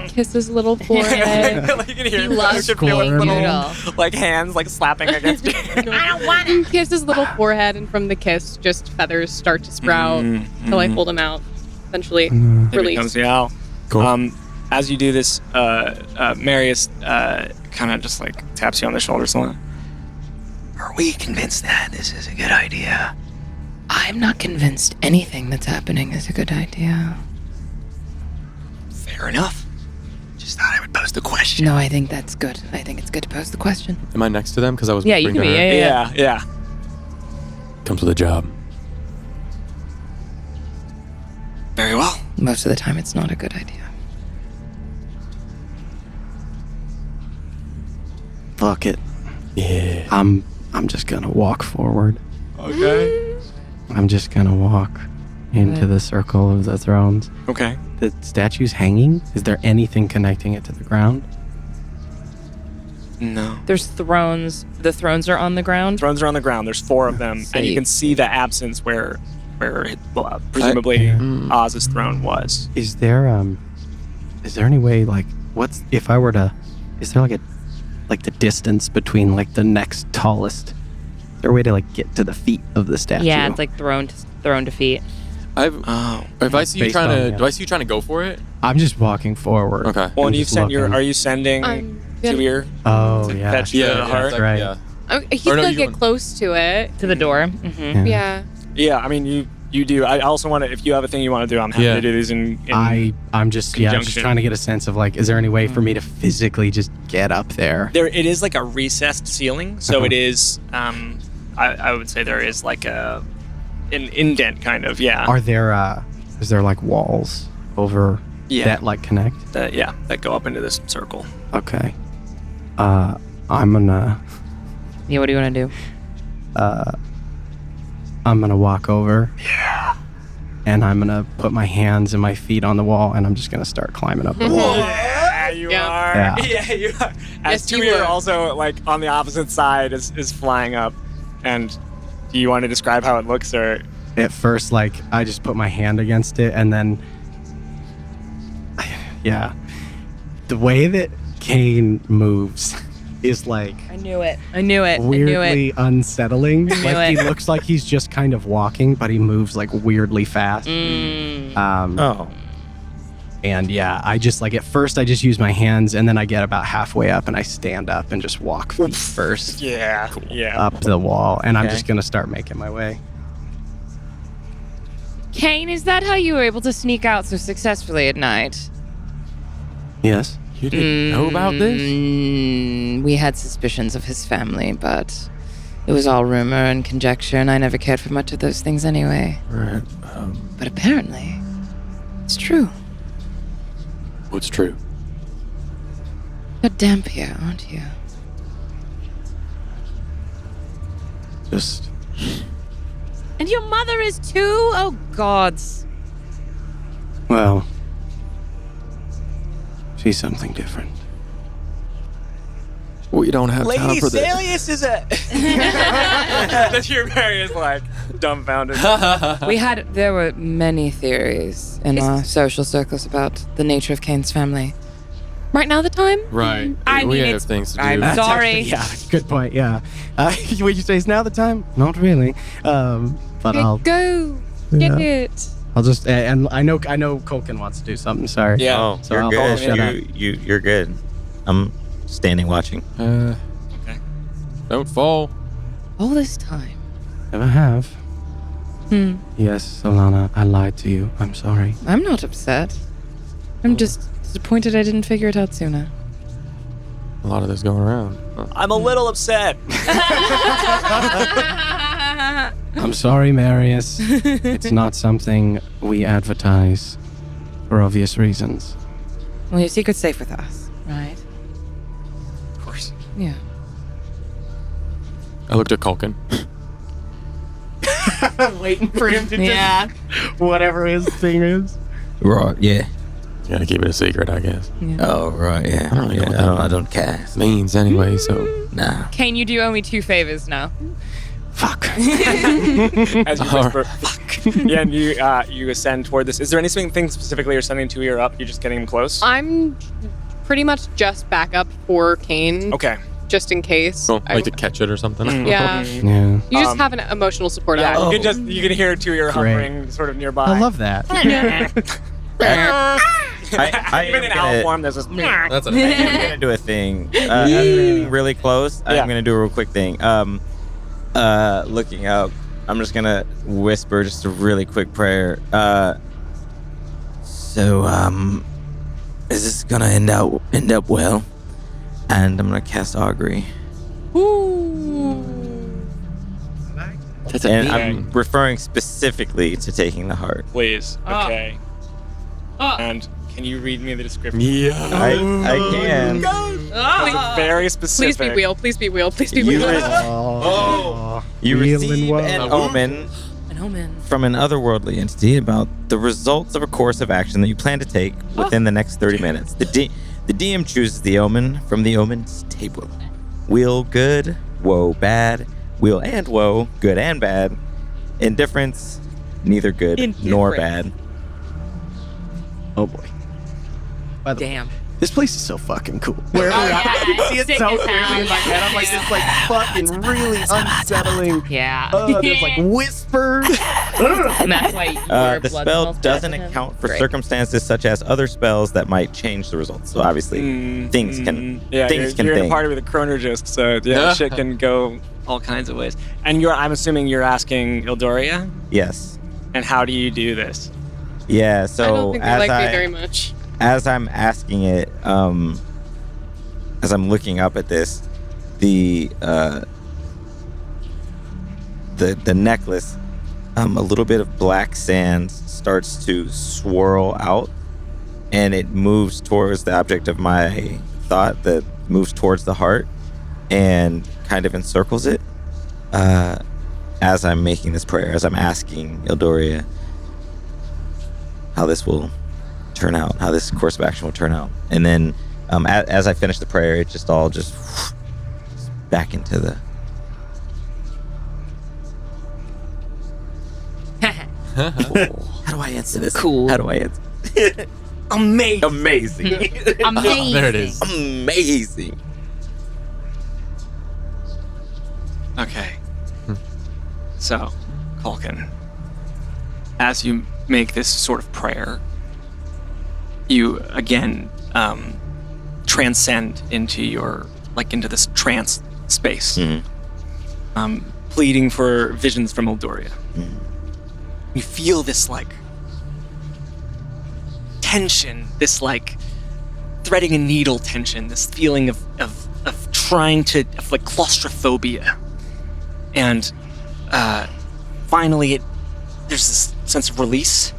Kiss his little forehead. Like you can hear He loves little like hands like slapping against you. I don't want it. Kiss his little forehead, and from the kiss, just feathers start to sprout until I hold him out. Eventually, Here release. comes the owl. Cool. As you do this, Marius kind of just like taps you on the shoulder. So, are we convinced that this is a good idea? I'm not convinced anything that's happening is a good idea. Fair enough. Just thought I would pose the question. No, I think that's good. I think it's good to pose the question. Am I next to them? Because I was. Yeah, you whispering can to be. her. Yeah. Comes with a job. Very well. Most of the time, it's not a good idea. Fuck it. Yeah. I'm just gonna walk forward. Okay. I'm just gonna walk into the circle of the thrones. Okay. The statue's hanging? Is there anything connecting it to the ground? No. There's thrones. The thrones are on the ground. Thrones are on the ground. There's 4 of them, and you can see the absence where presumably Oz's throne was. Is there any way like is there like the distance between like the next tallest? Is there a way to like get to the feet of the statue? Yeah, it's like thrown to feet. If I see you Based trying on, to, do I see you trying to go for it? I'm just walking forward. Okay. Well, and I'm you just send looking. are you sending Tuir. Oh yeah. fetch the heart? right. Yeah. He's Or no, gonna you get want- close to it. To the door. Mm-hmm. Yeah. Yeah. I mean, you do. I also want to. If you have a thing you want to do, I'm happy Yeah. to do these in I'm just conjunction. trying to get a sense of like, is there any way for me to physically just get up there? There, it is like a recessed ceiling, so Uh-huh. it is. I would say there is like an indent kind of. Yeah. Are there is there like walls over that like connect? That go up into this circle. Okay. I'm gonna Yeah, what do you want to do? I'm gonna walk over. Yeah. And I'm gonna put my hands and my feet on the wall, and I'm just gonna start climbing up the wall. Yeah, you Yeah. are. Yeah. Yeah, you are. As Yes, you Tuir are. also like on the opposite side is flying up. And do you want to describe how it looks, or? At first, like I just put my hand against it, and then the way that Kane moves is like I knew it. I knew it. weirdly unsettling. knew Like he it. looks like he's just kind of walking, but he moves like weirdly fast. And yeah, I just like at first I just use my hands, and then I get about halfway up and I stand up and just walk feet first Yeah. Yeah. up the wall, and I'm Okay. just gonna start making my way. Kane, is that how you were able to sneak out so successfully at night? Yes. You didn't know about this? We had suspicions of his family, but it was all rumor and conjecture, and I never cared for much of those things anyway. Right. But apparently, it's true. What's true? You're damp here, aren't you? Just And your mother is too? Oh, gods. well, she's something different. We don't have time Lady for this. Salius is a. That's your Marius like dumbfounded. There were many theories in our social circles about the nature of Cain's family. Right now, the time? Right. I we mean, have it's- things to do. I'm sorry. Yeah, good point. Yeah. Would you say is now the time? Not really. But I'll Go. Get Yeah. it. I'll just and I know Colkin wants to do something. Sorry. Yeah. Oh, So you're I'll good. shut up. You're good. I'm standing watching. Okay. Don't fall. All this time. Never have. Yes, Solana, I lied to you. I'm sorry. I'm not upset. I'm just disappointed I didn't figure it out sooner. A lot of this going around. I'm a little upset. I'm sorry, Marius. It's not something we advertise for obvious reasons. Well, your secret's safe with us, right? Of course. Yeah. I looked at Culkin. Waiting for him to Yeah. whatever his thing is. Right. Yeah. You gotta keep it a secret, I guess. Oh, right. Yeah. I don't really know what that I don't cast. means anyway, so. Nah. Kane, you do owe me 2 favors now. Fuck. As you whisper, fuck. Yeah, and you ascend toward this. Is there anything specifically you're sending to or up? You're just getting him close? I'm pretty much just back up for Kane, Okay. just in case. Oh, like to catch it or something. Yeah. Yeah. You just have an emotional support Yeah, out. you can hear two ear Great. hovering sort of nearby. I love that. I Even in am owl gonna, form, there's this. That's I am gonna do a thing. As we're getting really close, Yeah. I'm gonna do a real quick thing. Looking up, I'm just gonna whisper just a really quick prayer. Is this gonna end up well? And I'm gonna cast augury. That's And I'm referring specifically to taking the heart. Please. Okay. And can you read me the description? Yeah. I can. It's very specific. Please be wheel. Please be wheel. Please be You wheel. Oh. You Feeling receive well. an omen An omen. from an otherworldly entity about the results of a course of action that you plan to take within the next 30 minutes. The DM chooses the omen from the omen's table. Wheel good, woe bad. Wheel and woe, good and bad. Indifference, neither good nor bad. Oh boy. By the way, Damn. this place is so fucking cool. Wherever we are, I can see it so clearly in my head. I'm like, it's like fucking really unsettling. Yeah. There's like whispers. And that's why your The blood spell smells bad doesn't to him. account for Great. circumstances such as other spells that might change the results. So obviously, things can Yeah, things can you're in a think. party with a chronologist, so yeah, shit can go all kinds of ways. And I'm assuming you're asking Ildoria, Yes. and how do you do this? Yeah. I So don't think they as like me very much. as I'm asking it, as I'm looking up at this, the necklace, a little bit of black sand starts to swirl out, and it moves towards the object of my thought, that moves towards the heart, and kind of encircles it. As I'm making this prayer, as I'm asking Ildoria how this will turn out, how this course of action will turn out. And then as I finish the prayer, it just all back into the... How do I answer this? Cool. How do I answer? Amazing. Amazing. Amazing. There it is. Amazing. Okay. So, Culkin, as you make this sort of prayer, you again transcend into into this trance space, pleading for visions from Eldoria. You feel this tension, this threading a needle tension, this feeling of trying to claustrophobia, and finally there's this sense of release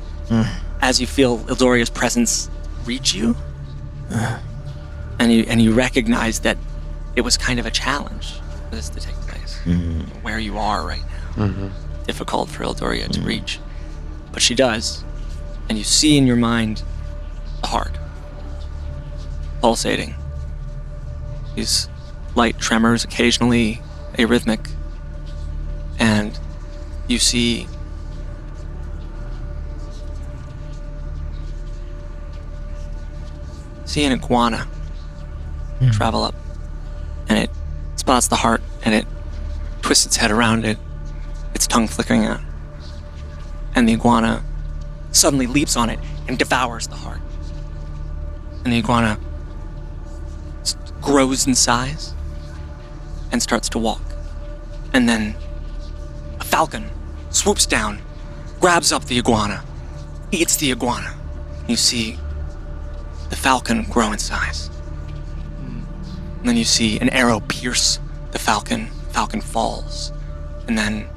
as you feel Eldoria's presence reach you, and you recognize that it was kind of a challenge for this to take place. Where you are right now, difficult for Eldoria to reach, but she does, and you see in your mind the heart pulsating. These light tremors, occasionally arrhythmic. And you see an iguana travel up, and it spots the heart, and it twists its head around it, its tongue flickering out. And the iguana suddenly leaps on it and devours the heart. And the iguana grows in size and starts to walk. And then a falcon swoops down, grabs up the iguana, eats the iguana. You see the falcon grow in size. And then you see an arrow pierce the falcon. Falcon falls. And then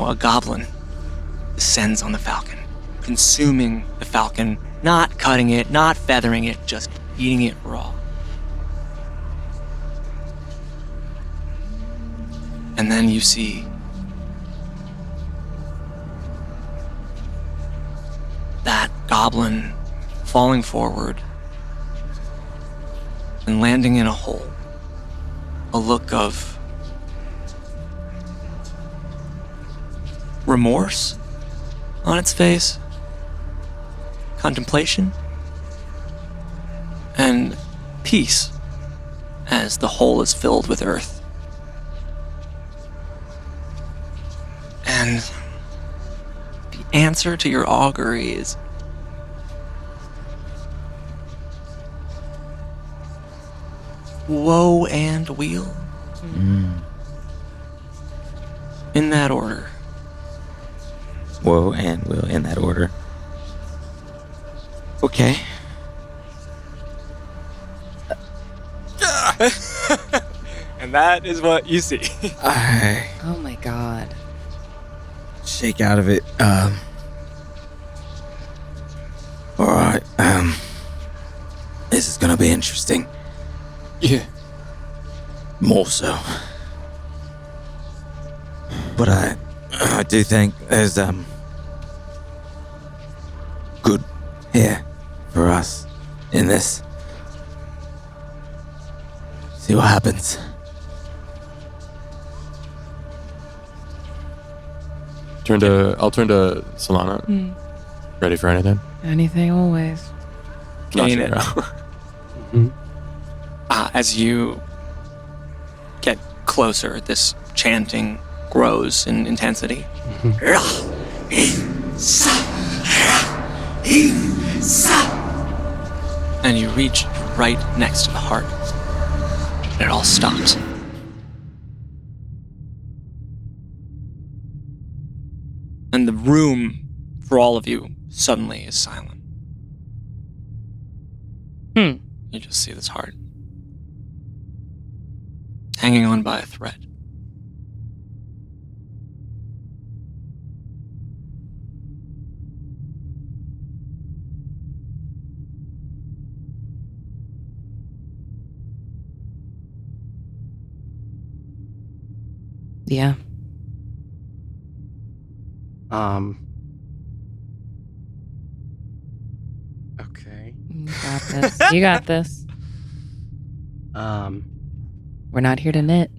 a goblin descends on the falcon, consuming the falcon, not cutting it, not feathering it, just eating it raw. And then you see that goblin falling forward and landing in a hole. A look of remorse on its face, contemplation, and peace as the hole is filled with earth. And the answer to your augury is woe and weal. In that order. Woe and will, in that order. Okay. And that is what you see. I Oh my god. shake out of it. Alright, this is gonna be interesting. Yeah. More so. But I do think there's good here for us in this. See what happens. I'll turn to Solana. Ready for anything? Anything always. Gain it. Mhm. As you get closer, this chanting grows in intensity. And you reach right next to the heart. And it all stops. And the room, for all of you, suddenly is silent. You just see this heart hanging on by a thread. Yeah. Okay. You got this. You got this. We're not here to knit.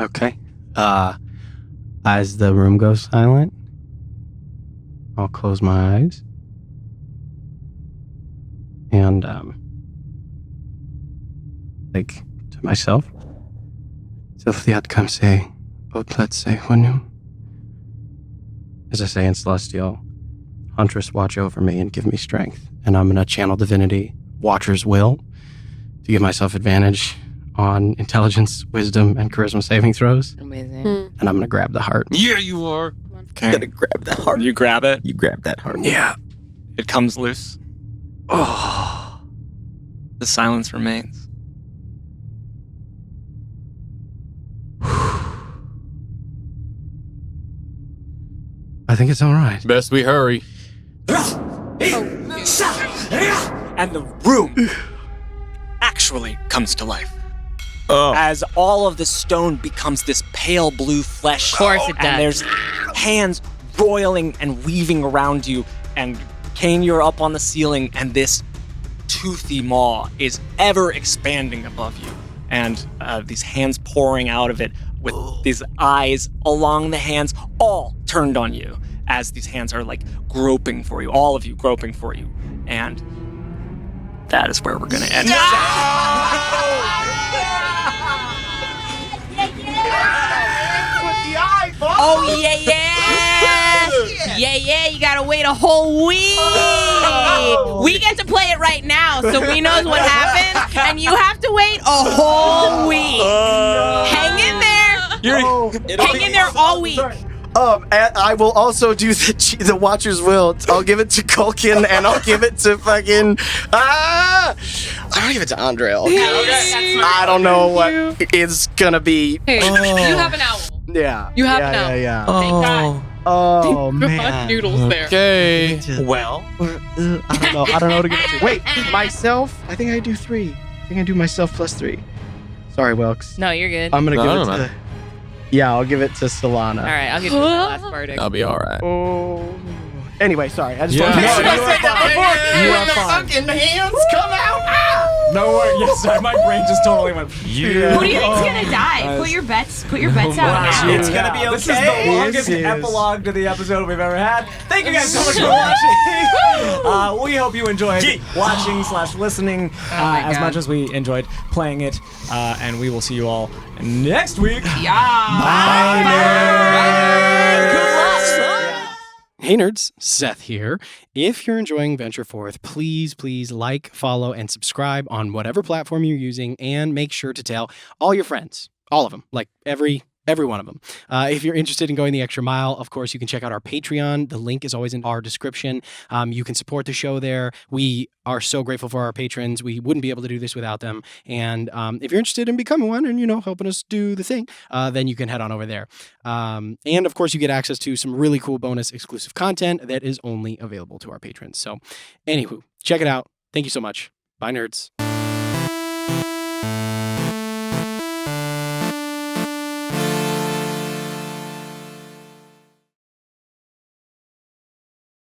Okay. As the room goes silent, I'll close my eyes. And, like, to myself. Silthiat come say, Botlet say, Hunu. As I say in Celestial, Huntress, watch over me and give me strength. And I'm going to channel Divinity, Watcher's Will, to give myself advantage on intelligence, wisdom, and charisma saving throws. Amazing. And I'm going to grab the heart. Yeah, you are. Okay. Gotta grab that heart. You grab it. You grab that heart. Yeah. It comes loose. Oh. The silence remains. I think it's all right. Best we hurry. And the room actually comes to life. Oh. As all of the stone becomes this pale blue flesh. Of course it does. And there's hands roiling and weaving around you and Kane, you're up on the ceiling, and this toothy maw is ever expanding above you. And these hands pouring out of it with these eyes along the hands, all turned on you as these hands are like groping for you, all of you groping for you. And that is where we're going to end. Oh, yeah, you gotta wait a whole week. We get to play it right now, so we knows what happens, and you have to wait a whole week. Hang in there. Hang in there all week. And I will also do the Watcher's Will. I'll give it to Culkin, and I'll give it to fucking... I'll give it to Andre. I don't know what it's gonna be. Hey, you have an owl. Yeah. You have an owl. Yeah. Thank God. Oh, Thank man. God Noodles there. Okay. Well, I don't know what to give it to. Wait, myself? I think I do 3. I think I do myself plus 3. Sorry, Wilkes. No, you're good. I'm gonna No, give no, it man. to... Yeah, I'll give it to Solana. All right, I'll give you the last verdict. I'll be all right. Oh. Anyway, sorry. I just Yeah. want to No, make sure you are fine. you are fine. Fucking hands come out. no worries. Yes, sorry, my brain just totally went. Who do you think's gonna die? Put your bets out now. It's gonna be okay. This is the longest epilogue to the episode we've ever had. Thank you guys so much for watching. We hope you enjoyed watching/listening as much as we enjoyed playing it. And we will see you all next week. Yeah. Bye. Good luck. Hey nerds, Seth here. If you're enjoying Venture Forth, please like, follow, and subscribe on whatever platform you're using, and make sure to tell all your friends, all of them, like every one of them. If you're interested in going the extra mile, of course, you can check out our Patreon. The link is always in our description. You can support the show there. We are so grateful for our patrons. We wouldn't be able to do this without them. And if you're interested in becoming one and, helping us do the thing, then you can head on over there. And of course, you get access to some really cool bonus exclusive content that is only available to our patrons. So anywho, check it out. Thank you so much. Bye, nerds.